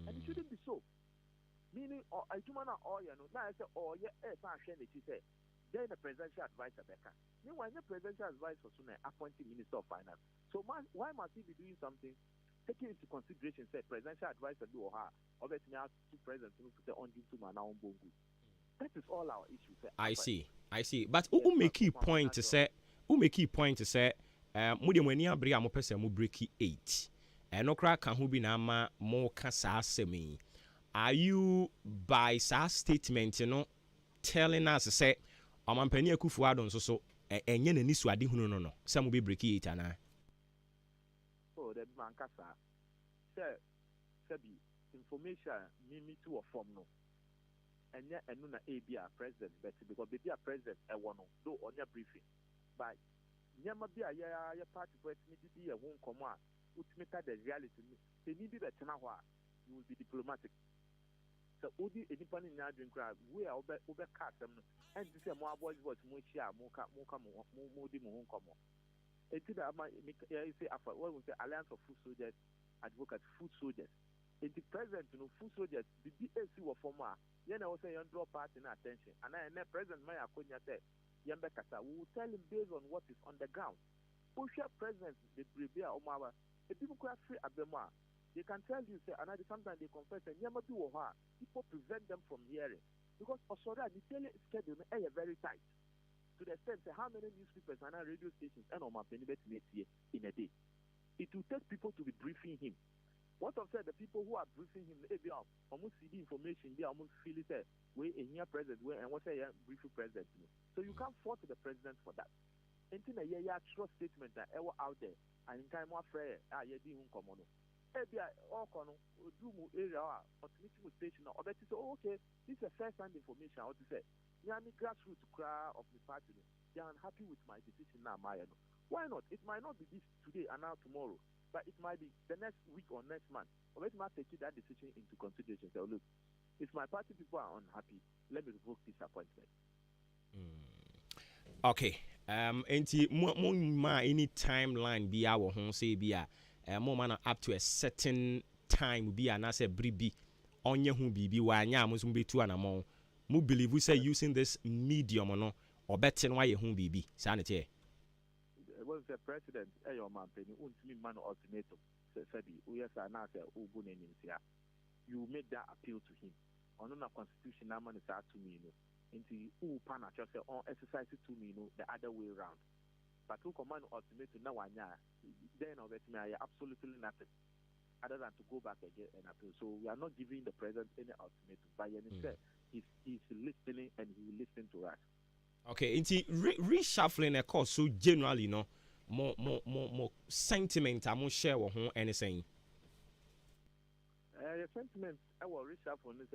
and it shouldn't be so. Meaning, I do not know, now I say, oh, yeah, she said, then the presidential advisor. Meanwhile, the presidential advisor soon appointing Minister of Finance. So why must he be doing something? Taking into consideration, say presidential advisor do or her, obviously now two presidents to say on to man now bongo. That is all our issues. I see. But who make key point to say? Mudi mweni abri amo pese mu breaki 8. Enokra kan hu bi na ama mo ka sa asemi. Are you by sa statement telling us say Amampani Akufo-Addo nso so enye na nisu ade hunu no say mo be breaki 8 ana? Oh, the man kasa. Say information me to a form no. and yet and no ABA president but because be a president I want to do on your briefing but nyama be a ya party for me be a won come out ultimate the reality they need be better now you will be diplomatic so odi anybody in your crowd we are over cast them and this more boys voice more share more di mo come it did say after what we say Alliance of Food Soldiers Advocates Food Soldiers the president food soldiers the BAC were former you know say you draw party in attention and I president my akonya say yambe kasa we will tell him based on what is on the ground social president the bribia omawa the people who are free abema they can tell you say and sometimes they confess and yamma do people prevent them from hearing because also the daily schedule is very tight to the extent say how many newspapers and radio stations and on my in a day it will take people to be briefing him. What of said the people who are briefing him, they almost see the information, they almost feel it way in here president way and what say briefing president. So you can't fault the president for that. Anything a trust statement that ever out there and in time more fair di hun come on. All kono do mu area or meeting station or bet say okay, this is a first hand information what to say. Yami grassroots cry of the party. They are unhappy with my decision now, why not? It might not be this today and now tomorrow. But it might be the next week or next month. Or let me take that decision into consideration. So look, if my party people are unhappy, let me revoke this appointment. Okay. Enti ma any timeline be our home say be a moment up to a certain time be an as a bribi on your who be wa nya mo be two and among. Mo believe we say using this medium or no or betting why you who be sanity. Was the president your man penny me man ultimatum said yes I now say you make that appeal to him on a constitutional man is to me into pana just say on exercise to me the other way around but who command ultimatum now then of it may absolutely nothing other than to go back again and appeal. So we are not giving the president any ultimatum but instead he's listening and he will listen to us. Okay, into reshuffling a course so generally, more sentiment. I'm share with who anything. The sentiment I will reshuffle is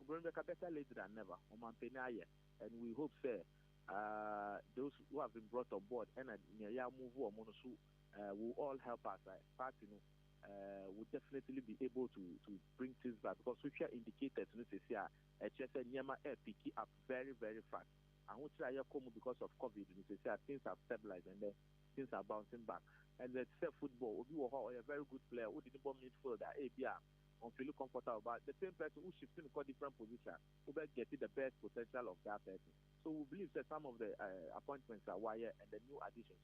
going back better later than never. And we hope those who have been brought on board and move on will all help us. Party, will definitely be able to bring things back because we share indicators pick up very, very fast. And which are because of COVID, things have stabilized and then things are bouncing back. And the football, we were a very good player who didn't midfield that ABR on feel comfortable, but the same person who shifting to different position who get the best potential of that person. So we believe that some of the appointments are wired and the new additions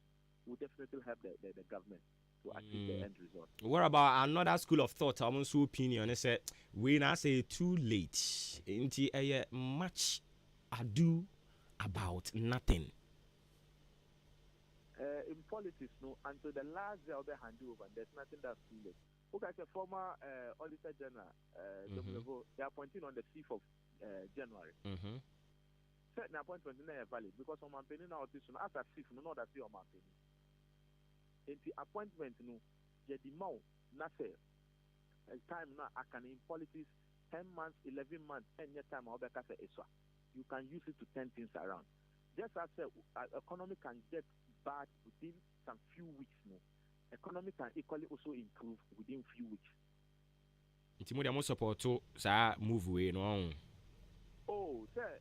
will definitely help the government to achieve the end result. What about another school of thought? I'm also opinion. They say we now say too late. Into a much ado about nothing. In politics, until the last day of the handover, there's nothing that's too late. Okay, the former Auditor General, they are appointing on the 5th of January. Certain appointment is not valid because on my opinion now, after 5th, no, that's your opinion. In the appointment, get the more, nothing. Time now, I can in politics 10 months, 11 months, 10 years time, you can use it to turn things around. Just as economy can get bad within some few weeks, economy can equally also improve within few weeks. It's more than support to move away, no. Oh, sir,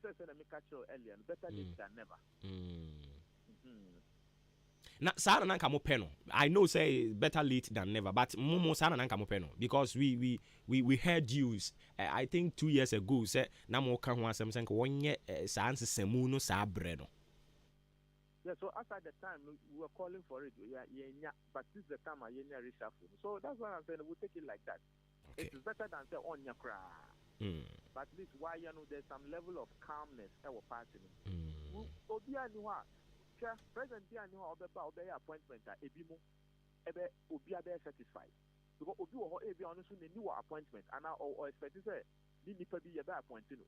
let me catch you earlier. Better late than never. Na sana nanka mo peno. I know say better late than never, but momo sana nanka mo peno because we heard you. I think 2 years ago say na mo ka ho asem say wonye sanse semu no sa bre no. Yeah, so after the time we were calling for it, but this is the time I reshuffle. So that's why I'm saying we'll take it like that. Okay. It's better than say on your cry. But at least why there's some level of calmness our party. President appointment satisfied because honestly new appointment and or expect to say be appointed.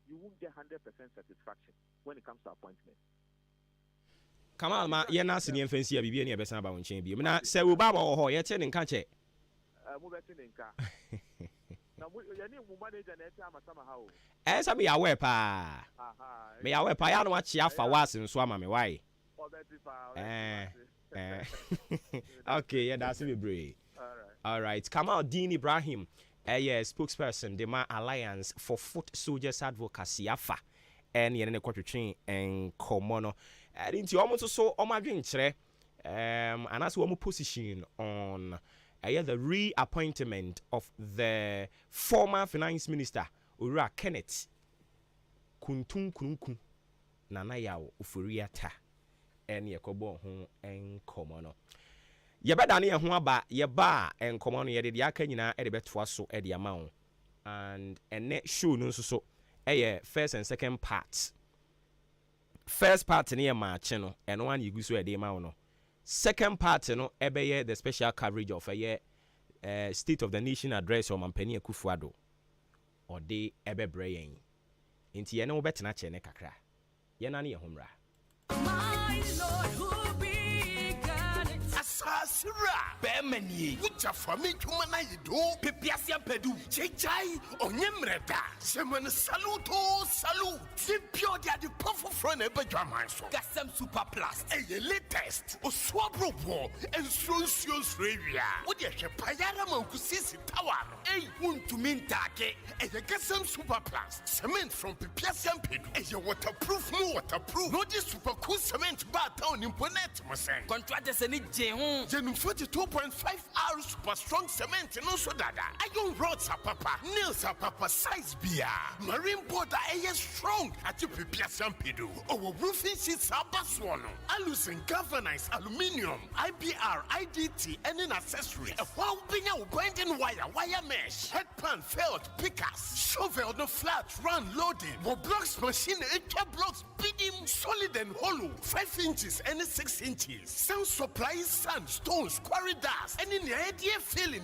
You won't get 100% satisfaction when it comes to appointment. Kamal ma ye na senior fancy bibia ne be san ba won chen bi. Na se wo ba ba ho ye che ne nka che. Mo be che ne nka. Na Esa me aware pa. Me aware pa ya no achi afa was nso ama me why. Okay, yeah, that's me brave. All right. Kamal Dean Ibrahim, spokesperson, the Man Alliance for Foot Soldiers Advocacy, AFA, and Yenene Quatrin and Komono. And into almost so on my drink, and that's one more position on the reappointment of the former finance minister, Ura Kenneth Kuntun Kunku Nanayao Ufuriata, and Yakobo and Komono. Yabada ne ho aba yeba enkomo no yede dia ka nyina e de betwa so e de ama wo and ene show no so first and second part. First part ne match no eno an yigu so e de ma wo no. Second part no ebe the special coverage of State of the Nation address o Mampani Akufo-Addo or de ebe brayen nti ye ne wo betena che ne kakra ye na ne ye homra. My Lord who be Asira Bemani, which are for me to Manaido, Pipiasia Pedu, Chechai, or Nemreda, Semen Saluto, Salute, Simpio the Puffo Front Ebejamanso, Gassam Super Plus, a latest, or Swabro War, and Sosios Ravia, what you shall Payara Moncusis Tower, a wound to Mintake, and the Gassam Super Plus, cement from Pipiasia Pedu, and your waterproof, no waterproof, not this super cool cement bar town in Ponet, Masan, contractors and it. Gen 42.5 hours super strong cement no so dada. Iron rods are papa, nails are papa size beer. Marine board are strong at your Pipiasan Pedu. Our roofing sheets are baswano. Alucin galvanized aluminium, IBR, IDT, and an accessory. A while being out binding wire mesh, headpan, felt, pickers, shovel, no flat, run, loading. What blocks machine, it blocks bidding solid and hollow, 5 inches and 6 inches. Sound supplies. Sand, stones, quarry dust, and in the idea feeling,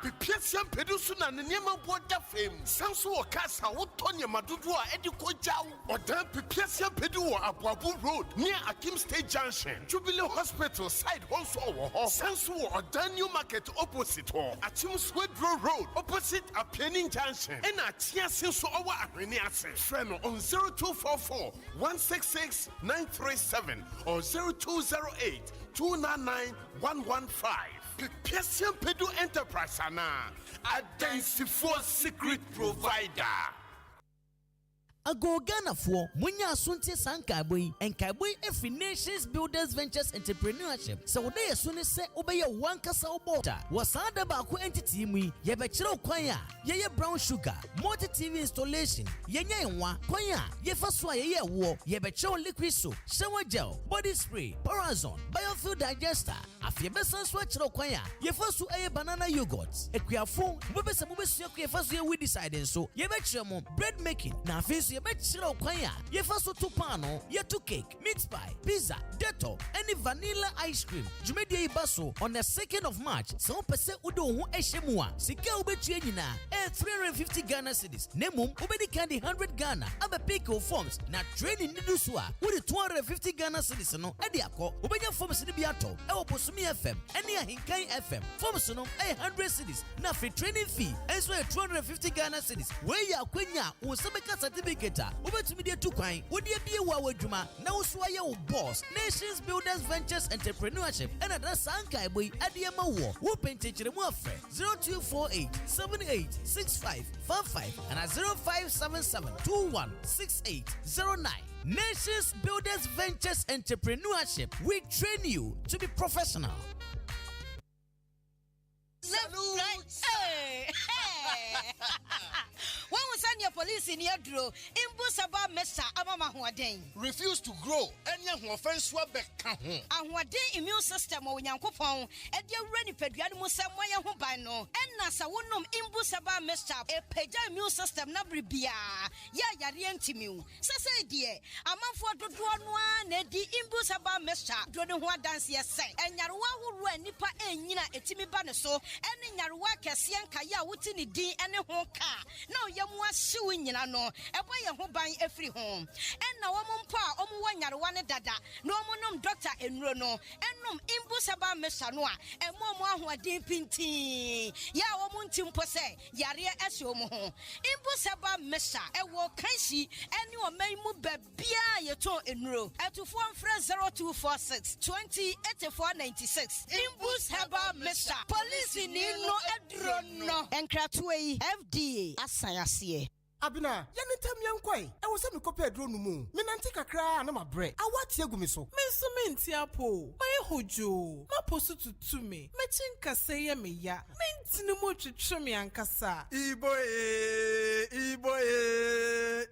Pipiasan Pedusuna and Yama Water Fame, Sansu Casa, Otonia Madudua, Edico Jau, or Dan Pipiasan Pedua, Abuabu Road, near Akim State Junction, Jubilee Hospital, side also, Sansu or Dan New Market opposite, or Atim Swedro Road, opposite a Penning Junction, and a Tia Senso our Arenias, friend on 0244 166 937 or 0208 299-115. Pipiasan Pedu Enterprise Ana, identified secret provider. Ago Ghana for Munya Sunti Sankabui and Kabui Every Nations Builders Ventures Entrepreneurship. So they as soon as say obey your one casa water. Was under Baku entity me, Yabachiro Kwaya, Yaya Brown Sugar, multi TV installation, Yanya Kwaya, Yefaswa Yaya War, Yabachiro liquid soap, shower gel, body spray, Parazon, biofuel digester, Afiabesan Swatchro Kwaya, Yefasu a banana yogurt, Equiafon, Mubesa Mubes Yafasu we decided so, Yabachimo, bread making, now face ye bet chiro kwanya ye faso to pano ye to cake meat pie pizza detto any vanilla ice cream jumedie ibaso on the 2nd of March so pese udo hu ehemu a sika obetua nyina 350 Ghana cedis nemum obedi candy 100 Ghana aba pick forms na training nidu so a with 250 Ghana cedis no e de akọ obenya forms ni bi ato e Oposumi FM any Ahenkan FM forms no 100 cedis na free training fee enso 250 Ghana cedis we ya kwanya wo sebeka certificate ubetumi de tukwan wodi abie wa wadwuma na wo so aye wo boss Nations Builders Ventures Entrepreneurship and that sankai boy adiema wo wo penchire mu afre 0248 786555 and 0577 216809. Nations Builders Ventures Entrepreneurship, we train you to be professional. Salute. Hey. When we send your police in your draw, Imbusaba Mesa Amama Huaden. Refuse to grow, and young offense swabek. And what day immune system or Yankopon, and your ready Pedrian Musamaya Hubano, and Nasa Wunum Imbusaba Mesa, a Peja immune system Nabribia, Ya Yarientimu. Sasa dear, a month for the one, Nedi Imbusaba Mesa, Dronua dance yes, and Yarwa a nipa enyina etimi ba ne so ene nyarewa kese nkaye a wuti ne din ene ho ka na oyemu ahyew nyina no ebo ye ho ban efiri ho enna wo mpo a omu wo nyarewa ne dada na omu nom doctor enuro no enum imbu saba mesa no a emo mu ahoden pintin ya wo mu ntimpo se yare ehye omu ho imbu saba mesa ewo kansi ene o man mu babia ye ton enuro etufo mfre 0246 208496 imbus heba mesa police ni no edro no enkratwe FDA asayase Abina, yanetam yankoi. I was a copy drone mu. Menanti kakra na mabre. Awati agumi so. Mensumenti apo. My hojo. Ma posu tutume. Metin kase ye me ya. Mentinu mo twetwe me ankasa.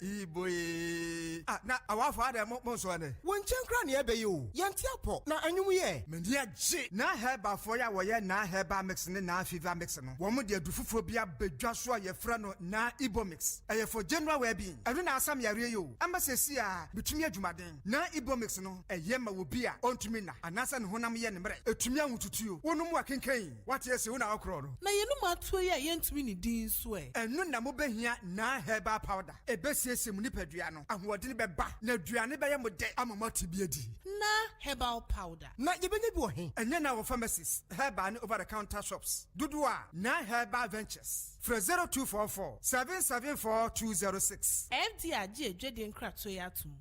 Iboye. Ah, na awafa ada mo so ane. Wonchen kra na ebe yo. Yanti apo. Na anwum ye. Mendi agye. Na heba for ya wo ye na heba mix ne na fever mix no. Wo mo de adufufo bia badwa so ye fra no na Ibo mix. For general well-being, I don't know some yare you. Ambassador, between Jumaden, na Ibomix no, a yema will be on to me, and Nasan Honam Yenbre, a Tumian to you, one more can cane. What is your now crowd? Na you know my 2 year yen to me din swear. And no namobe here, na herba powder, a best Munipediano, and what did be back, no Driani by a day, I'm a multi-beady. Na herbal powder. Not even a boy, and then our pharmacists, herban over the counter shops. Dudua, na herba ventures. For 0244 774 206. FDR J Crack to Yatum.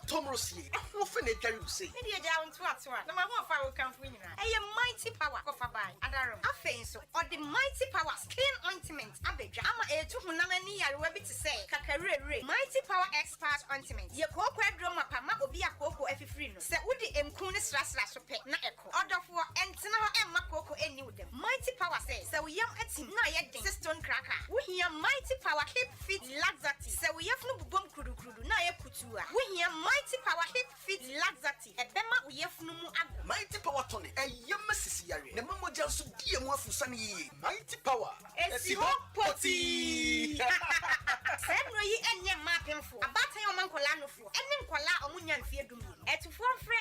Tomrosi, often a carry say. Media down to us, no matter how far we come from. A mighty power of a buy, Adarum, a face, or the mighty power skin ointment, Abeja, Ama a 2 year rabbit to say, Kakare, mighty power expert ointment. Your cocoa drama, Pama, or be a cocoa if you free. Say, would the Mkunis Raslas pay, not echo. Order for Antina and Makoko and you them. Mighty power says, so we young at him, not yet stone cracker. We hear mighty power keep fit laxati. So we have no bomb kudu, not a kutua. We hear mighty power hip fit laxati e bema uyefnumu ago mighty power tonic e yemesisi yare ne mamoja so die mu afusane yi mighty power esi ho poti semro yi enye mapemfo abatan o mankola no fo enne nkola omunya mfie dum etufo mfre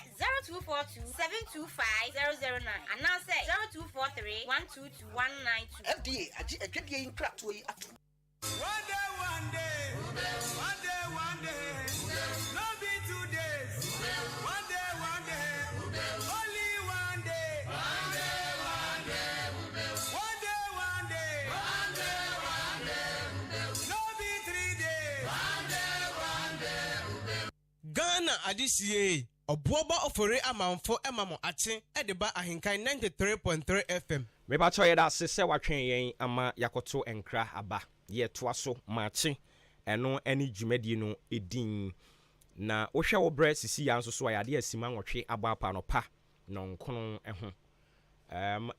0242 725 009 anase 0243 122 192 FDA agi edwede yin krato yi ato one day no be 2 days one day only one day no be 3 days Ghana adisiye obuoba ofore amanfo emamo ache edeba Ahenkan 93.3 FM. Meba choye da se watwen yen ama yakoto enkra aba ye toa so machi eno eni dwumadi no edin na wohwe wo bre sisi ya nso so ayade asima nwotwe abapa no pa no nkono eho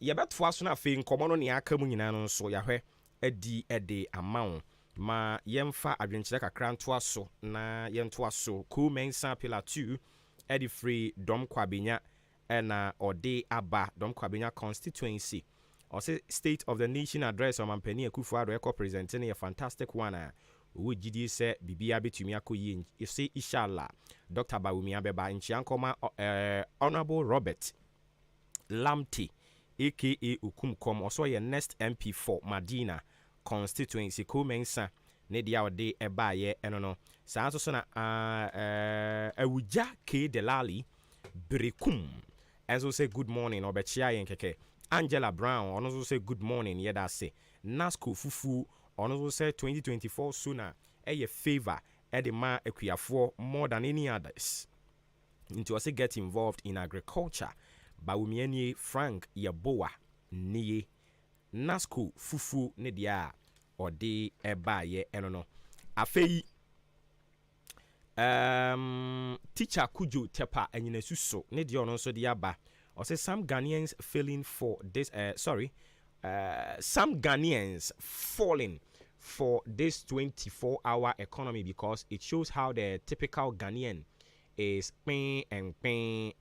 ye betoa so na afi nkomo no ne aka mu nyina no nso yahwe adi ede amawo ma yemfa adwenkyere kakra ntoa so na yentoa so cool mensa pillar 2 edi free dom kwabenya na ode aba dom kwabenya constituency or say state of the nation address on Mampeni Akufo-Addo Eko presenting a fantastic one we gidi say bibia betumi akoyi you say inshallah Dr. Bawumi Abeba Nchiankoma Honorable Robert Lamte aka Ukumkom also your next MP for Madina constituency Kumensa ne dia ode eba ye eno no sa so na awuja K Delali Brekum as we say good morning obechia yen keke Angela Brown also say good morning yeda say Nasco Fufu also say 2024 sooner a favor edema equiafo more than any others into us get involved in agriculture Bawumieni Frank Yaboa niye Nasco Fufu ne dia ode eba ye eno no afei teacher Kujo Tepa enyina suso ne dia ono so dia aba or say some Ghanaians failing for this some Ghanaians falling for this 24-hour economy because it shows how the typical Ghanaian is paying and paying.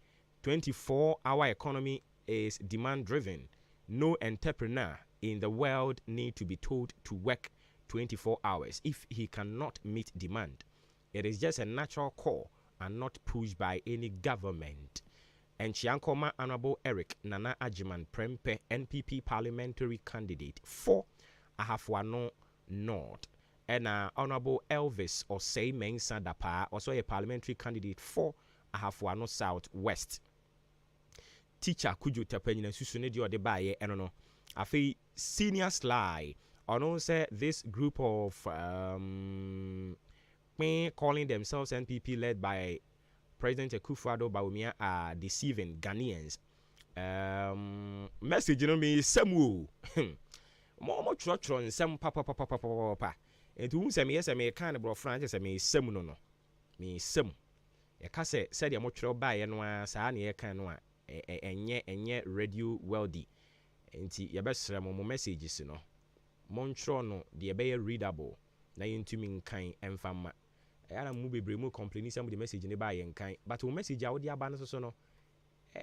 24-hour economy is demand driven. No entrepreneur in the world need to be told to work 24 hours if he cannot meet demand. It is just a natural call are not pushed by any government. And Chiankoma Honorable Eric Nana Ajiman Prempe, NPP parliamentary candidate for Ahafwano North. And Honorable Elvis Osei Mensa Dapa, also a parliamentary candidate for Ahafwano South West. Teacher Kuju Tapenina Susune Dio de Baye, and no, I feel senior sly. I know say this group of calling themselves NPP led by President Akufo-Addo Bawumia are deceiving Ghanaians. Message you know me semu. Mo tro some papa. And to say me yes me kind of bro Francis me semu no. Me semu. E ka say said mo tro bae no a saa na e kan no a enye radio wealthy. Enti ye besra mo messages no. Montro no de be readable na yentumi nkan emfama. Yana mu bebre mu complain some the message ne ba ye nkan but wo message a wo de aba no so no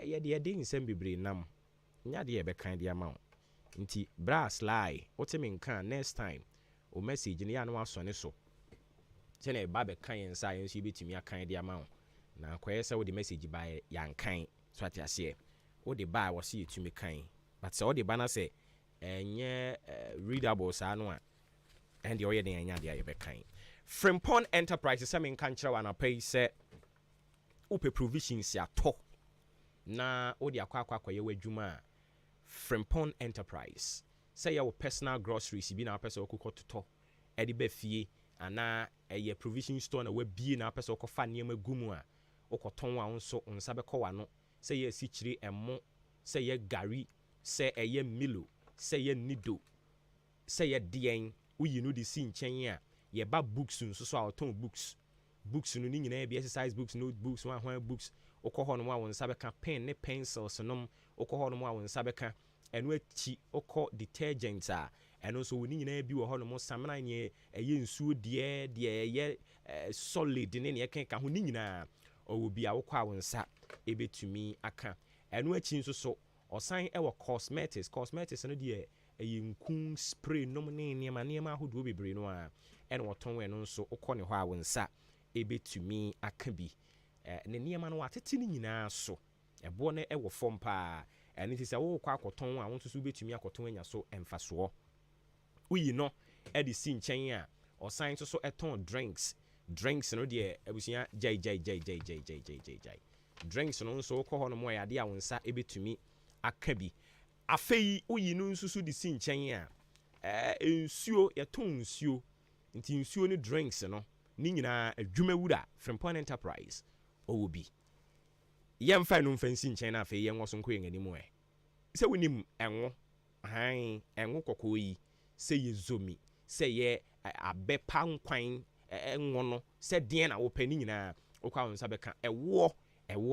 ye de dey nsem bebre nam nya de ye be kan de ama nti brass lie wotemi nkan next time wo message ne ya no asone so se na ba be kan yen sa yen so betumi akan de ama na kwaye se wo de message ba ya nkan so atiase wo de ba wo se yetumi kan but se wo de ba na se enye readable sa no a and the oye de nya de ye be kan Frimpong Enterprises some in kanchra wana pay say upe provisions ya to na odi akwa ye wadwuma Frimpong Enterprise say your personal groceries bi na person okoko to edi be fie ana eye provision store na wabie na person okofa niam agumu a okoton wa nso nsa be ko wano say ye sichiri emo say ye gari say eye milo say ye nido say ye dien uyi no di si nchen a ye ba books nso so auton books no ni nyina be exercise books, notebooks, one books okoho no wa nsa be ka pen ne pencils no okoho no wa nsa be ka eno achi okọ detergents a eno so ni nyina bi wo ho no mo samina ne eye nsuo de ye solid ne ne kan ka ho ni nyina owo bi a wokọ a nsa ebetumi aka eno achi nso so osan ewo cosmetics no de eye nkun spray no ne niema ahodo bebre no a eno woton we no nso okọ ne ho a nsa ebetumi aka bi ne niema no atete ni nyina so ebo ne ewo fom pa and it is a wo kwa akoton a won so betumi akoton anya so emfaso uyi no e di si nchen a osan so eton drinks no de abusia jai drinks no so ko hono mo ya de a wonsa ebetumi aka bi afei uyi no nsusu di si nchen a nsuo yeton nsuo nti nsuo ni drinks no ni nyina adwumawura Frimpong Enterprise owobi yemfa no mfansi nchen na afei yenwo so nko yenanimu se wonim enwo kokoyi se ye zomi se ye abepa nkwan enwo no se den na wo pani nyina okwa wonsa beka ewo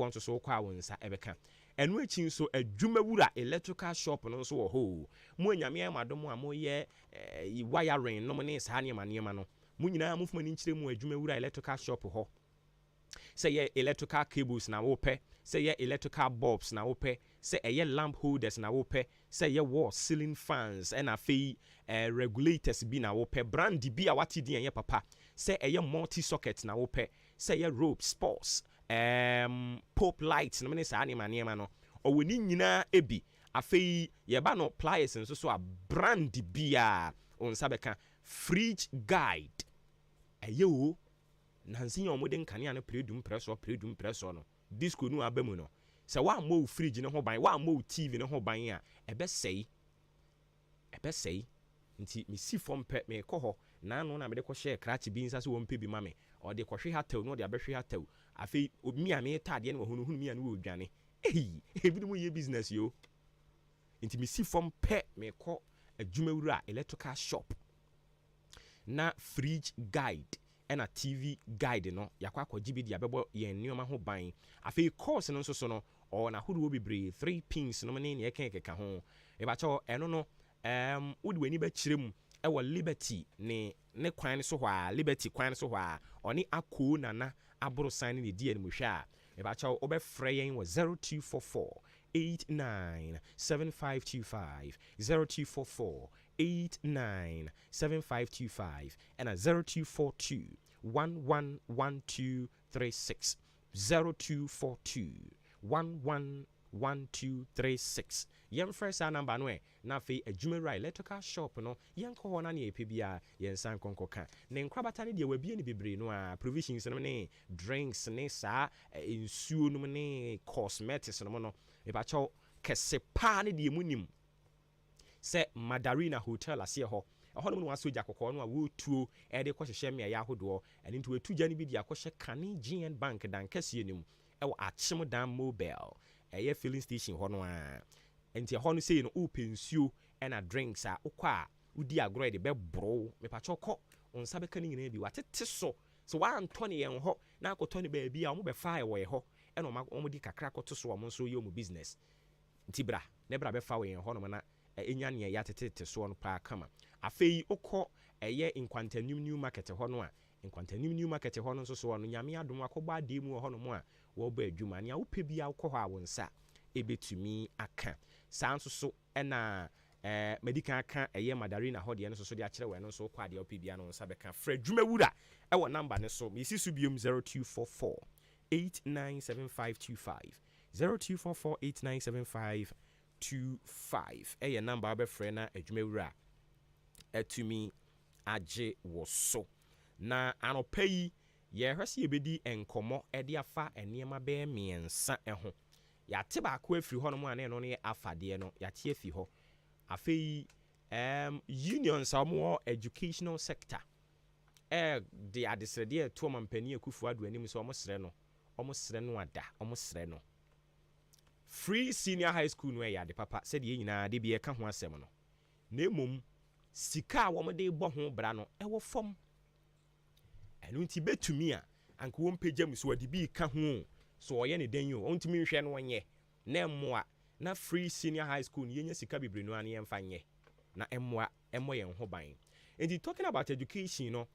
nso so okwa wonsa ebeka enu echi nso adwumawura electrical shop no nso wo ho mu anyame amadom a mo ye wiring no mo ne sa ne ma no mu nyina mu fuma ni nkyire mu adwumawura electrical shop ho say ye electrical cables na wope say ye electrical bulbs na wope say ye lamp holders na wope say ye wall ceiling fans and afei regulators bi na wope brand bi a wati din ye papa say ye multi socket na wope say ye rope sports pop lights no me sa anima no owoni nyina ebi afei ye ba no pliers nso so a brand bi a on sabeka fridge guide o nansi ya omode nkane ana predum preso no disco nu abamu no se wa mo fridge ne ho ban wa mo tv ne ho ban a ebe sei nti me si fom pe me ko ho na no na me de ko share crash bi nsa so wo mpe bi ma me o de ko hwe hatew no de abehwe hatew afei obi a me tade ne wo hunu mi a ne wo dwane ebi mu ye business yo nti me si fom pe me ko adwumawura electrical shop na fridge guide and a TV guide no yakwa kwajibi dia bebo ye nneoma ho ban afei course no nso so no o na hodo bebre 3 pins no ne ye keka ho e ba cho eno no wodi wani ba kirem e wo liberty ne kwan so hwa liberty kwan so hwa oni akoo nana aboro sign ne die mu hwa e ba cho obefre yen wo 0244 897525 0244 897525 and a 0242 111236 0242 111236. Yem first number no na fe adwumera electrical shop no yen ko ho na ne epebia yen san konkoka ne nkrabata ne de wabie ne bebre no a provisions no ne drinks ne sa ensuo no ne cosmetics no no e ba cho kese pa ne de munim se Madarina Hotel ase ho ɛhɔ nom no wasoja kokɔ no a wotuo ɛde kɔhyehyɛ me ya ahodoɔ ɛne nto etuja ne bi de akɔhyɛ Kane GN Bank dan kɛseɛ nim ɛwɔ Akyem Dan Mobile ɛyɛ filling station hɔ no a enti ɛhɔ no sei no opensuo ɛna drinks a wokɔ a wodi agorɔ de bɛboro mepatwɔ kɔ onsa bɛka ne nyinaa bi watete so wantɔ ne yɛn hɔ na akɔtɔ ne baabi a ɔmo bɛfa ɛwɔ hɔ ɛna ɔmo di kakra kɔto so ɔmo nso yɛ ɔmo business nti bra ne bra bɛfa wɔ yɛn hɔ no na enya ne ya tetete so no pa kama afei okɔ ɛyɛ Nkwantanim new market hɔ no a Nkwantanim new market hɔ no nso so no nyame adom akɔbɔ ade mu hɔ no mo a wɔbɔ adwuma ne a wopɛ bia wokɔ hɔ a wo nsa ebetumi aka saa nso so ɛna medical aka ɛyɛ Madarina hɔ deɛ no so de akyerɛ wɔ no nso kɔ ade wopɛ bia no nsa bɛka frɛ adwuma wura ɛwɔ number ne so mesi so biom 0244 897525 0244 897525 ɛyɛ number abɛfrɛ na adwuma wura atumi agye wo so na anɔpa yi yɛhwɛ sɛ yɛbɛdi nkɔmmɔ ɛde afa nneɛma bɛyɛ mmiɛnsa ɛho yɛate baako afiri hɔ no mu a ne no yɛ afadeɛ no yɛate afi hɔ afei unions a wɔwɔ educational sector de adesrɛdeɛ ɛto ɔmampani Akufo Addo anim sɛ ɔmosrɛ no ada ɔmosrɛ no free senior high school no ɛyɛ ade papa sɛdeɛ nyinaa de bi ɛka ho asɛm no na mmom sika a wɔmde bɔ ho bra no ɛwɔ fam ɛno nti betumi a anka wɔn pagya mu so wɔde bi ka ho so ɔyɛ ne dan yo ɔntumi nhwɛ no wɔnyɛ na mmoa na free senior high school no yɛnya sika bebre no ane yɛmfa nyɛ na mmoa ɛmmɔ yɛn ho ban nti talking about education no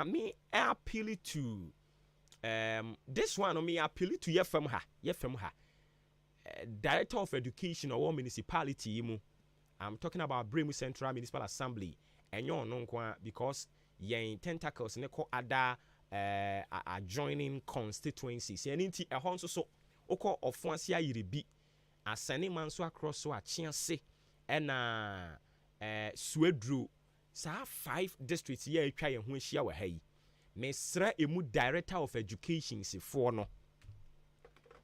me appeal to this one me appeal to yɛfam ha director of education or municipality mu I'm talking about Bremu Central Municipal Assembly and you know because yen tentacles ne ko other adjoining constituencies and inti a honso so oko ofuansia yiribi asane manso across so a chianse and suedru sa 5 districts ye atwa ye ho ahia wa ha yi mesra emu director of education si for no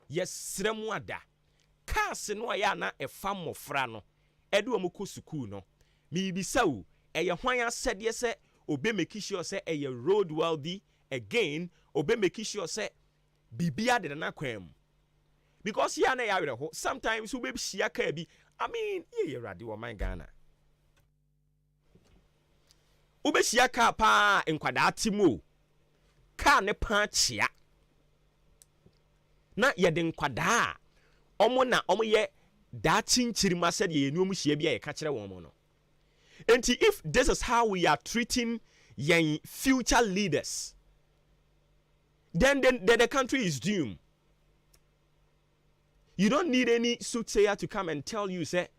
yesra mu ada cars no ya na efa mmofra no edu omukọ school no mi bisa wo eye hwan asede se obe make sure se eye road wealthy again obe make sure se bibia de na kwam because ya na ya were ho sometimes obe hia ka bi I mean ye rade wo man Ghana obe hia ka pa enkwada atimo ka ne pa chia na ye de nkwada omo na omo ye that chinchirima said ye no muhia bia ye ka kire won no enti if this is how we are treating young future leaders then the country is doomed. You don't need any soothsayer to come and tell you say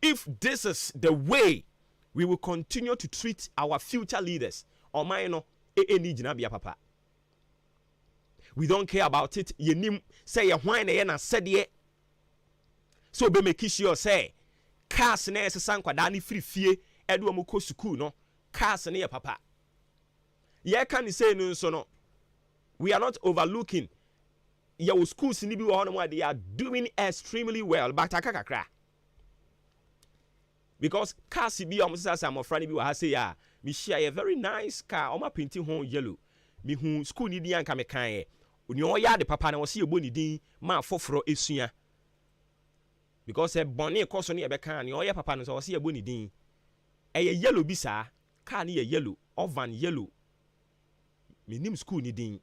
if this is the way we will continue to treat our future leaders or mine any jinabia papa we don't care about it ye nim say ye hwan na ye na said so be make sure say cars na esesa nkwada ni free fie edu omukọ school no cars na ye papa ye can say no so no we are not overlooking your schools ni bi wo hono they are doing extremely well but akakakra because cars bi omsasa amofra ni bi wo ha say ya me share a very nice car oma painting ho yellow me hu school ni di anka me kan ye oni o ya de papa na wo se ebo ni din ma foforo esua because a bonnet cost on your can or your papa or see a bonny din. A yellow bisa, can ye yellow, or van yellow. Me name school ni din.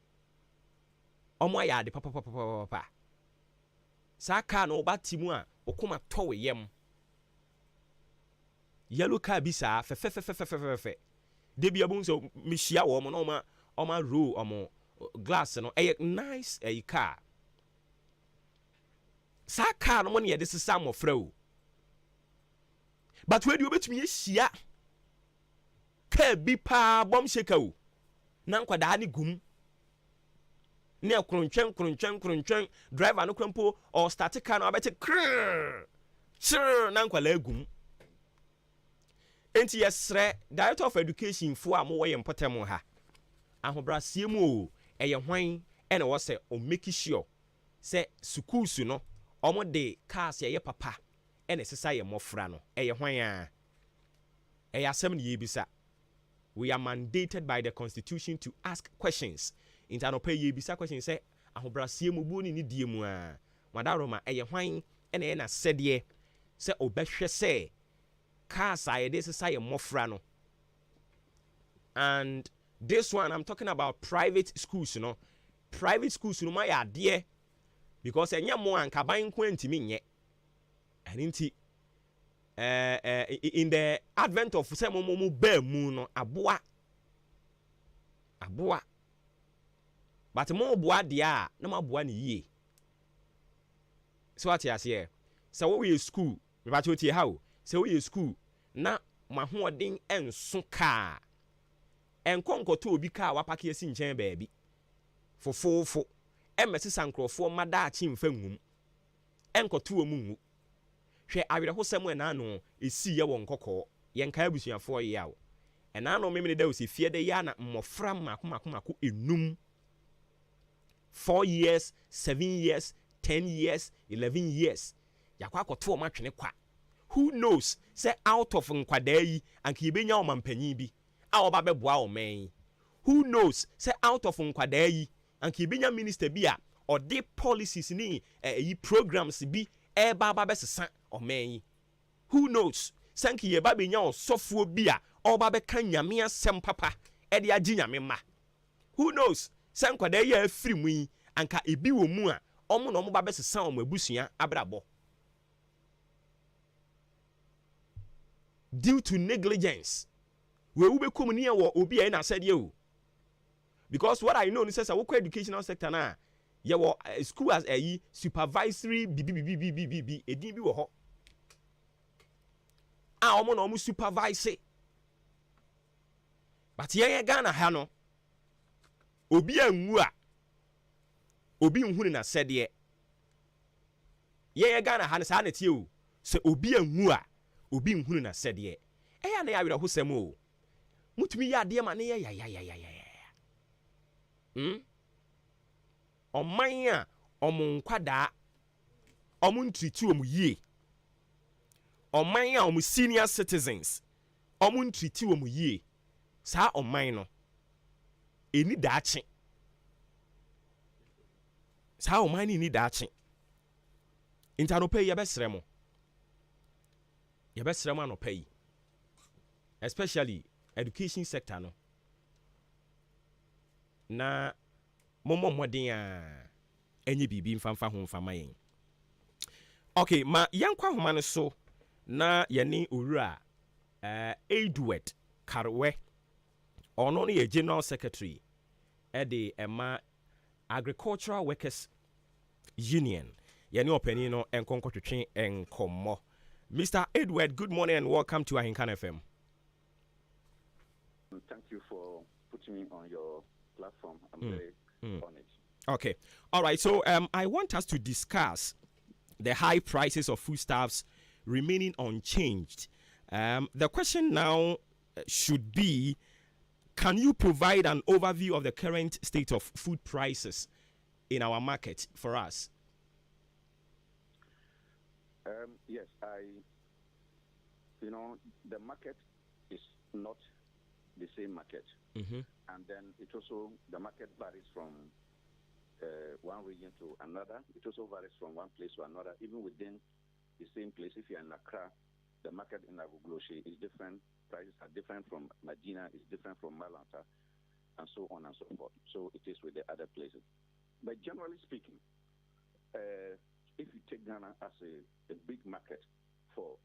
O my yard, papa. Sa can or bat timua, or come a tow yem. Yellow car bisa, fe. Debbie aboons of Michia or Monoma, or my row or more glass and a nice a car. Sa car no money this is some of fro but where do you bet me shia ka bi pa bom sheka o na nkwada ni gum ne krunchen driver no kwampo or start car no abete krrr na nkwala agum enti yesre director of education fo a mo woyɛ mpotem ha ahobrasie mu o ɛyɛ hwan ɛna wo sɛ o make sure sɛ schools no omo de cars yɛ papa ɛna sesa yɛ mofra no ɛyɛ hwan a ɛyɛ asɛm ne yebisa. We are mandated by the constitution to ask questions. Intano pay yebisa questions say ahobrasie mu bu ni die mu a madaroma ɛyɛ hwan ɛna na sɛdeɛ sɛ obɛhwɛ sɛ cars a yɛde sesa yɛ mofra no. And this one I'm talking about private schools, you know. Private schools no my idea because ɛnyɛ mo anka ban ko ntimi nyɛ. Ɛninti in the advent of sɛ mo ba mu no aboa but mo boa dia na mo boa ne yie so what you say sɛ wo yɛ school me ba tie ha o sɛ wo yɛ school na mahoɔden enso kaa enkonkoto obi kaa wapake asi nkyɛn baabi fofofo emesi sankrofo mada achi mfa ngum enkoto omu ngu hwɛ awerɛhosɛm ɛna no esi yɛ wɔ nkɔkɔ yɛnka abusuafoɔ yɛ awo ɛna no memene da osi fie de ya na mmɔfra mako enum 4 years 7 years 10 years 11 years yakwa akɔto ɔma twene kwa who knows say out of nkwadaa yi anka yebenya ɔmampanyin bi a ɔba bɛboa ɔman who knows say out of nkwadaa yi anka yebenya minister bi a ɔde policies ni programs bi ɛba bɛsesa ɔman yi who knows sanki yeba benya ɔsɔfoɔ bi a ɔba bɛka nyame asɛm papa ɛde agye nyame ma who knows sankwada yɛ afiri mu yi anka ebi wɔ mu a ɔmo na ɔmo ba bɛsesa ɔmo abusua abrabɔ due to negligence we will become near what obi na said you because what I know is say we educational sector na ya wo school as a supervisory bb edin bi wo ho a omo na omo supervise but ye Ghana ha no obi anwu a obi nhunu na said ye Ghana ha na sa na tie o se obi anwu a obi nhunu na sɛdeɛ ɛyɛ na yɛawere ho sɛm o mutumi yɛ adeɛ ma ne yɛ ɔman a ɔmo nkwadaa ɔmo ntriti ɔmo yie ɔman a ɔmo senior citizens ɔmo ntriti ɔmo yie saa ɔman no ɛni daakye saa ɔman no ɛni daakye ntanopɛ yɛbɛsrɛ mo yɛbɛsrɛ mo anɔpa yi especially education sector no na mommɔ mmɔden a ɛnyɛ biribi mfamfa ho mfama yɛn okay ma yɛnkɔ ahoma no so na yɛne owura Edward Karwe ɔno no yɛ general secretary ɛde ɛma agricultural workers union yɛne ɔpanin no ɛnkɔnkɔtwetwe ɛnkɔmmɔ Mr. Edward, good morning and welcome to Ahenkan FM. Thank you for putting me on your platform. I'm very honored. Okay. All right. So I want us to discuss the high prices of foodstuffs remaining unchanged. The question now should be, can you provide an overview of the current state of food prices in our market for us? Yes, the market is not the same market. And then the market varies from one region to another. It also varies from one place to another. Even within the same place, if you're in Accra, the market in Agogloshi is different. Prices are different from Medina, is different from Malanta, and so on and so forth. So it is with the other places. But generally speaking, if you take Ghana as a big market for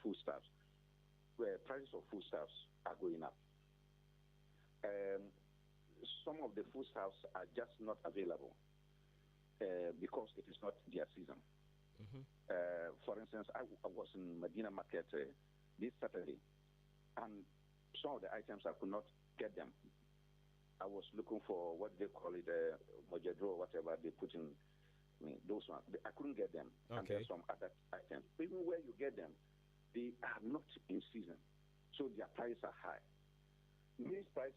foodstuffs, where prices of foodstuffs are going up, some of the foodstuffs are just not available because it is not their season. For instance, I was in Medina Market this Saturday, and some of the items I could not get them I was looking for what they call it, mojadro, whatever they put in. I mean, those ones. I couldn't get them. And Okay. there's some other items. Even where you get them, they are not in season. So their prices are high. Maize price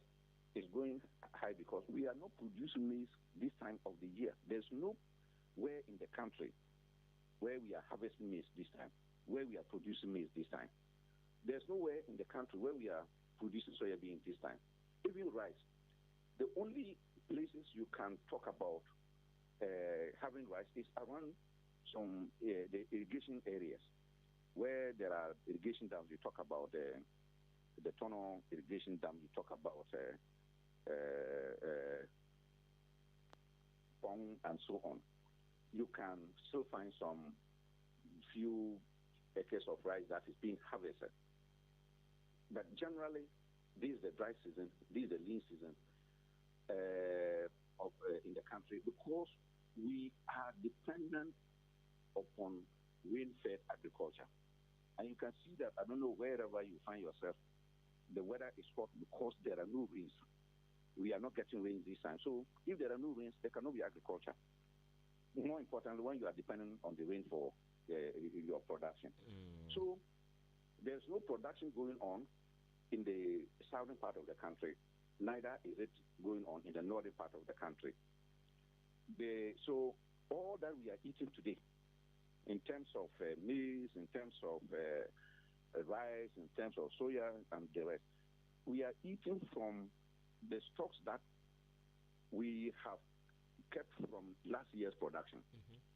is going high because we are not producing maize this time of the year. There's nowhere in the country where we are harvesting maize this time, where we are producing maize this time. There's nowhere in the country where we are producing soybean this time. Even rice. The only places you can talk about having rice is around some the irrigation areas where there are irrigation dams. You talk about the tunnel irrigation dam. You talk about pond and so on. You can still find some few acres of rice that is being harvested. But generally, this is the dry season. This is the lean season in the country because we are dependent upon rain-fed agriculture. And you can see that, I don't know, wherever you find yourself, the weather is hot because there are no rains. We are not getting rains this time. So if there are no rains, there cannot be agriculture. More importantly, when you are dependent on the rain for your production. So there's no production going on in the southern part of the country. Neither is it going on in the northern part of the country. So all that we are eating today, in terms of maize, in terms of rice, in terms of soya and the rest, we are eating from the stocks that we have kept from last year's production.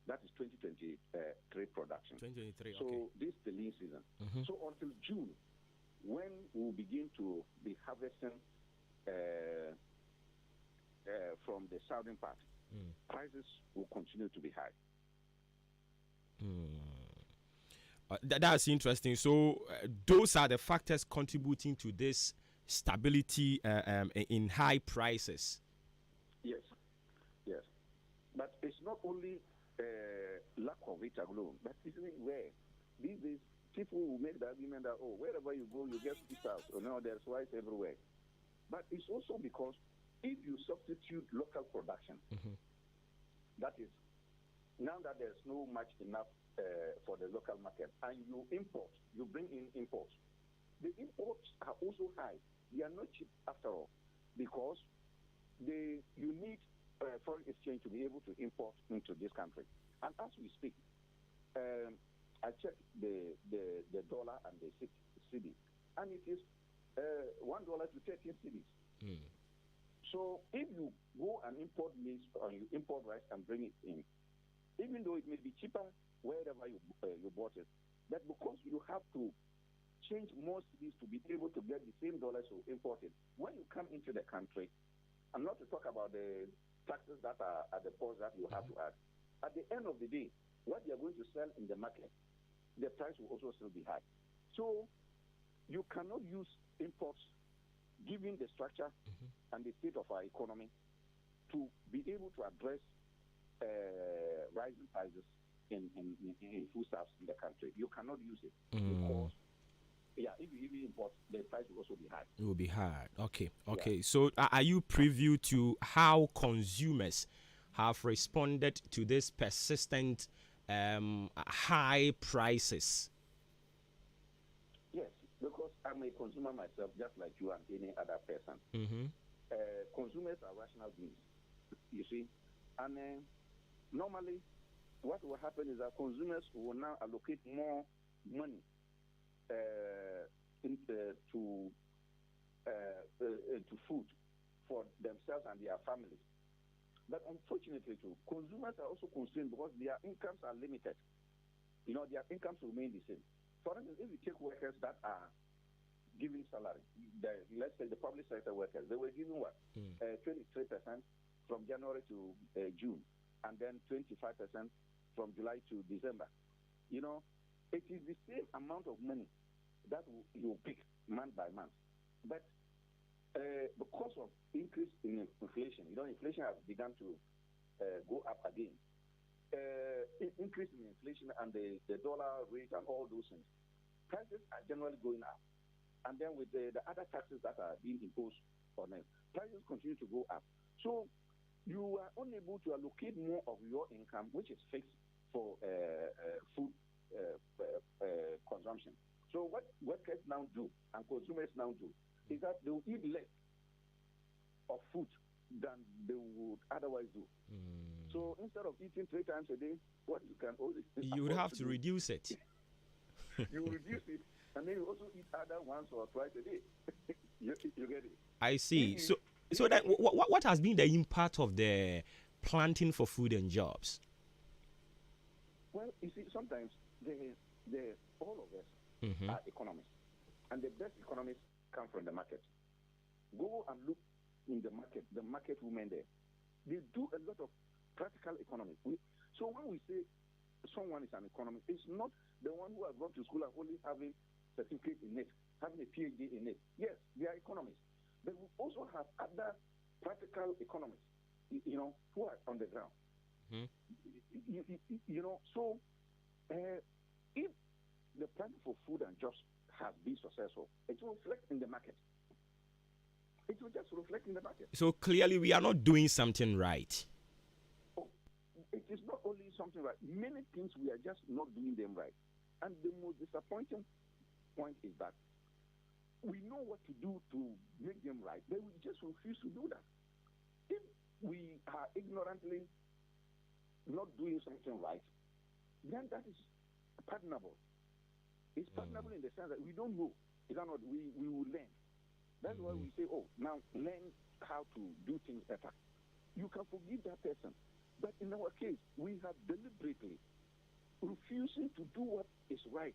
That is 2023 production. 2023, so okay. This is the lean season. So until June, when we'll begin to be harvesting from the southern part, prices will continue to be high. That's interesting. So those are the factors contributing to this stability in high prices. Yes. But it's not only lack of it alone, but it's where these days people will make the argument that, wherever you go, you get squeezed out. There's rice everywhere. But it's also because if you substitute local production, that is, now that there's no much enough for the local market, and you bring in imports. The imports are also high. They are not cheap after all, because you need foreign exchange to be able to import into this country. And as we speak, I checked the dollar and the cedi, and it is $1 to 13 cedis. So if you go and import maize or you import rice and bring it in, even though it may be cheaper wherever you bought it, but because you have to change more cedis to be able to get the same dollars you imported, when you come into the country, and not to talk about the taxes that are at the ports that you have to add, at the end of the day, what they are going to sell in the market, the price will also still be high. So you cannot use imports, given the structure and the state of our economy, to be able to address rising prices in foodstuffs in the country. You cannot use it because, if you even import, the price will also be high. It will be hard. Okay. Yeah. So are you privy to how consumers have responded to this persistent high prices? Yes, because I'm a consumer myself, just like you and any other person. Consumers are rational beings, you see. And normally, what will happen is that consumers will now allocate more money to food for themselves and their families. But unfortunately, too, consumers are also concerned because their incomes are limited. Their incomes remain the same. For instance, if you take workers that are giving salary, let's say the public sector workers, they were giving what? 23% from January to June, and then 25% from July to December. It is the same amount of money that you pick month by month. But because of increase in inflation, inflation has begun to go up again. Increase in inflation and the dollar rate and all those things, prices are generally going up. And then with the other taxes that are being imposed on it. Prices continue to go up. So you are unable to allocate more of your income, which is fixed for food consumption. So what workers now do and consumers now do is that they will eat less of food than they would otherwise do. So instead of eating 3 times a day, what you can only you would have to reduce it. You reduce it, and then you also eat either once or twice a day. you get it? I see. So that what has been the impact of the planting for food and jobs? Well, you see, sometimes all of us are economists, and the best economists come from the market. Go and look in the market women there. They do a lot of practical economics. So when we say someone is an economist, it's not the one who has gone to school and only having certificate in it, having a PhD in it. Yes, they are economists. But we also have other practical economists, who are on the ground. So if the plan for food and jobs has been successful, it will reflect in the market. It will just reflect in the market. So clearly we are not doing something right. Oh, it is not only something right. Many things we are just not doing them right. And the most disappointing point is that we know what to do to make them right, but we just refuse to do that. If we are ignorantly not doing something right, then that is pardonable. It's pardonable in the sense that we don't know. Is that not? We will learn. That's why we say, now learn how to do things better. You can forgive that person. But in our case, we have deliberately refusing to do what is right.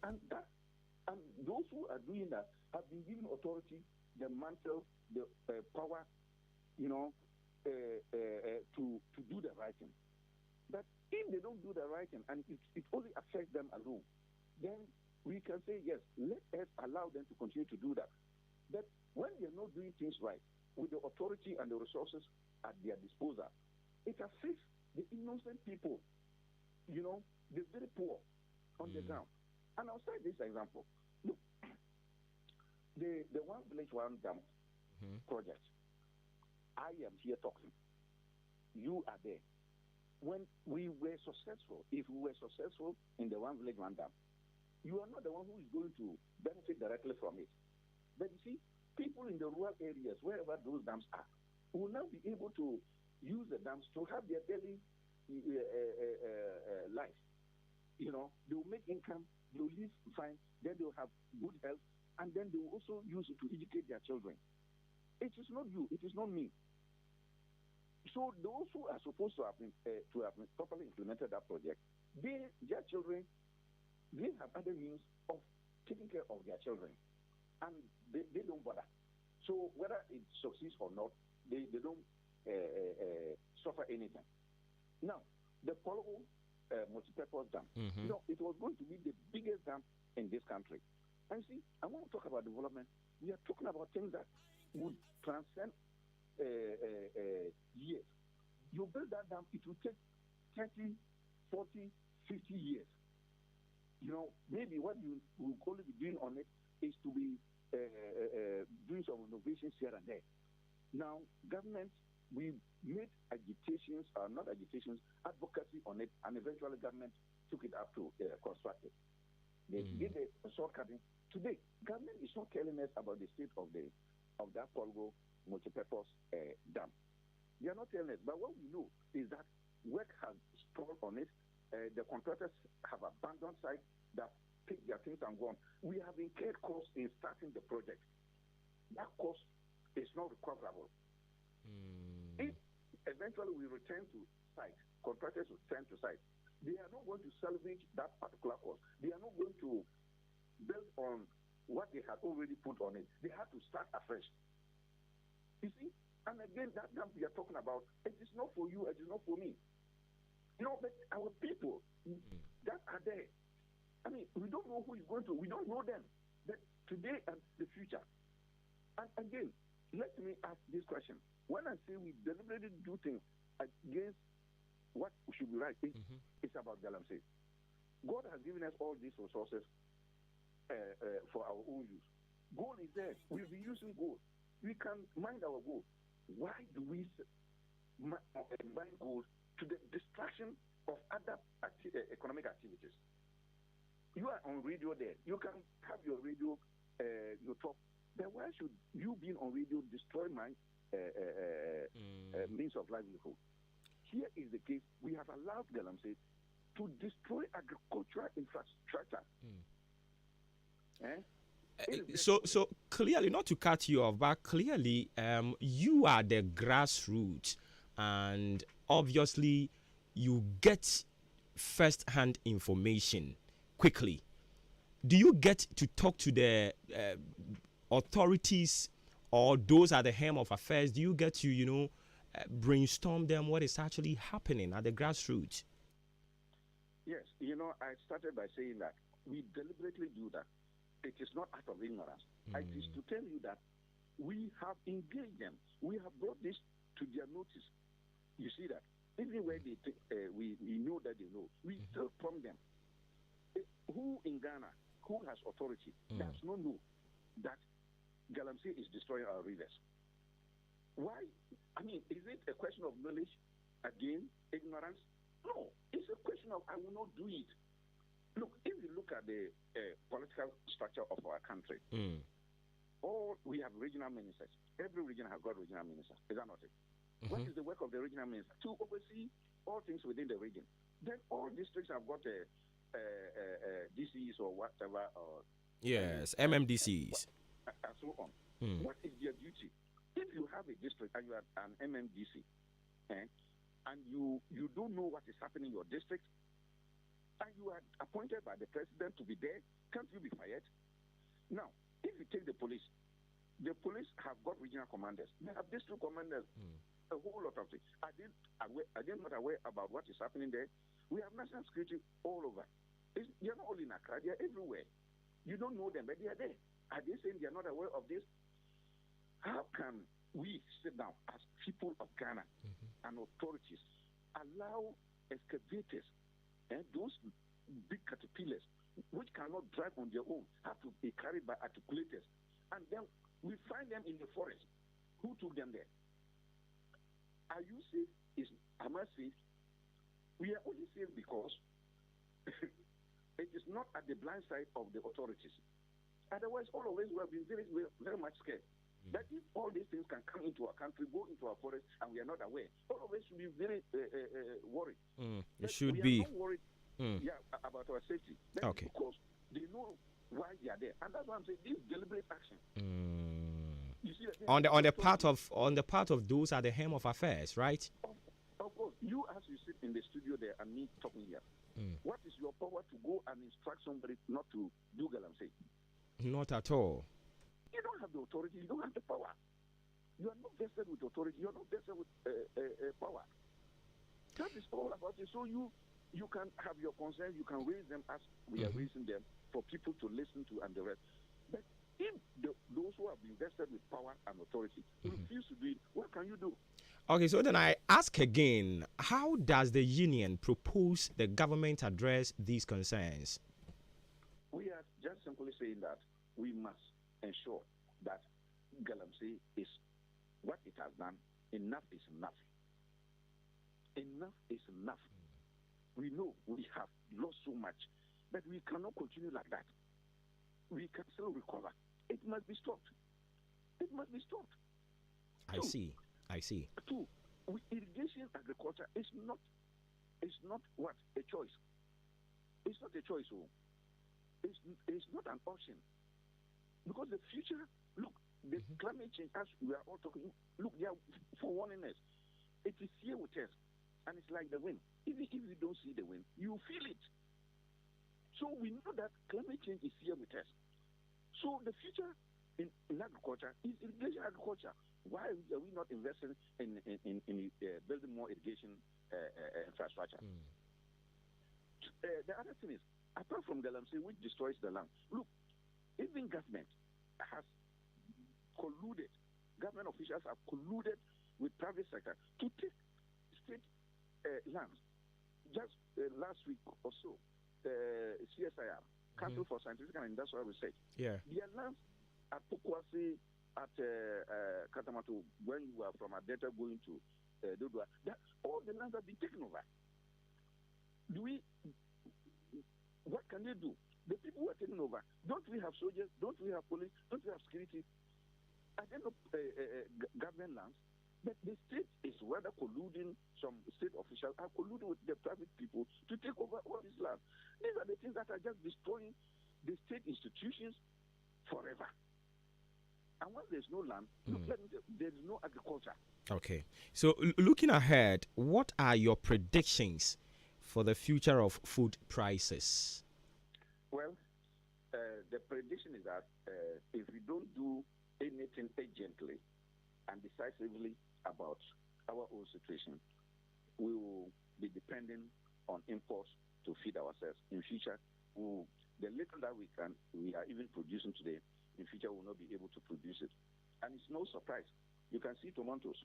And those who are doing that have been given authority, the mantle, the power, to do the right thing. But if they don't do the right thing and it only affects them alone, then we can say, yes, let us allow them to continue to do that. But when they're not doing things right, with the authority and the resources at their disposal, it affects the innocent people, the very poor on the ground. And I'll cite this example. Look, the One Village, One Dam project, I am here talking. You are there. When we were successful, if we were successful in the One Village, One Dam, you are not the one who is going to benefit directly from it. But you see, people in the rural areas, wherever those dams are, will now be able to use the dams to have their daily life. They will make income, they will live fine, then they will have good health, and then they will also use it to educate their children. It is not you, it is not me. So those who are supposed to have properly implemented that project, their children, they have other means of taking care of their children, and they don't bother. So whether it succeeds or not, they don't suffer anything. Now, the Polgo multi-purpose dam, it was going to be the biggest dam in this country. And see, I want to talk about development. We are talking about things that would transcend years. You build that dam, it will take 30, 40, 50 years. Maybe what you will only be doing on it is to be doing some innovations here and there. Now, government, we made advocacy on it, and eventually government took it up to construct it. They did a shortcutting. Today, government is not telling us about the state of that Polgo multi-purpose dam. They are not telling us, but what we know is that work has stalled on it. The contractors have abandoned sites that pick their things and go on. We have incurred costs in starting the project. That cost is not recoverable. If eventually we return to site, contractors return to site, they are not going to salvage that particular cost. They are not going to build on what they had already put on it. They have to start afresh. You see? And again, that dam we are talking about, it is not for you, it is not for me. But our people that are there, I mean, we don't know who is going to, we don't know them. But today and the future. And again, let me ask this question. When I say we deliberately do things against what should be right, it's about galamsey. God has given us all these resources for our own use. Gold is there. We'll be using gold. We can mine our gold. Why do we mine gold to the distraction of other economic activities? You are on radio there. You can have your radio, your talk. Then why should you being on radio destroy my means of livelihood? Here is the case. We have allowed Galamsey to destroy agricultural infrastructure. So clearly, not to cut you off, but clearly, you are the grassroots, and obviously, you get first-hand information quickly. Do you get to talk to the authorities or those at the helm of affairs? Do you get to, brainstorm them what is actually happening at the grassroots? Yes, I started by saying that we deliberately do that. It is not out of ignorance. It is to tell you that we have engaged them. We have brought this to their notice. You see that? Even where they we know that they know, we still prompt them. Who in Ghana, who has authority, does not know that Galamsey is destroying our rivers? Why? I mean, is it a question of knowledge? Again, ignorance? No, it's a question of I will not do it. Look, if you look at the political structure of our country, we have regional ministers. Every region has got regional ministers. Is that not it? What is the work of the regional minister? To oversee all things within the region. Then all districts have got DCs or whatever. Yes, MMDCs. And so on. What is their duty? If you have a district and you are an MMDC, and you don't know what is happening in your district, and you are appointed by the president to be there, can't you be fired? Now, if you take the police have got regional commanders. They have district commanders. A whole lot of things. Are they not aware about what is happening there? We have national security all over. They're not only in Accra, they're everywhere. You don't know them, but they are there. Are they saying they are not aware of this? How can we sit down as people of Ghana and authorities allow excavators and those big caterpillars which cannot drive on their own have to be carried by articulators, and then we find them in the forest? Who took them there? Are you safe? Am I safe? We are only safe because it is not at the blind side of the authorities. Otherwise, all of us will have been very, very much scared. That if all these things can come into our country, go into our forest, and we are not aware, all of us should be very worried. It should be. We are not worried about our safety. Okay. Because they know why they are there. And that's why I'm saying this deliberate action. You see, on the part of those at the helm of affairs, right? Of course, you as you sit in the studio there and me talking here, what is your power to go and instruct somebody not to do Galamsey? Not at all. You don't have the authority. You don't have the power. You are not vested with authority. You are not vested with power. That is all about it. So you can have your concerns. You can raise them as we are raising them for people to listen to and the rest. But if those who have been vested with power and authority refuse to do it, what can you do? Okay, so then I ask again, how does the union propose the government address these concerns? We are just simply saying that we must ensure that Galamsey is what it has done. Enough is enough. Enough is enough. We know we have lost so much, but we cannot continue like that. We can still recover. It must be stopped. It must be stopped. I see. Two, irrigation agriculture is not what? A choice. It's not a choice. It's not an option. Because the future, look, the climate change, as we are all talking, look, they are forewarning us. It is here with us, and it's like the wind. Even if you don't see the wind, you feel it. So we know that climate change is here with us. So the future in agriculture is irrigation agriculture. Why are we not investing in building more irrigation infrastructure? The other thing is, apart from Galamsey, which destroys the land, look, even government has colluded. Government officials have colluded with private sector to take state lands. Just last week or so, CSIR, Council for Scientific and Industrial Research, their lands at Pokwasi, at Katamatu, when you are from Adeta going to Dodua, all the lands have been taken over. What can they do? The people who are taking over, don't we have soldiers? Don't we have police? Don't we have security? I don't know government lands, but the state is rather colluding, some state officials are colluding with the private people to take over all these lands. These are the things that are just destroying the state institutions forever. And once there's no land, there's no agriculture. Okay. So looking ahead, what are your predictions for the future of food prices? Well, the prediction is that if we don't do anything urgently and decisively about our own situation, we will be depending on imports to feed ourselves. In future, the little that we are even producing today, in future we will not be able to produce it. And it's no surprise. You can see tomatoes.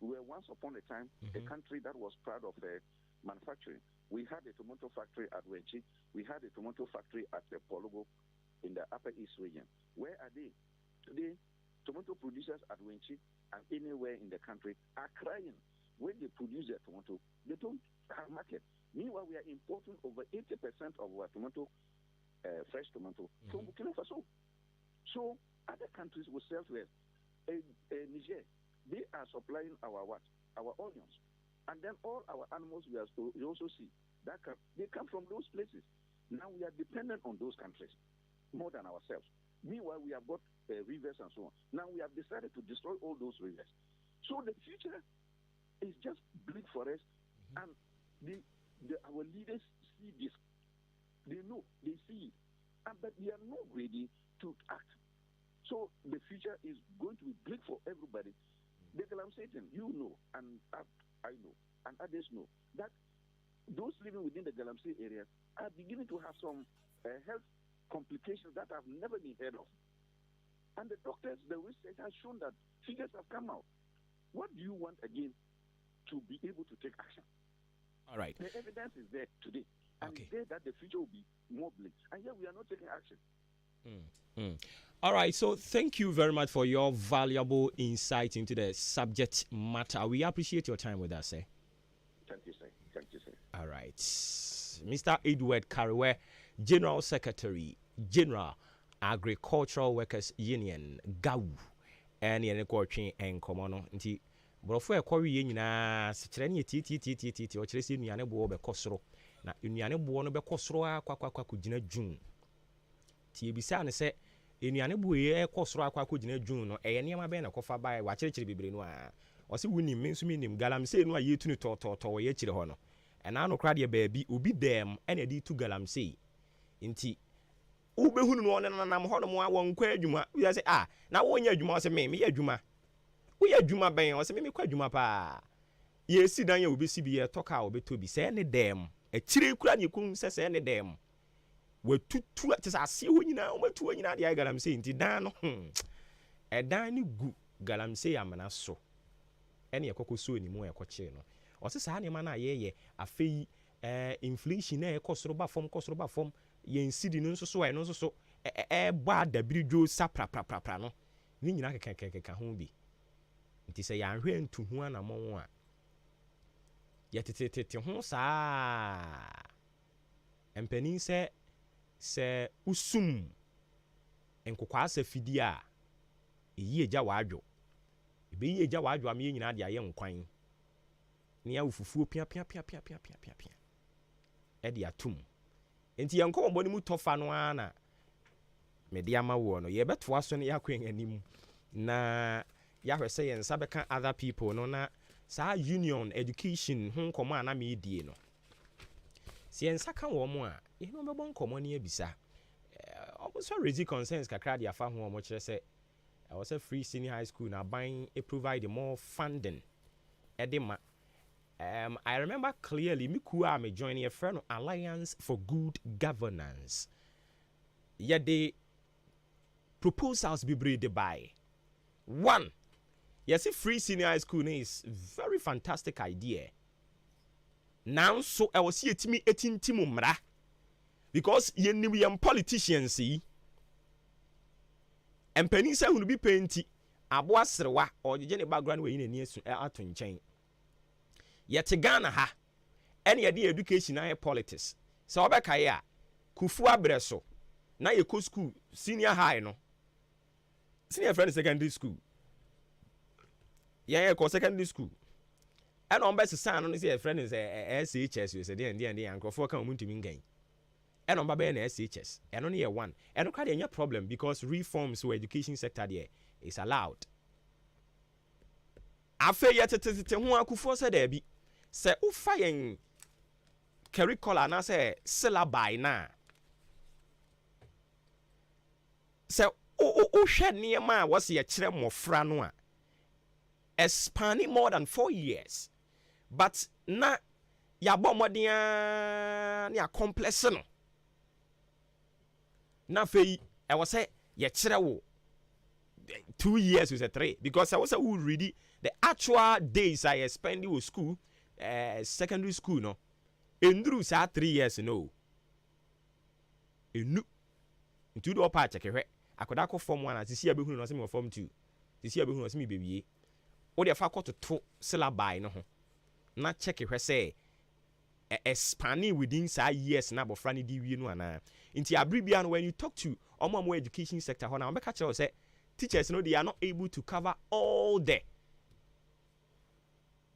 We were once upon a time a country that was proud of manufacturing. We had a tomato factory at Wenchi. We had a tomato factory at Pologo in the Upper East region. Where are they? Today, tomato producers at Wenchi and anywhere in the country are crying. When they produce their tomato, they don't have market. Meanwhile, we are importing over 80% of our tomato, fresh tomato, from Burkina Faso. So other countries will sell to us. Niger, they are supplying our what? Our onions. And then all our animals we also see that they come from those places. Now we are dependent on those countries more than ourselves. Meanwhile, we have got rivers and so on. Now we have decided to destroy all those rivers. So the future is just bleak for us, and our leaders see this. They know, they see it, but they are not ready to act. So the future is going to be bleak for everybody. The Galamseyten, you know, and I know, and others know, that those living within the Galamsey area are beginning to have some health complications that have never been heard of. And the doctors, the research has shown that figures have come out. What do you want again to be able to take action? All right. The evidence is there today. And it's there that the future will be more bleak. And yet we are not taking action. All right, so thank you very much for your valuable insight into the subject matter. We appreciate your time with us, sir. Thank you, sir. Thank you, sir. All right. Mr. Edward Kariwe, General Secretary, General Agricultural Workers Union, GAU, and the Coaching and Comono. Brofo ekori ye nyina sekere ne titi o kire se nuane bo be kosoro na nuane bo no be kosoro akwa kugina June tie bisa ne se nuane bo ye kosoro akwa kugina June no eye niam be na kofa bai wa kire bebre no a o se wuni mensu minim galamsey no a ye tunu to ye kire ho no ena no kra de baabi obi dem ena di tu galamsey nti ubehunu no nanam ho no mo awon kwa adwuma wi say na wo nya adwuma o se me ye adwuma we are Juma Ben, or me quite Juma pa. Ye sit down, you will be CB, talk out, be to be saying them. A chili crab you couldn't say any them. We're two at I see when you know, what two in the galam saying, Dan, a dining good galam say, I'm an so. Any a cocoa so anymore, a cochino. Or says, honey man, ye, a fee, inflation, cost roba form, ye insid in so and also so, bad the bridge sapra prano. Nina can be. Nti se ya hwe ntu hu anamon a yetetete ho saa empani se usum enkokwa asa fidi a eyi eja wadwo ebe yi eja wadwo am ye nyina de aye nkwan ne ya ufufuo pia e de atum enti yanko mboni mu tofa no ana me de ama wo no ye beto aso ne yakwen anim na Yahweh say and Sabeka other people no na sa union education hon komo ana me die no. Si en saka wo mo a e no be bon komo ne abisa. Almost raise concerns kakra dia fa ho mo kire say I was a free senior high school na buying a provide more funding. Edema I remember clearly me ku a me joining a friend Alliance for Good Governance. Yeah the proposals be breed by one. Yes, a free senior high school is very fantastic idea. Now, so I was here to me 18 timumra because you politicians see Empani say hunu bi penti abo asrewa ojeje ne background we yin ani asu ato nchen. Yete Ghana ha ene ye de education na politics. Se obeka ye a kufu abreso na ye ko school senior high no. Senior friend secondary school. Ye ko secondary school. And on best son no say friend is SHS you say dey and ankofo kan omuntimi ngan. And on baba na SHS. And only one. And no any problem because reforms to education sector there is allowed. Afa yetete ho akufo say there be say ufa yen curriculum na say syllabi na. Say o hwe niema was ye kire mofra no a spanning more than 4 years. But na ya bomodia na complex no. Na fei I was say ye kire wo 2 years with a 3 because I was who read the actual days I spent with school secondary school no endru sa 3 years no enu into do pa check hwe akoda ko form 1 asisi abehunu no se me form 2 sisi abehunu no se me bewie o de fa ko to syllabi no ho na check hwe say expanding within sa years na bofra ne di wie no ana nti abribia no when you talk to omo education sector ho na we catch say teachers no they are not able to cover all the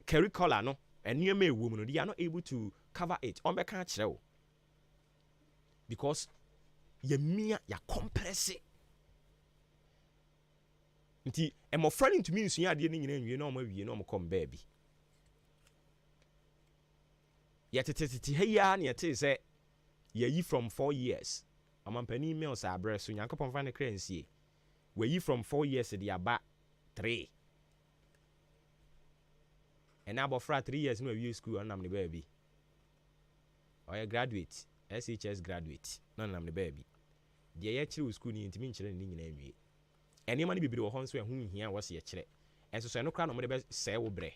curriculum no and near me woman they are not able to cover it on beka kire because ye mia ya compress nti emo friend to me nsu ade ni nyina nwie na omo wie na omo come baby yetete heya na yete say ye from 4 years amampani emails abre so yankopon fa ne kransie we from 4 years the aba 3 and about 3 years no we school on am the baby or a graduate SHS graduate no nam the baby the ye chiri school ni ntimi nkyere ni nyina awie ene ma ne bibiri wo honso ehun hia wo se ye kyere enso so no kra no mo de be se wo bre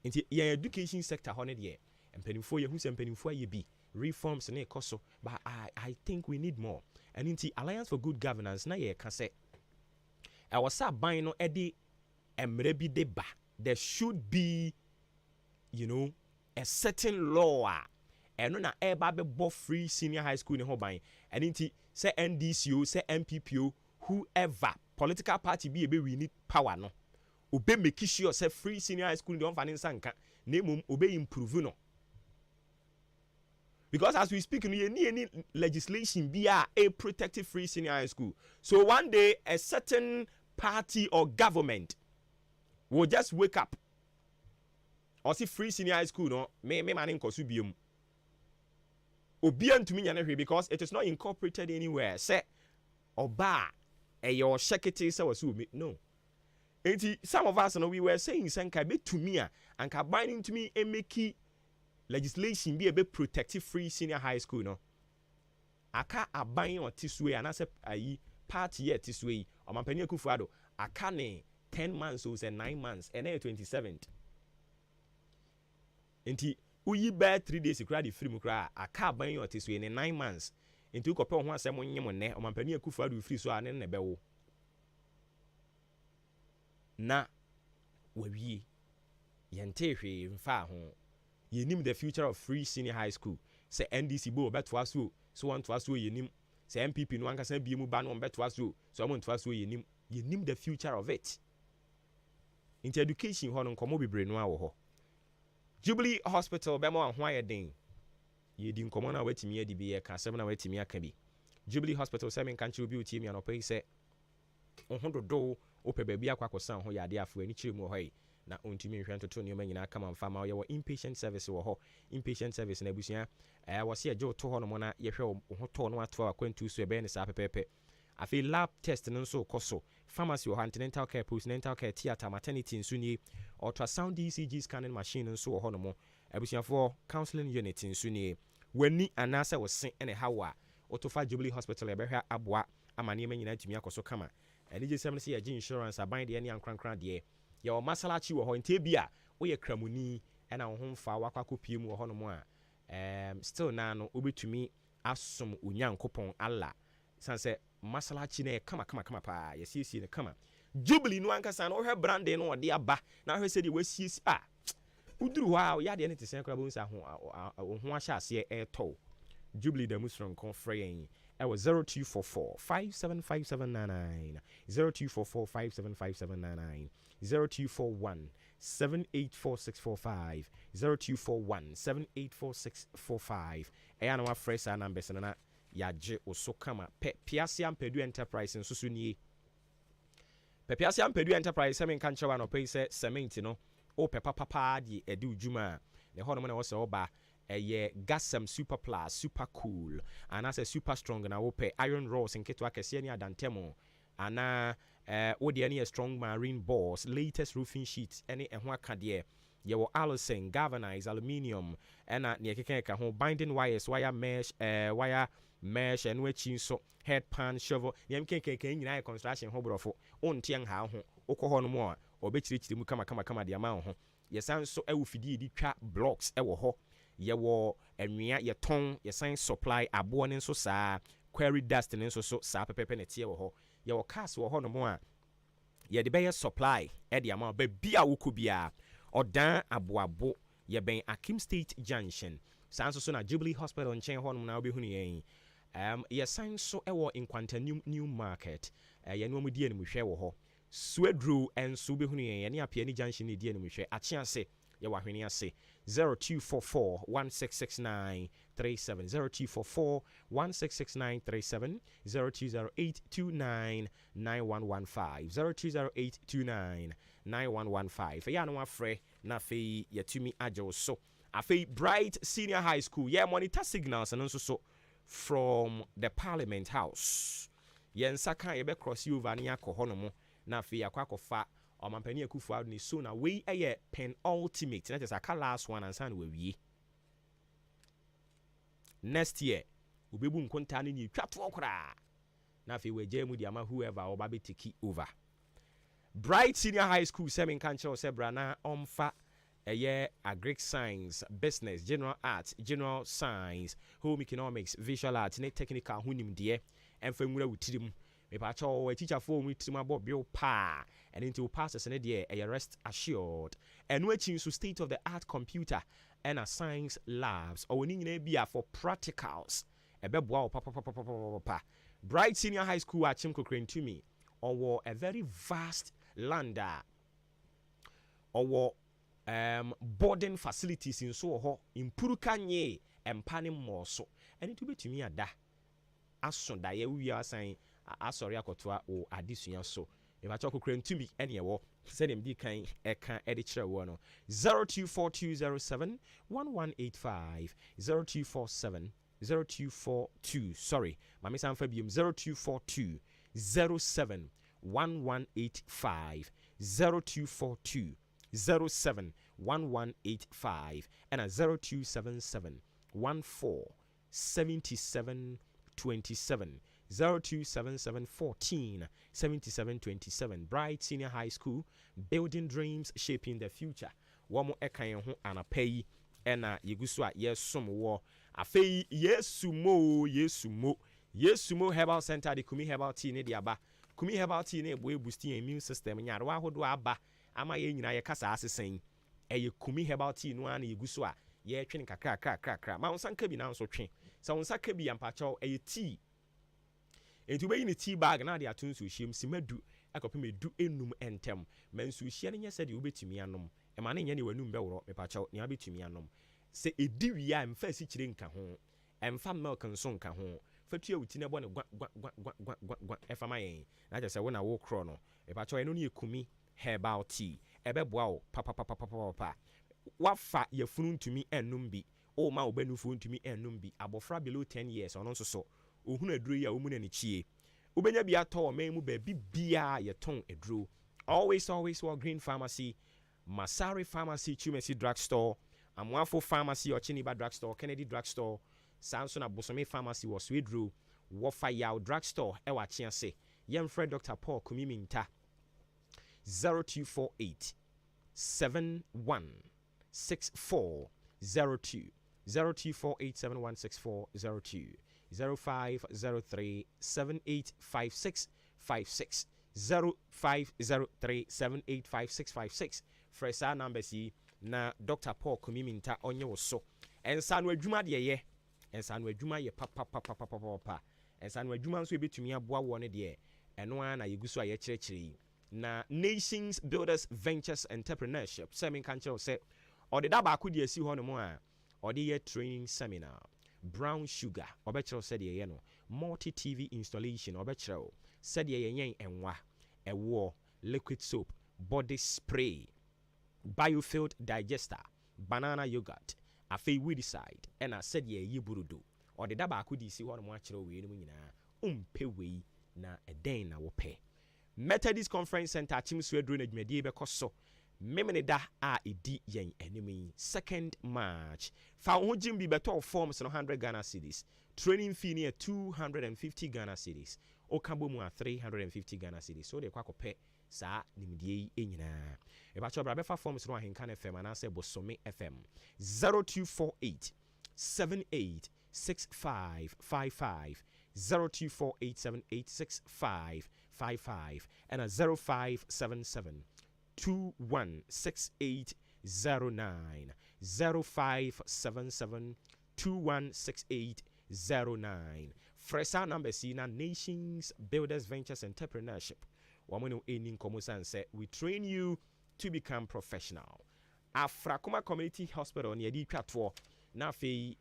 nti ye education sector ho ne de empanimfo ye hu se empanimfo ye bi reforms na ekoso but I think we need more and inti Alliance for Good Governance na ye ka se I was a ban no edi emre bi de ba there should be a certain law eno na eba be bo free senior high school ne ho ban and inti say NDCO say MPPO whoever political party be we need power no obe make sure say free senior high school don fanin sanka na mum obe improve no. Because as we speak, any legislation be a protective free senior high school. So one day, a certain party or government will just wake up or see free senior high school. No, me maning kosubium. Obian to me because it is not incorporated anywhere. Say, oba, your shekete say was no. Some of us, we were saying, "Sanka be to me and ka binding to me and make legislation be a bit protective free senior high school no aka aban on tiswe anase ayi party yet tiswe o mampani akufuado aka ne 10 months or 9 months and 27th enti uyi ba 3 days kra di free mu kra aka aban on tiswe ne 9 months enti ko pe ho asem nyem ne o mampani akufuado free so ane ne bewo na wawie yente hwe mfa ho you name the future of free senior high school. Say NDC bo bet was so want to aso ye nim. Say MPP no anka say bi mu ba no bet was so want to aso ye nim the future of it. Into education ho no nkomo bebre no awo ho. Jubilee Hospital be mo ho ayeden. Ye di nkomo na watimi adi bi ye ka sem na watimi aka bi. Jubilee Hospital say men kan chi obi otimi anopai say ohododo ope ba bi akwakosan ho yade afo ani chire mu ho yi. Na ontimi nhwe ntoto ne nyina kama mfa ma ye wo inpatient service wo ho inpatient service na busia wo se ajo to ho no na ye hwe ho to no ato akwantu so ebe ne sa pepepe afi lab test no so koso pharmacy wo antenatal care postnatal care theater maternity nso ni ultrasound ECG scanning machine nso wo ho no mo abusia for counseling unit nso ni wani anasa wo sen ene hawa otofa Jubilee Hospital ebe hwa aboa amane ma nyina tumi akoso kama eni je sem se ye insurance aban de ne ankrankran de ya o masalachi wo ho ntebia wo ye kramuni ena wo homfa wakakopie mu wo ho no mo a still na no obetumi asom onyankopon Allah sanse masala chi na kama pa yesiesie ne kama Jubilee no ankasa na ohwe branding no ode aba na ohwe se de wasiesie uduru ha ya de ne te sen kra bo nsa ho ahya ase to Jubilee da musron kon frey I was 0244 575799 0244 575799 0241 784645 0241 784645 eya na wa fresh numbers na yaje oso kama piasia ampedu enterprise nso so nie piasia ampedu enterprise se men kan chewa no pay se cement no o pepa papa di edu juma ne hono na wo se oba eye gasam super plus super cool and as a super strong na wo pe iron rods nketo akese ni adantemo ana wo de any strong marine boss latest roofing sheet any ehho akade ye wo alloy galvanized aluminium na ne keke ka ho binding wires wire mesh and wachi so head pan shovel yem keke nyina construction ho brofo ontian ha ho okọ no mo a obechirichiri mu kama de ama ho yesan so ewu fidie di twa blocks ewo ho yewo enwia ye ton yesan supply abo ne nso saa quarry dust ne nso so saa pepepe ne tie wo ho yewo cars wo ho no mo a ye de be supply e de ama ba bia wo ko bia odan aboabo ye ben Akim State Junction saa nso so na Jubilee Hospital nchen ho no na obehunu yen yesan so ewo Nkwanta new market ye no mu die ne mu hwe wo ho Swedru and Subihuni and Yapiani Junction in the enemy. Achiase, Yawahini ase 0244 1669 37 0244 1669 37 020829 9115 020829 9115. Yano Afre Nafi Yatumi Ajo so. Afe Bright Senior High School. Yeah, monitor signals and also so from the Parliament House. Yen Saka Yebe cross you Vania Kohonomo. Na fi akwakofa omampani akufu adu ni so na we eye pen ultimate that is aka last one and san we next year ubebu nkonta ni twato okra na fi we jemu di ama whoever oba be take over Bright Senior High School seven kanche osebra na omfa eye agric science business general arts general science home economics visual arts ne technical hunim de emfa nwura wutirim me pacho we teacher for me to my bill pa and into passes and a rest assured and which so state of the art computer and a science labs or we need be for practicals a bebo papa Bright Senior High School at Chimko Crane to me or a very vast lander or boarding facilities in so in Purukanye and Panim Moso and it will be to me a da as soon that we are saying asori akotwa o adisuya so e ba choko kren tumi ene ye wo se dem di kan e kan e de kire wo no 024207 1185 0247 0242 sorry mami san fa biom 0242 07 1185 0242 07 1185 and a 0277 14 77 27 0277 14 77 27 Bright Senior High School, building dreams, shaping the future. Wamo ekan ho anapai ena yeguswa yesum wo afei yesumo herbal center de Kumi herbal tea ne de aba Kumi herbal tea ne boy boosting immune system nyaare wa hodo aba ama ye nyina ye kasa asesen eye Kumi herbal tea no ana yeguswa ye twene kakra ma onsanka bi na nso twe sa onsanka bi ampacho eye tea enti be ni tea bag na de atunso hiem simadu akopem enum entem manso hie ne nyese de obetumi anom e ma ne nye ne wanum be woro mepacho ne abetumi anom se edi wi a mfa si kire nka ho emfa milk nso nka ho fatua wuti ne bo ne gwa efama yen na je se wo na wo kro no mepacho eno ne Kumi herbal tea ebeboa o papa wafa yefunu ntumi enum bi o ma obenufu ntumi enum bi abofra below 10 years ono nso so ohun aduro ya omu na ne chie ubenya bia to man mu ba bibia ye ton aduro always for Green Pharmacy, Masari Pharmacy, Chumesi Drugstore, Amwafo Pharmacy or Chiniba Drugstore, Kennedy Drugstore, Samson Abosome Pharmacy was Swedru, Wafa Yao Drugstore, Ewa Chianse, Yemfred Dr. Paul Kumiminta 0248 716402 0248716402 0503 785656 0503 fresh our numbers yi na Dr. Paul Kumiminta onye wo so ensa no adwuma de ye ensa no adwuma ye papa ensa no adwuma nso ebetumi aboa wo ne de eno na yeguso aye kyerɛkyerɛ na Nations Builders Ventures Entrepreneurship seminar kankyerɛ sɛ ɔde da baako de asi hɔ no mu a ɔde yɛ training seminar brown sugar ɔbɛkyerɛw sɛ de yɛ no multi TV installation ɔbɛkyerɛw sɛ de yɛ yɛn enwa ɛwɔ liquid soap body spray biofield digester banana yogurt afei weedicide ɛna sɛ de yɛ burudo ɔde da baako de asi hɔ no mu akyerɛw wei no mu nyinaa umpɛ wei na ɛdɛn na wopɛ Methodist Conference Center Chimsu Edro na dwumadie bɛkɔ so memene da a edi yen enemy 2nd March fa ho jim bi beto forms no 100 Ghana cedis training fee near 250 Ghana cedis okabo mu a 350 Ghana cedis so de kwakope saa nimdie enyina e ba chobra befa forms no Ahenkan FM anase Bosome FM 0248 786555 0248786555 and a 0577 216809 0577 216809 Fresa number Sina Nations Builders Ventures Entrepreneurship. Woman in Komusan said we train you to become professional. Afrakuma Community Hospital near the Patwo Nafi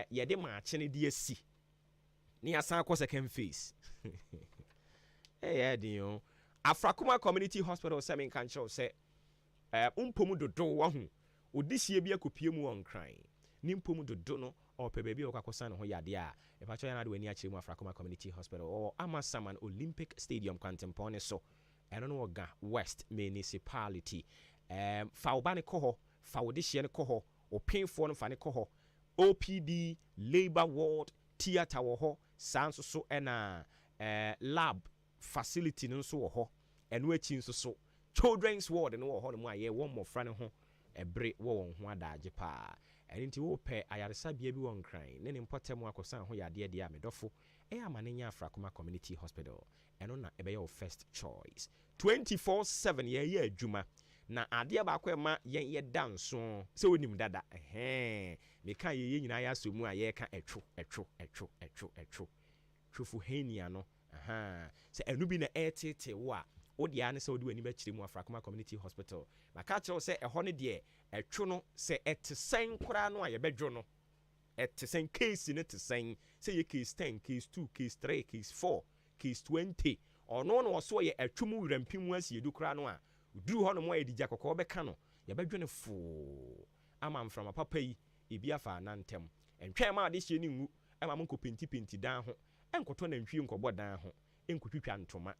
Yede Marchini DSC near Sanko second phase. Hey, Dio. Afrakuma Community Hospital Semin Kancho say umpomu dodo wahu odisi ebia kopiemu on kran nimpomu dodo no or pe baby okakosa no ho yade a e pa choya na de wani akire mu Afrakuma Community Hospital or Amasaman Olympic Stadium Kwantempone so eno no Oga West Municipality fa obane koho fa odihye ne koho opinfo no fa ne koho OPD Labor Ward Theater wo ho sanso so ena lab facility no so wo ho eno achi nso so children's ward no wo ho no mu aye one more friend ho ebre wo won ho adaje pa enti wo pe ayaresa bia bi won kran ne potem akosan ho yade de amedofo amanenya Afrakuma Community Hospital eno na ebe your first choice 24/7 ye adwuma na ade ba kwa ma ye danso se wonim dada me kan ye nyina ya so mu aye ka etwo twofu henia no se enu bi na etete wo a odi ane se odi wani ba kire mu Afrakuma Community Hospital maka kire se eho ne de etwo no se etesen kura no aye bedwo no etesen case ne tesen se ye case 10 case 2 case 3 case 4 case 20 ono no so ye etwo mu wurampim asi edu kura no a duru ho no mo edija kokko beka no ye bedwo ne fo ama mframa papa yi ebi afa nantem entwe ma ade hye ni ngu ama mo penti dan ho enkoto na ntwi nkobɔ dan ho enkotwitwa ntoma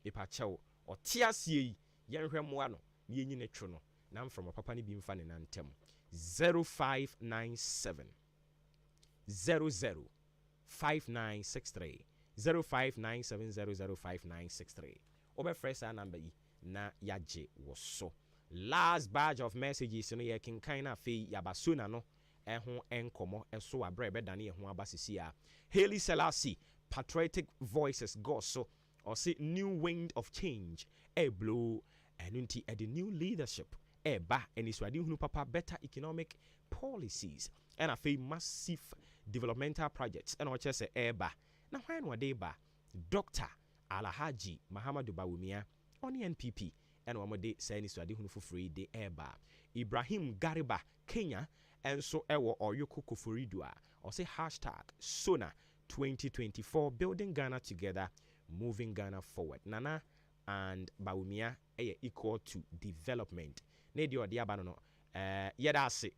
epa chew otiasie yi yenhwɛ moa no ne yenyi ne twu no na mframa papa ne bi mfa ne nantem 0597 005963 0597005963 obefresh our number yi na yaje wo so last batch of messages no ye kinkan na fe yabasuna no ɛho enkomo ɛso abrɛ bɛdane ɛho abasisi a Hailey Selassie patriotic voices go so or say new wind of change blow and unti the new leadership ba and is wadi hunu papa better economic policies and a massive developmental projects and what say ba na why no dey ba Dr. Alhaji Mahamadu Bawumia on the NPP and wamode say ni swadi hunu fufuri de ba Ibrahim Gariba Kenya and so ewo Oyoko Koforidua or say #Sona 2024 building Ghana together moving Ghana forward Nana and Bawumia equal to development ne di odi aba no yedase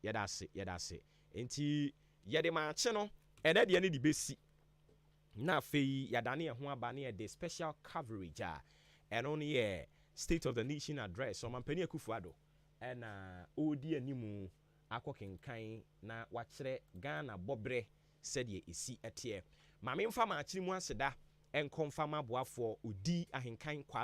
enti yede ma che no ene de ne di besi na afei yadane ho aba ne the special coverage and on ye State of the Nation address so mampani Akufo-Addo na odi animu akɔkenkan na wakyerɛ Ghana bobre sɛdeɛ esi ɛteɛ ma memfa ma akyiri mu aseda ɛnkɔmfa ma boafoɔ odi Ahenkan kwa